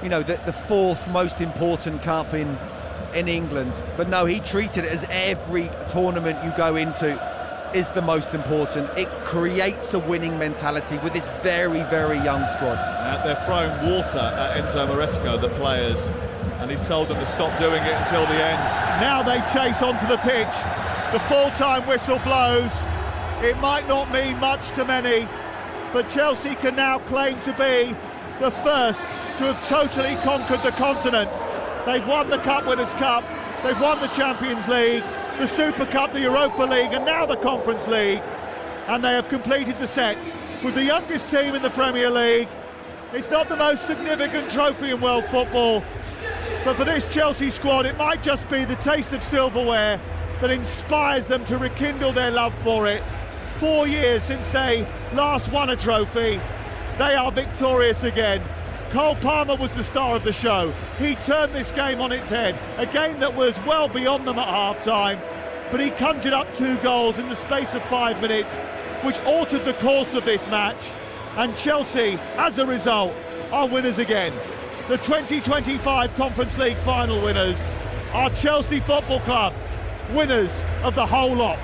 S5: you know, the 4th most important cup in England. But no, he treated it as every tournament you go into is the most important. It creates a winning mentality with this very, very young squad.
S6: They're throwing water at Enzo Maresca, the players, and he's told them to stop doing it until the end. Now they chase onto the pitch. The full-time whistle blows. It might not mean much to many, but Chelsea can now claim to be the first to have totally conquered the continent. They've won the Cup Winners' Cup, they've won the Champions League, the Super Cup, the Europa League, and now the Conference League. And they have completed the set with the youngest team in the Premier League. It's not the most significant trophy in world football, but for this Chelsea squad, it might just be the taste of silverware that inspires them to rekindle their love for it. 4 years since they last won a trophy, they are victorious again. Cole Palmer was the star of the show. He turned this game on its head, a game that was well beyond them at half-time, but he conjured up 2 goals in the space of 5 minutes, which altered the course of this match, and Chelsea, as a result, are winners again. The 2025 Conference League final winners are Chelsea Football Club, winners of the whole lot.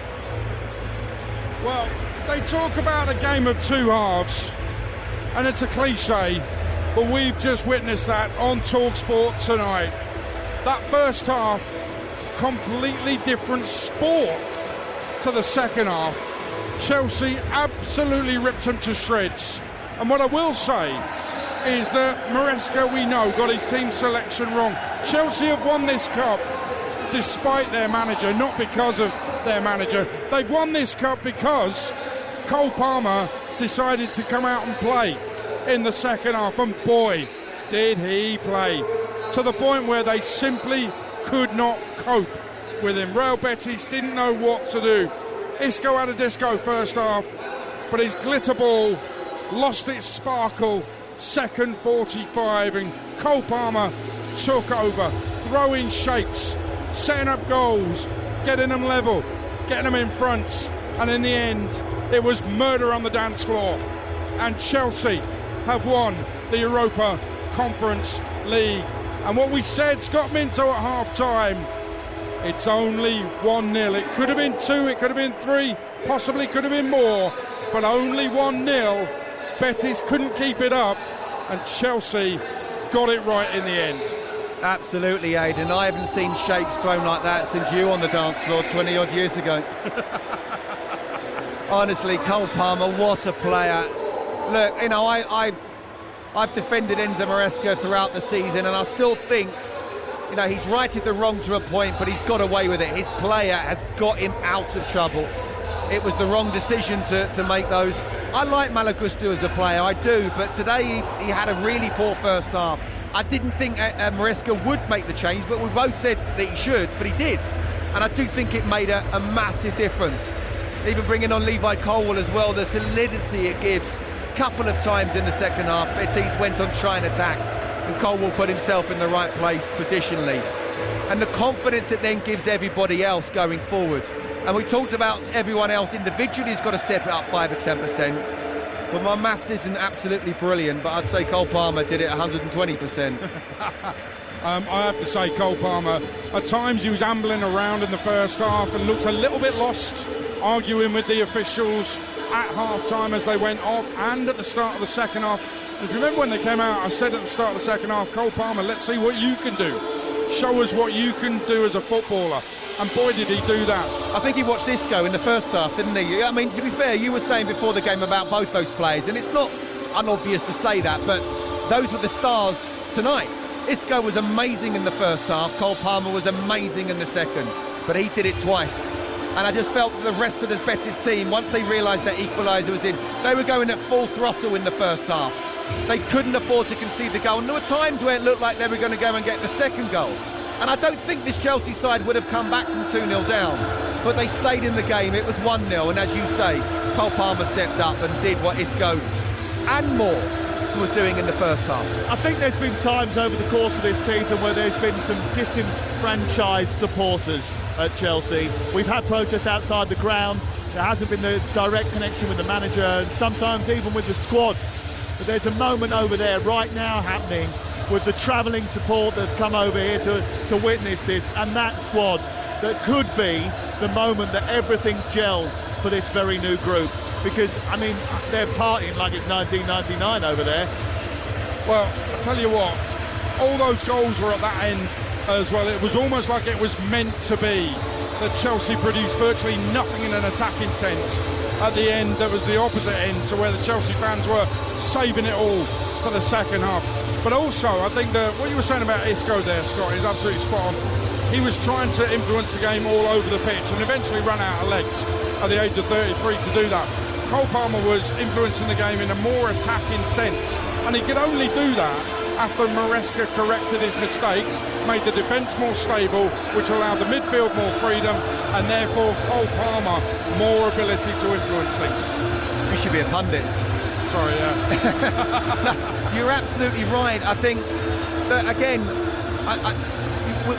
S4: Well, they talk about a game of 2 halves, and it's a cliche, but we've just witnessed that on TalkSport tonight. That first half, completely different sport to the second half. Chelsea absolutely ripped them to shreds. And what I will say is that Maresca, we know, got his team selection wrong. Chelsea have won this cup despite their manager, not because of their manager. They've won this cup because Cole Palmer decided to come out and play in the second half, and boy, did he play, to the point where they simply could not cope with him. Real Betis didn't know what to do. Isco had a disco first half, but his glitter ball lost its sparkle second 45, and Cole Palmer took over, throwing shapes, setting up goals, getting them level, getting them in front, and in the end it was murder on the dance floor, and Chelsea have won the Europa Conference League. And what we said, Scott Minto at half-time, it's only 1-0. It could have been 2, it could have been 3, possibly could have been more, but only 1-0. Betis couldn't keep it up, and Chelsea got it right in the end.
S5: Absolutely, Aidan. I haven't seen shapes thrown like that since you on the dance floor 20-odd years ago. Honestly, Cole Palmer, what a player. Look, you know, I've defended Enzo Maresca throughout the season, and I still think, you know, he's righted the wrong to a point, but he's got away with it. His player has got him out of trouble. It was the wrong decision to make those. I like Malagusto as a player, I do, but today he had a really poor first half. I didn't think Maresca would make the change, but we both said that he should, but he did. And I do think it made a massive difference. Even bringing on Levi Colwell as well, the solidity it gives. Couple of times in the second half, Betis went on try and attack, and Colwell put himself in the right place positionally. and the confidence it then gives everybody else going forward. And we talked about everyone else individually has got to step it up 5 or 10%. But my maths isn't absolutely brilliant, but I'd say Cole Palmer did it 120%.
S4: I have to say, Cole Palmer, at times he was ambling around in the first half and looked a little bit lost, arguing with the officials at half-time as they went off and at the start of the second half. If you remember when they came out, I said at the start of the second half, Cole Palmer, let's see what you can do. Show us what you can do as a footballer. And boy, did he do that.
S5: I think he watched Isco in the first half, didn't he? I mean, to be fair, you were saying before the game about both those players, and it's not unobvious to say that, but those were the stars tonight. Isco was amazing in the first half, Cole Palmer was amazing in the second, but he did it twice. And I just felt that the rest of the Betis team, once they realised that equaliser was in, they were going at full throttle in the first half. They couldn't afford to concede the goal, and there were times where it looked like they were going to go and get the second goal. And I don't think this Chelsea side would have come back from 2-0 down, but they stayed in the game. It was 1-0, and as you say, Cole Palmer stepped up and did what Isco and more was doing in the first half.
S6: I think there's been times over the course of this season where there's been some disenfranchised supporters at Chelsea. We've had protests outside the ground. There hasn't been the direct connection with the manager, and sometimes even with the squad. But there's a moment over there right now happening with the travelling support that's come over here to witness this, and that squad that could be the moment that everything gels for this very new group. Because, I mean, they're partying like it's 1999 over there.
S4: Well, I tell you what, all those goals were at that end as well. It was almost like it was meant to be, that Chelsea produced virtually nothing in an attacking sense. At the end, there was the opposite end to where the Chelsea fans were saving it all for the second half. But also, I think that what you were saying about Isco there, Scott, is absolutely spot on. He was trying to influence the game all over the pitch and eventually ran out of legs at the age of 33 to do that. Cole Palmer was influencing the game in a more attacking sense, and he could only do that after Maresca corrected his mistakes, made the defence more stable, which allowed the midfield more freedom, and therefore Cole Palmer more ability to influence things.
S5: You should be a pundit.
S4: Sorry, yeah.
S5: No, you're absolutely right. I think that, again,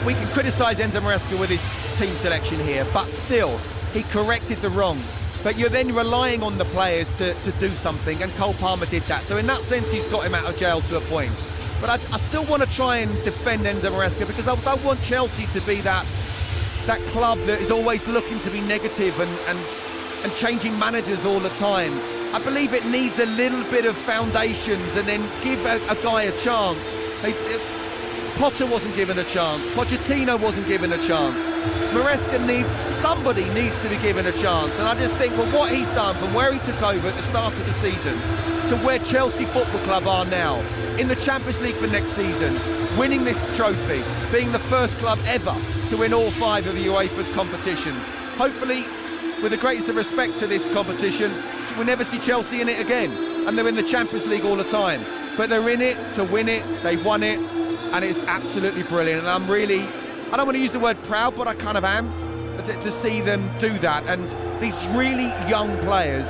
S5: we can criticise Enzo Maresca with his team selection here, but still, he corrected the wrong. But you're then relying on the players to do something, and Cole Palmer did that. So in that sense, he's got him out of jail to a point. But I still want to try and defend Enzo Maresca, because I don't want Chelsea to be that club that is always looking to be negative and changing managers all the time. I believe it needs a little bit of foundations, and then give a guy a chance. Potter wasn't given a chance. Pochettino wasn't given a chance. Somebody needs to be given a chance. And I just think, well, what he's done from where he took over at the start of the season to where Chelsea Football Club are now, in the Champions League for next season, winning this trophy, being the first club ever to win all 5 of the UEFA's competitions. Hopefully, with the greatest of respect to this competition, we'll never see Chelsea in it again. And they're in the Champions League all the time. But they're in it to win it, they've won it, and it's absolutely brilliant. And I'm really, I don't want to use the word proud, but I kind of am, to see them do that. And these really young players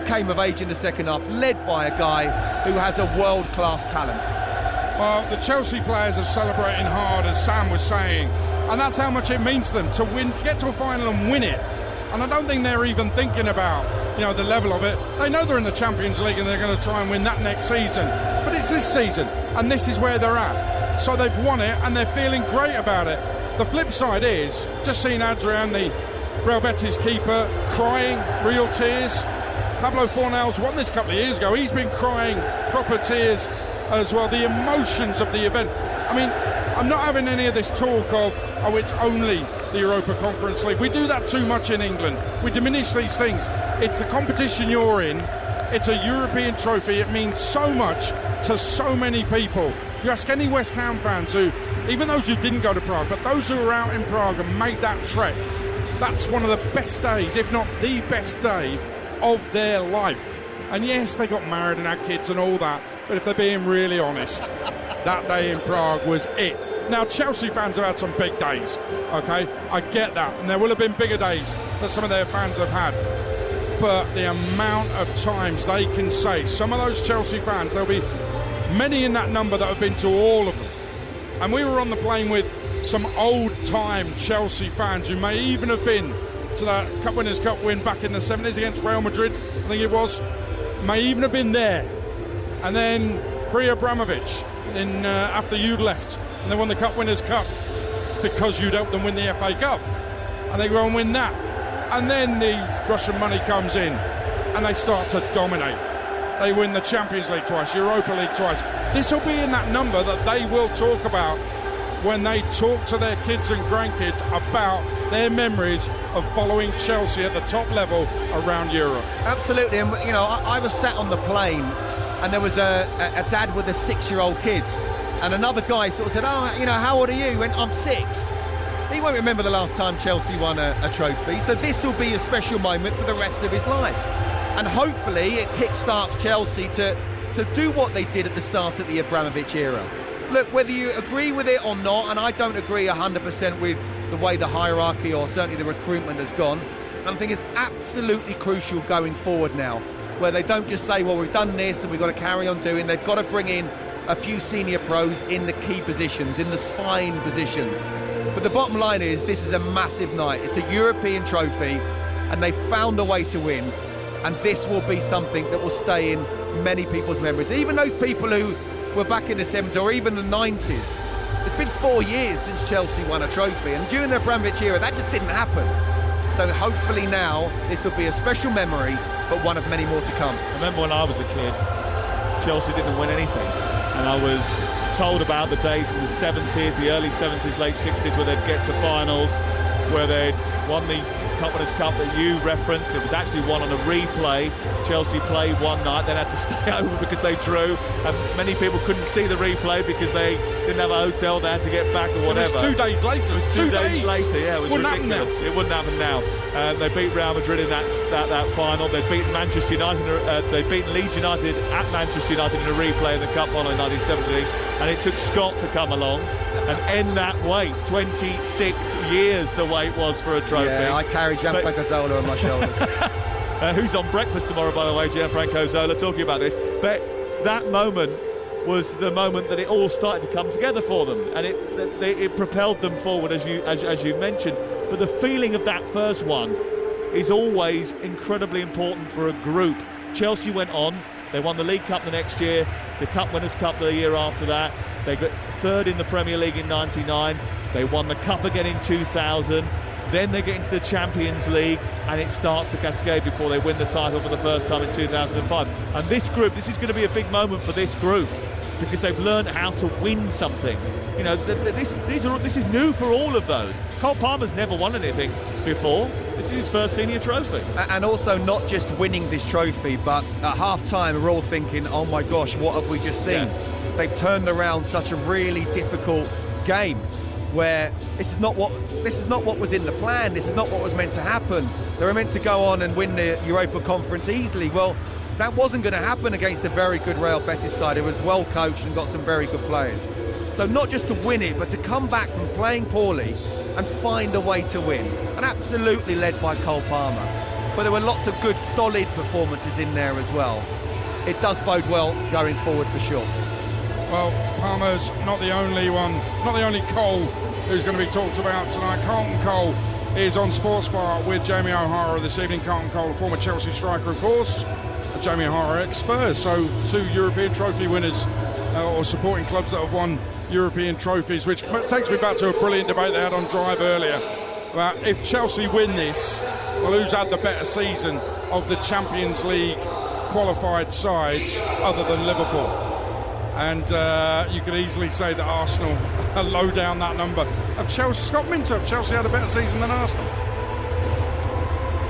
S5: came of age in the second half, led by a guy who has a world-class talent.
S4: Well, the Chelsea players are celebrating hard, as Sam was saying, and that's how much it means to them to win, to get to a final and win it. And I don't think they're even thinking about, the level of it. They know they're in the Champions League and they're going to try and win that next season. But it's this season, and this is where they're at. So they've won it, and they're feeling great about it. The flip side is, just seeing Adrian, the Real Betis keeper, crying, real tears. Pablo Fornals won this a couple of years ago. He's been crying proper tears as well. The emotions of the event. I mean, I'm not having any of this talk of, it's only the Europa Conference League. We do that too much in England. We diminish these things. It's the competition you're in. It's a European trophy. It means so much to so many people. You ask any West Ham fans who, even those who didn't go to Prague, but those who were out in Prague and made that trek, that's one of the best days, if not the best day of their life. And yes, they got married and had kids and all that, but if they're being really honest, that day in Prague was it. Now, Chelsea fans have had some big days, okay? I get that, and there will have been bigger days that some of their fans have had. But the amount of times they can say, some of those Chelsea fans, there'll be many in that number that have been to all of them. And we were on the plane with some old-time Chelsea fans who may even have been to that Cup Winners' Cup win back in the 70s against Real Madrid, I think it was, may even have been there. And then pre-Abramovich, after you'd left, and they won the Cup Winners' Cup because you'd helped them win the FA Cup. And they go and win that. And then the Russian money comes in and they start to dominate. They win the Champions League twice, Europa League twice. This will be in that number that they will talk about when they talk to their kids and grandkids about their memories of following Chelsea at the top level around Europe.
S5: Absolutely, and you know, I was sat on the plane and there was a dad with a 6-year-old kid, and another guy sort of said, oh, you know, how old are you? He went, I'm 6. He won't remember the last time Chelsea won a trophy, so this will be a special moment for the rest of his life. And hopefully it kickstarts Chelsea to do what they did at the start of the Abramovich era. Look, whether you agree with it or not, and I don't agree 100% with the way the hierarchy or certainly the recruitment has gone, I think it's absolutely crucial going forward now, where they don't just say, well, we've done this and we've got to carry on doing. They've got to bring in a few senior pros in the key positions, in the spine positions. But the bottom line is, this is a massive night. It's a European trophy, and they found a way to win. And this will be something that will stay in many people's memories. Even those people who were back in the 70s or even the 90s. It's been 4 years since Chelsea won a trophy, and during the Abramovich era, that just didn't happen. So hopefully now, this will be a special memory, but one of many more to come.
S6: I remember when I was a kid, Chelsea didn't win anything. And I was told about the days in the 70s, the early 70s, late 60s, where they'd get to finals, where they'd won the Cup Winners' Cup that you referenced. It was actually won on a replay. Chelsea played one night, then had to stay over because they drew, and many people couldn't see the replay because they didn't have a hotel, they had to get back or whatever.
S4: It was 2 days later.
S6: It was 2 days later, yeah, it was
S4: wouldn't
S6: ridiculous. It wouldn't happen now. They beat Real Madrid in that final. They'd beaten Manchester United. They'd beaten Leeds United at Manchester United in a replay in the Cup final in 1970, and it took Scott to come along and end that wait. 26 years the wait was for a trophy.
S5: Yeah, I carry Gianfranco Zola on my shoulders.
S6: Who's on breakfast tomorrow, by the way, Gianfranco Zola, talking about this. But that moment was the moment that it all started to come together for them, and it propelled them forward, as you mentioned. But the feeling of that first one is always incredibly important for a group. Chelsea went on. They won the League Cup the next year, the Cup Winners' Cup the year after that. They got third in the Premier League in '99. They won the Cup again in 2000. Then they get into the Champions League, and it starts to cascade before they win the title for the first time in 2005. And this group, this is going to be a big moment for this group, because they've learned how to win something. You know, this is new for all of those. Cole Palmer's never won anything before. This is his first senior trophy.
S5: And also not just winning this trophy, but at half-time we're all thinking, oh my gosh, what have we just seen? Yeah. They've turned around such a really difficult game, where this is not what was in the plan. This is not what was meant to happen. They were meant to go on and win the Europa Conference easily. Well, that wasn't going to happen against a very good Real Betis side who was well coached and got some very good players. So not just to win it, but to come back from playing poorly and find a way to win. And absolutely led by Cole Palmer. But there were lots of good, solid performances in there as well. It does bode well going forward for sure.
S4: Well, Palmer's not the only one, not the only Cole who's going to be talked about tonight. Carlton Cole is on Sports Bar with Jamie O'Hara this evening. Carlton Cole, a former Chelsea striker, of course. Jamie O'Hara, ex-Spurs, so 2 European trophy winners, or supporting clubs that have won European trophies, which takes me back to a brilliant debate they had on Drive earlier about if Chelsea win this, well, who's had the better season of the Champions League qualified sides other than Liverpool? And you could easily say that Arsenal are low down that number. Scott Minter, have Chelsea had a better season than Arsenal?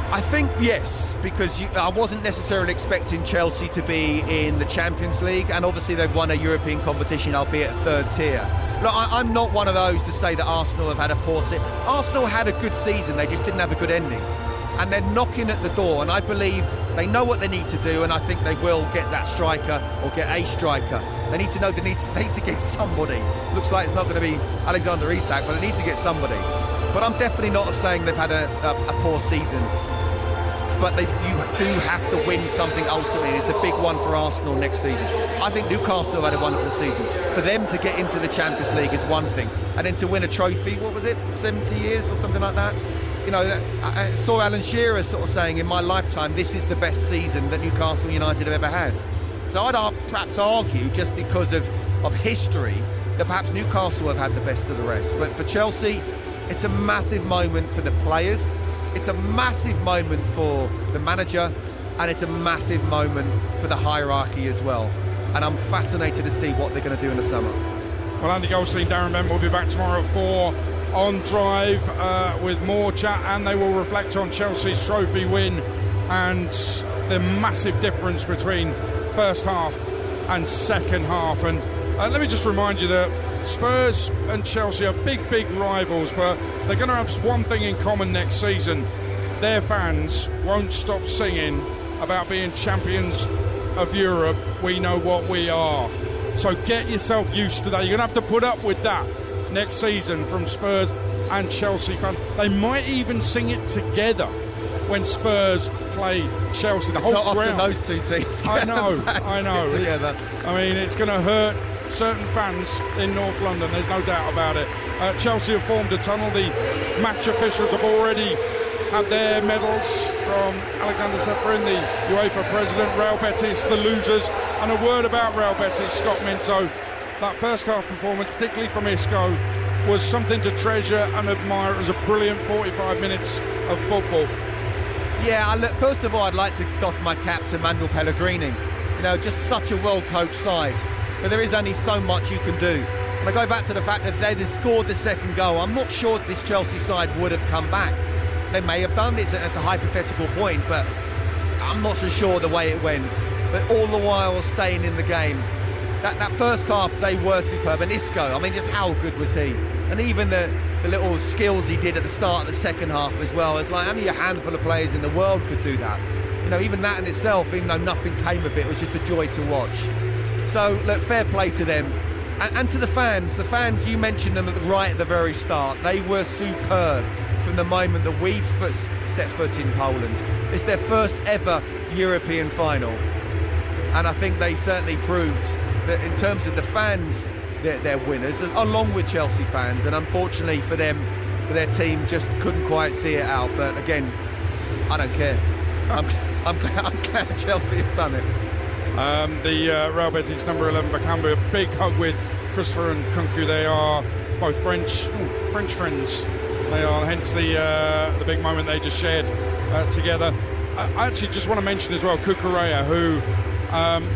S5: I think yes, because I wasn't necessarily expecting Chelsea to be in the Champions League, and obviously they've won a European competition, albeit third tier. Look, I'm not one of those to say that Arsenal have had a poor season. Arsenal had a good season, they just didn't have a good ending. And they're knocking at the door, and I believe they know what they need to do, and I think they will get that striker or get a striker. They need to know they need to get somebody. Looks like it's not going to be Alexander Isak, but they need to get somebody. But I'm definitely not saying they've had a poor season. but you do have to win something ultimately. It's a big one for Arsenal next season. I think Newcastle had a wonderful season. For them to get into the Champions League is one thing, and then to win a trophy, what was it, 70 years or something like that? You know, I saw Alan Shearer sort of saying, in my lifetime, this is the best season that Newcastle United have ever had. So I'd perhaps argue, just because of history, that perhaps Newcastle have had the best of the rest. But for Chelsea, it's a massive moment for the players, it's a massive moment for the manager, and it's a massive moment for the hierarchy as well. And I'm fascinated to see what they're going to do in the summer.
S4: Well, Andy Goldstein, Darren Bent will be back tomorrow at 4 on Drive with more chat, and they will reflect on Chelsea's trophy win and the massive difference between first half and second half. And let me just remind you that Spurs and Chelsea are big rivals, but they're going to have one thing in common next season. Their fans won't stop singing about being champions of Europe. We know what we are. So get yourself used to that. You're going to have to put up with that next season from Spurs and Chelsea fans. They might even sing it together when Spurs play Chelsea. The whole
S5: not
S4: ground.
S5: Often those two teams.
S4: I know. I mean, it's going to hurt certain fans in North London, there's no doubt about it. Chelsea have formed a tunnel. The match officials have already had their medals from Alexander Seferin, the UEFA president. Real Betis, the losers. And a word about Real Betis, Scott Minto. That first half performance, particularly from Isco, was something to treasure and admire. It was a brilliant 45 minutes of football.
S5: Yeah, first of all, I'd like to doff my cap to Manuel Pellegrini. You know, just such a well-coached side. But there is only so much you can do. And I go back to the fact that if they'd have scored the second goal, I'm not sure this Chelsea side would have come back. They may have done this as a hypothetical point, but I'm not so sure the way it went. But all the while staying in the game. That first half, they were superb. And Isco, I mean, just how good was he? And even the little skills he did at the start of the second half as well. It's like only a handful of players in the world could do that. You know, even that in itself, even though nothing came of it, was just a joy to watch. So, look, fair play to them. And to the fans, you mentioned them right at the very start. They were superb from the moment that we first set foot in Poland. It's their first ever European final. And I think they certainly proved that in terms of the fans, they're winners, along with Chelsea fans. And unfortunately for them, for their team, just couldn't quite see it out. But again, I don't care. I'm glad Chelsea have done it.
S4: The Real Betis number 11 Bakambu, a big hug with Christopher and Kunku. They are both French friends. They are, hence the big moment they just shared together. I actually just want to mention as well Cucurella, who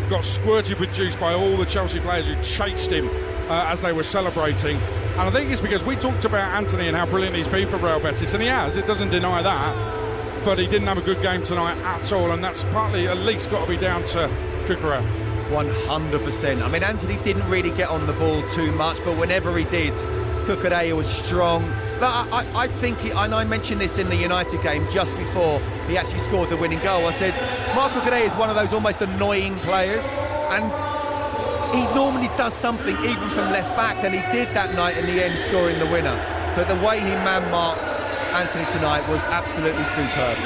S4: got squirted with juice by all the Chelsea players who chased him as they were celebrating. And I think it's because we talked about Anthony and how brilliant he's been for Real Betis, and he has, it doesn't deny that, but he didn't have a good game tonight at all, and that's partly at least got to be down to Cucurella.
S5: 100%. I mean, Anthony didn't really get on the ball too much, but whenever he did, Cucurella was strong. But I think, and I mentioned this in the United game just before he actually scored the winning goal, I said, Marc Cucurella is one of those almost annoying players, and he normally does something even from left back, and he did that night in the end, scoring the winner. But the way he man-marked Anthony tonight was absolutely superb.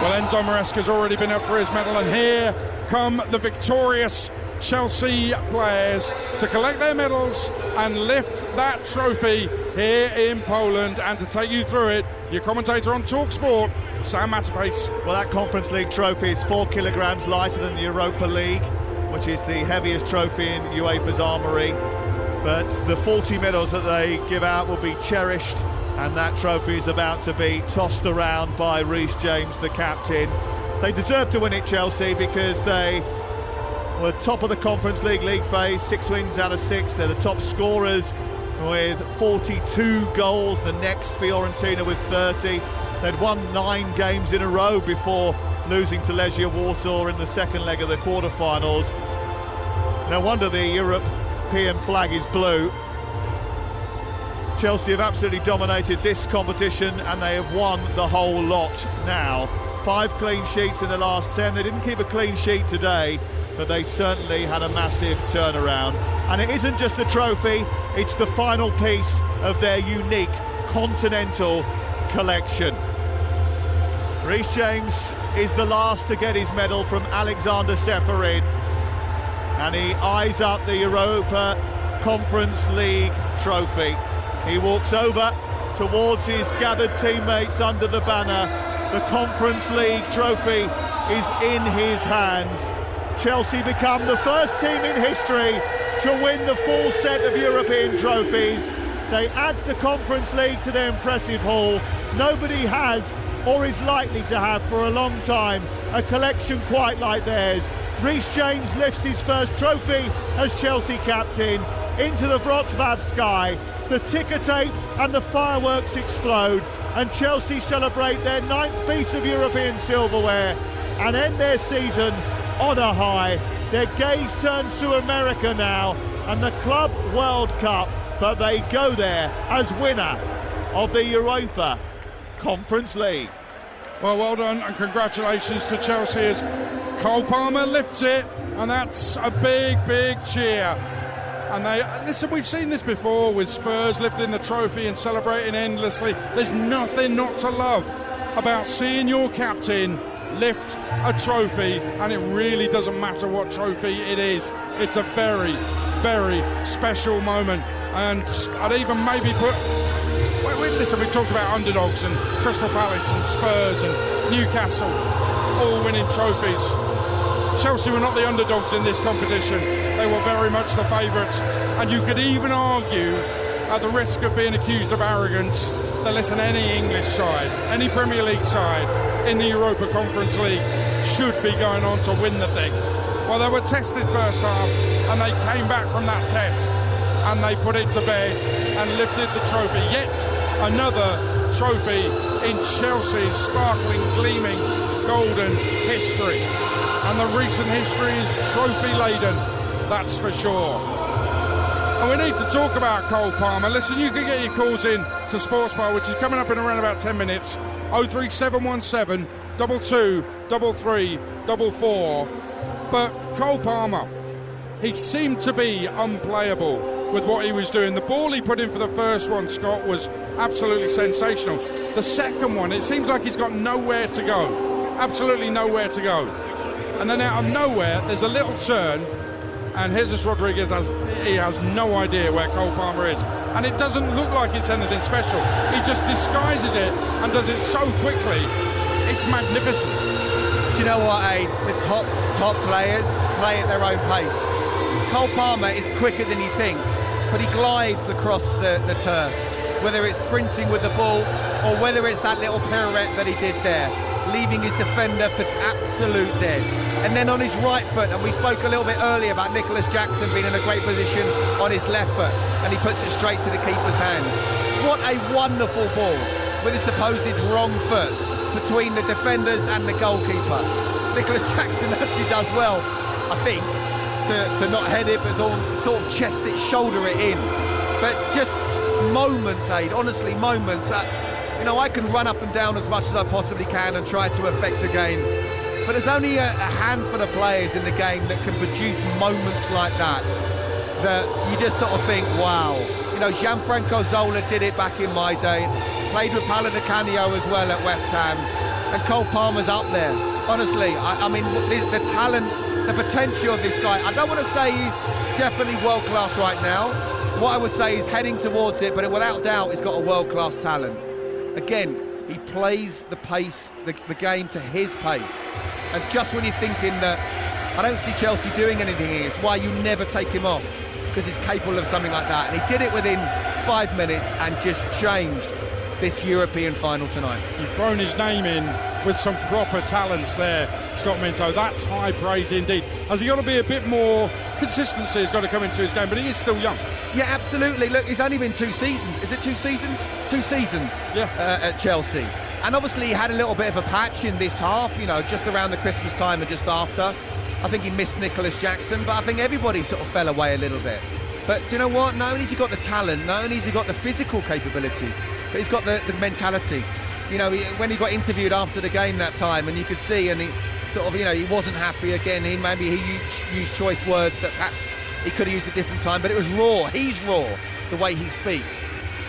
S4: Well, Enzo Maresca's already been up for his medal, and here come the victorious Chelsea players to collect their medals and lift that trophy here in Poland. And to take you through it, your commentator on TalkSport, Sam Matterface.
S6: Well, that Conference League trophy is 4 kilograms lighter than the Europa League, which is the heaviest trophy in UEFA's armoury. But the 40 medals that they give out will be cherished, and that trophy is about to be tossed around by Reece James, the captain. They deserve to win it, Chelsea, because they were top of the Conference League phase, 6 wins out of 6. They're the top scorers with 42 goals, the next Fiorentina with 30. They'd won 9 games in a row before losing to Legia Warsaw in the second leg of the quarter-finals. No wonder the European flag is blue. Chelsea have absolutely dominated this competition, and they have won the whole lot now. 5 clean sheets in the last 10. They didn't keep a clean sheet today, but they certainly had a massive turnaround. And it isn't just the trophy, it's the final piece of their unique continental collection. Reece James is the last to get his medal from Alexander Seferin, and he eyes up the Europa Conference League trophy. He walks over towards his gathered teammates under the banner. The Conference League trophy is in his hands. Chelsea become the first team in history to win the full set of European trophies. They add the Conference League to their impressive haul. Nobody has, or is likely to have for a long time, a collection quite like theirs. Reece James lifts his first trophy as Chelsea captain into the Wrocław sky. The ticker tape and the fireworks explode, and Chelsea celebrate their 9th piece of European silverware and end their season on a high. Their gaze turns to America now and the Club World Cup, but they go there as winner of the Europa Conference League.
S4: Well done, and congratulations to Chelsea as Cole Palmer lifts it, and that's a big cheer. And listen, we've seen this before with Spurs lifting the trophy and celebrating endlessly. There's nothing not to love about seeing your captain lift a trophy, and it really doesn't matter what trophy it is. It's a very special moment, and I'd even maybe put... Listen, we talked about underdogs and Crystal Palace and Spurs and Newcastle all winning trophies. Chelsea were not the underdogs in this competition. They were very much the favourites, and you could even argue, at the risk of being accused of arrogance, that listen, any English side, any Premier League side in the Europa Conference League should be going on to win the thing. Well, they were tested first half, and they came back from that test and they put it to bed and lifted the trophy. Yet another trophy in Chelsea's sparkling, gleaming, golden history. And the recent history is trophy-laden, that's for sure. And we need to talk about Cole Palmer. Listen, you can get your calls in to Sports Bar, which is coming up in around about 10 minutes. 03717 22 33 44. But Cole Palmer, he seemed to be unplayable with what he was doing. The ball he put in for the first one, Scott, was absolutely sensational. The second one, it seems like he's got nowhere to go. Absolutely nowhere to go. And then out of nowhere, there's a little turn, and Jesus Rodriguez has no idea where Cole Palmer is. And it doesn't look like it's anything special. He just disguises it and does it so quickly. It's magnificent.
S5: Do you know what, Aid? The top players play at their own pace. Cole Palmer is quicker than you think, but he glides across the turf, whether it's sprinting with the ball or whether it's that little pirouette that he did there, leaving his defender for absolute dead. And then on his right foot, and we spoke a little bit earlier about Nicholas Jackson being in a great position on his left foot, and he puts it straight to the keeper's hands. What a wonderful ball with his supposed wrong foot between the defenders and the goalkeeper. Nicholas Jackson actually does well, I think, to not head it, but sort of chest it, shoulder it in. But just moments, Aid, honestly, moments. I can run up and down as much as I possibly can and try to affect the game, but there's only a handful of players in the game that can produce moments like that you just sort of think, wow. Gianfranco Zola did it back in my day, played with Paolo Di Canio as well at West Ham, and Cole Palmer's up there. Honestly, I mean, the talent, the potential of this guy, I don't want to say he's definitely world-class right now. What I would say is heading towards it, but without doubt he's got a world-class talent. Again, he plays the pace, the game to his pace. And just when you're thinking that I don't see Chelsea doing anything here, it's why you never take him off, because he's capable of something like that. And he did it within 5 minutes and just changed this European final tonight.
S4: You've thrown his name in with some proper talents there, Scott Minto. That's high praise indeed. Has he got to be a bit more... Consistency has got to come into his game, but he is still young.
S5: Yeah, absolutely. Look, he's only been 2 seasons. Is it 2 seasons? 2 seasons at Chelsea. And obviously he had a little bit of a patch in this half, just around the Christmas time and just after. I think he missed Nicholas Jackson, but I think everybody sort of fell away a little bit. But do you know what? Not only has he got the talent, not only has he got the physical capabilities, but he's got the mentality. When he got interviewed after the game that time, and you could see, and he sort of, he wasn't happy again. He used choice words that perhaps he could have used a different time, but it was raw. He's raw, the way he speaks.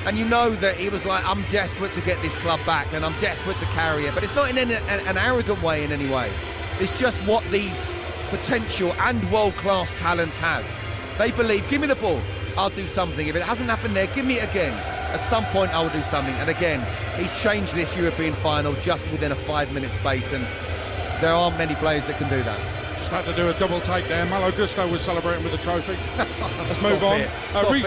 S5: And you know that he was like, I'm desperate to get this club back and I'm desperate to carry it. But it's not in an arrogant way in any way. It's just what these potential and world-class talents have. They believe, give me the ball, I'll do something. If it hasn't happened there, give me it again. At some point I will do something. And again, he's changed this European final just within a 5-minute space, and there aren't many players that can do that.
S4: Just had to do a double take there. Malo Gusto was celebrating with the trophy. Let's move on.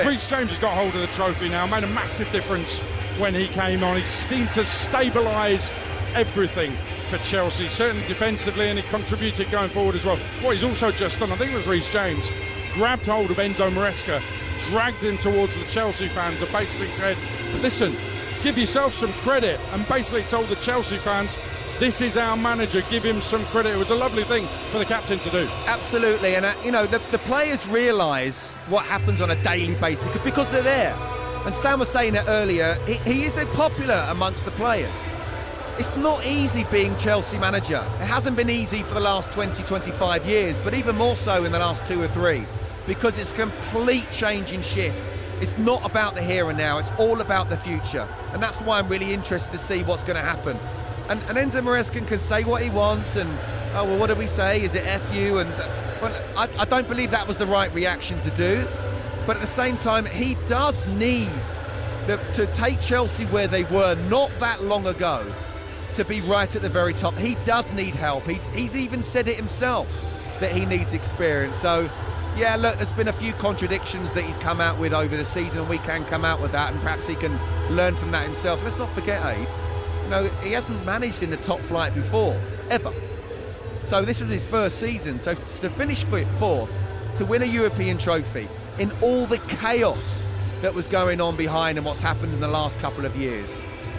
S4: Reece James has got hold of the trophy now. Made a massive difference when he came on. He seemed to stabilise everything for Chelsea, certainly defensively, and he contributed going forward as well. What he's also just done, I think it was Reece James, grabbed hold of Enzo Maresca, dragged him towards the Chelsea fans and basically said, listen, give yourself some credit, and basically told the Chelsea fans, this is our manager, give him some credit. It was a lovely thing for the captain to do.
S5: Absolutely, and the players realise what happens on a daily basis because they're there. And Sam was saying it earlier, he is popular amongst the players. It's not easy being Chelsea manager. It hasn't been easy for the last 20, 25 years, but even more so in the last 2 or 3, because it's a complete change in shift. It's not about the here and now, it's all about the future. And that's why I'm really interested to see what's going to happen. And Enzo Maresca can say what he wants, and oh well, what do we say? Is it F you? And well, I don't believe that was the right reaction to do. But at the same time, he does need to take Chelsea where they were not that long ago to be right at the very top. He does need help. He's even said it himself that he needs experience. So yeah, look, there's been a few contradictions that he's come out with over the season, and we can come out with that, and perhaps he can learn from that himself. Let's not forget, Aid, he hasn't managed in the top flight before, ever. So this was his first season. So to finish 4th, to win a European trophy in all the chaos that was going on behind and what's happened in the last couple of years,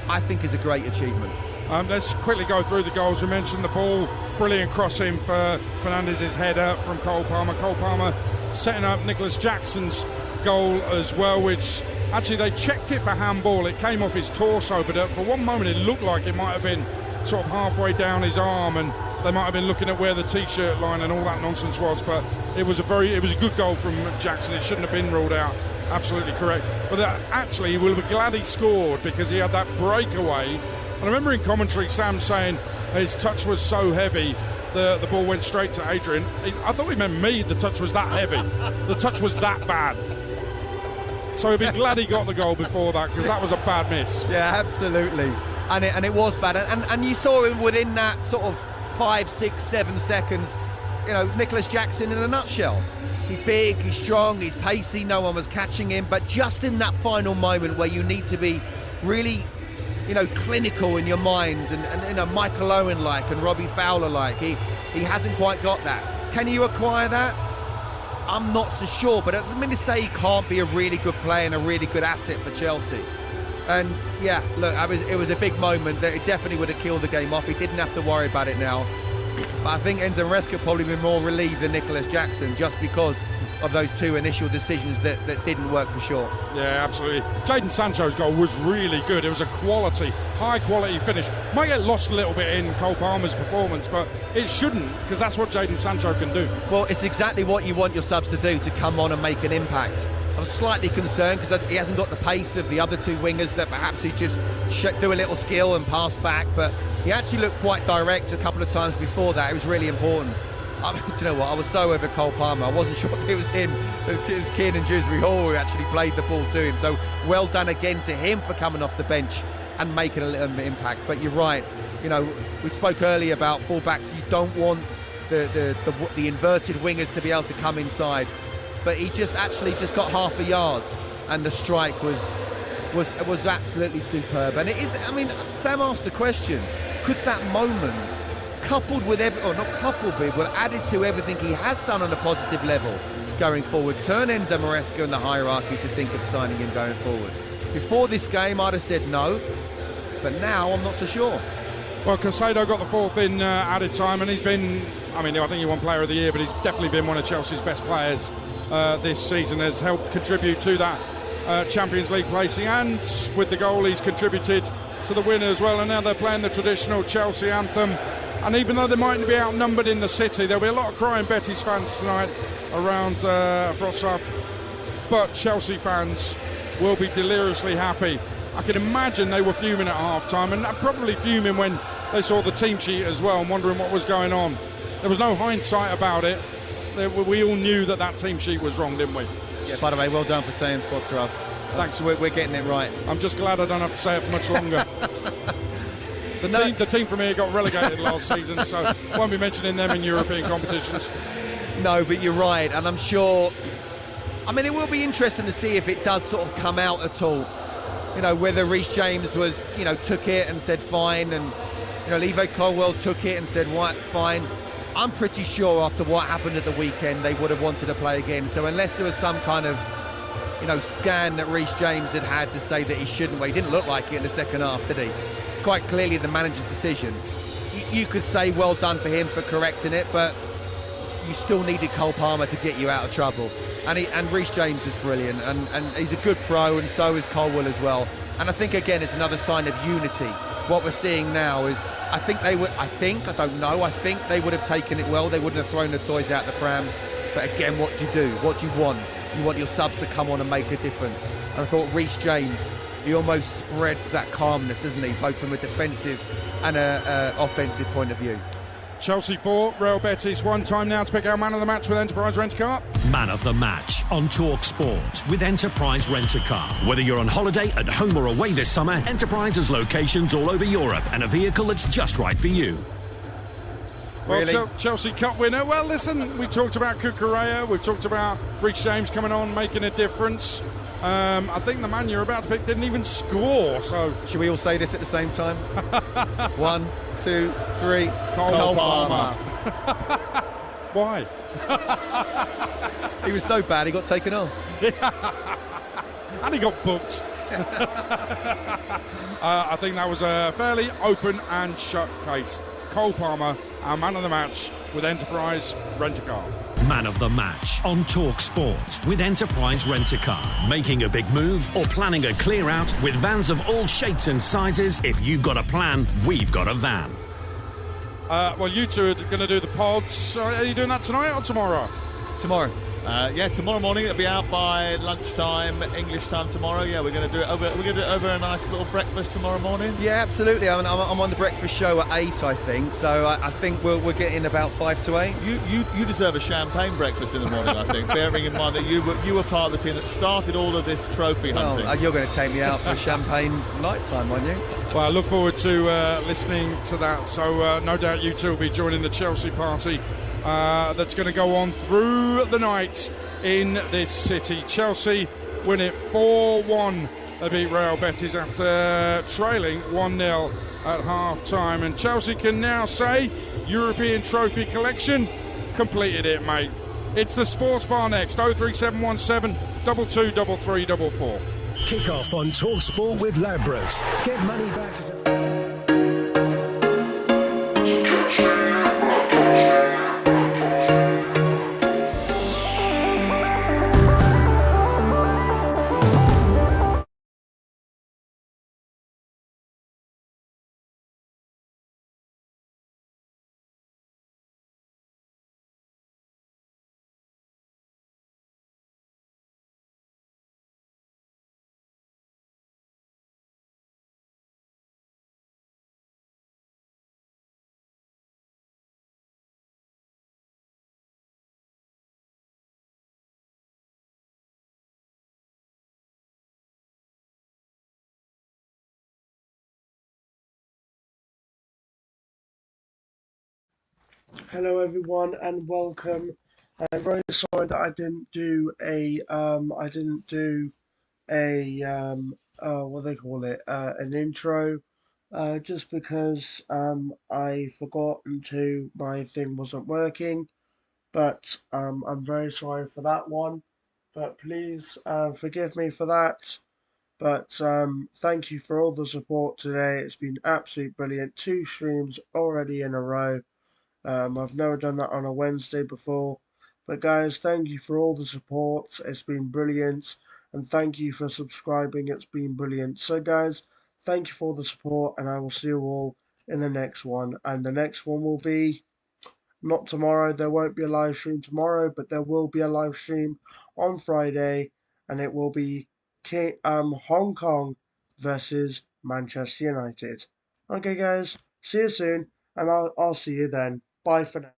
S5: I think is a great achievement.
S4: Let's quickly go through the goals. We mentioned the ball, brilliant crossing for Fernandez's header from Cole Palmer. Cole Palmer setting up Nicholas Jackson's goal as well, which actually they checked it for handball. It came off his torso, but for one moment it looked like it might have been sort of halfway down his arm, and they might have been looking at where the t-shirt line and all that nonsense was. But it was a good goal from Jackson. It shouldn't have been ruled out. Absolutely correct. But actually, he will be glad he scored, because he had that breakaway. I remember in commentary Sam saying his touch was so heavy, the ball went straight to Adrian. I thought he meant me, the touch was that heavy. The touch was that bad. So he'd be glad he got the goal before that, because that was a bad miss.
S5: Yeah, absolutely. And it was bad. And you saw him within that sort of 5, 6, 7 seconds, Nicholas Jackson in a nutshell. He's big, he's strong, he's pacey, no one was catching him. But just in that final moment where you need to be really clinical in your mind, and Michael Owen-like and Robbie Fowler-like, he hasn't quite got that. Can you acquire that? I'm not so sure, but it doesn't mean to say he can't be a really good player and a really good asset for Chelsea. And yeah, look, it was a big moment that it definitely would have killed the game off. He didn't have to worry about it now. But I think Enzo Maresca probably been more relieved than Nicholas Jackson, just because of those 2 initial decisions that didn't work for sure.
S4: Yeah, absolutely. Jadon Sancho's goal was really good. It was a high quality finish. Might get lost a little bit in Cole Palmer's performance, but it shouldn't, because that's what Jadon Sancho can do.
S5: Well, it's exactly what you want your subs to do, to come on and make an impact. I was slightly concerned because he hasn't got the pace of the other 2 wingers, that perhaps he just do a little skill and pass back, but he actually looked quite direct a couple of times before that. It was really important. Do you know what? I was so over Cole Palmer. I wasn't sure if it was him. It was Kieran Dewsbury Hall who actually played the ball to him. So well done again to him for coming off the bench and making a little impact. But you're right. We spoke earlier about fullbacks. You don't want the inverted wingers to be able to come inside. But he just got half a yard, and the strike was absolutely superb. And it is. I mean, Sam asked the question: could that moment, coupled with added to everything he has done on a positive level going forward, turn Enzo Maresca in the hierarchy to think of signing him going forward? Before this game, I'd have said no, but now I'm not so sure.
S4: Well, Caicedo got the 4th in added time, and he's been, I think he won Player of the Year, but he's definitely been one of Chelsea's best players this season. Has helped contribute to that Champions League placing, and with the goal he's contributed to the win as well. And now they're playing the traditional Chelsea anthem. And even though they might be outnumbered in the city, there'll be a lot of crying Betis fans tonight around Wrocław. But Chelsea fans will be deliriously happy. I can imagine they were fuming at half-time, and probably fuming when they saw the team sheet as well and wondering what was going on. There was no hindsight about it. We all knew that team sheet was wrong, didn't we?
S5: Yeah, by the way, well done for saying Fotrov.
S4: Thanks.
S5: We're getting it right.
S4: I'm just glad I don't have to say it for much longer. The team from here got relegated last season, so won't be mentioning them in European competitions.
S5: No, but you're right, and I'm sure... I mean, it will be interesting to see if it does sort of come out at all. You know, whether Reece James was, took it and said fine, and, Levo Colwell took it and said, right, fine. I'm pretty sure after what happened at the weekend, they would have wanted to play again. So unless there was some kind of, scan that Reece James had to say that he shouldn't, well, he didn't look like it in the second half, did he? It's quite clearly the manager's decision. You could say well done for him for correcting it, but you still needed Cole Palmer to get you out of trouble. And Reece James is brilliant, and he's a good pro, and so is Colwell as well. And I think, again, it's another sign of unity. What we're seeing now is, I think they would have taken it well. They wouldn't have thrown the toys out the pram. But again, what do you do? What do you want? You want your subs to come on and make a difference. And I thought Reece James, he almost spreads that calmness, doesn't he? Both from a defensive and a offensive point of view.
S4: Chelsea 4, Real Betis 1. Time now to pick our man of the match with Enterprise Rent-A-Car.
S8: Man of the match on Talk Sport with Enterprise Rent-A-Car. Whether you're on holiday, at home or away this summer, Enterprise has locations all over Europe and a vehicle that's just right for you.
S4: Well,
S5: Really?
S4: Chelsea Cup winner. Well, listen, we talked about Cucurella, we've talked about Reece James coming on, making a difference. I think the man you're about to pick didn't even score, so...
S5: Should we all say this at the same time? 1, 2, 3.
S4: Cole Palmer. Why?
S5: He was so bad he got taken off.
S4: And he got booked. I think that was a fairly open and shut case. Cole Palmer, our man of the match with Enterprise Rent-A-Car.
S8: Man of the match on Talk Sport with Enterprise Rent-A-Car. Making a big move or planning a clear out with vans of all shapes and sizes. If you've got a plan, we've got a van.
S4: Well, you two are going to do the pods. Are you doing that tonight or tomorrow?
S5: Tomorrow.
S6: Tomorrow morning. It'll be out by lunchtime, English time tomorrow. Yeah, we're going to do it over. We're going to do it over a nice little breakfast tomorrow morning.
S5: Yeah, absolutely. I'm on the breakfast show at 8, I think. So I think we're getting about 5 to 8.
S6: You deserve a champagne breakfast in the morning. I think, bearing in mind that you were part of the team that started all of this trophy hunting.
S5: Well, you're going to take me out for a champagne night time, aren't you?
S4: Well, I look forward to listening to that. So no doubt you two will be joining the Chelsea party that's going to go on through the night in this city. Chelsea win it 4-1. They beat Real Betis after trailing 1-0 at half-time. And Chelsea can now say, European trophy collection, completed it, mate. It's the Sports Bar next, 03717 223344.
S1: Kick off on TalkSport with Ladbrokes. Get money back as a...
S9: Hello everyone and welcome. I'm very sorry that I didn't do what they call it, an intro, just because I forgot to, my thing wasn't working, but I'm very sorry for that one, but please forgive me for that. But thank you for all the support today. It's been absolutely brilliant. 2 streams already in a row. I've never done that on a Wednesday before. But guys, thank you for all the support. It's been brilliant. And thank you for subscribing. It's been brilliant. So guys, thank you for the support. And I will see you all in the next one. And the next one will be not tomorrow. There won't be a live stream tomorrow. But there will be a live stream on Friday. And it will be Hong Kong versus Manchester United. Okay, guys, see you soon, and I'll see you then. Bye for now.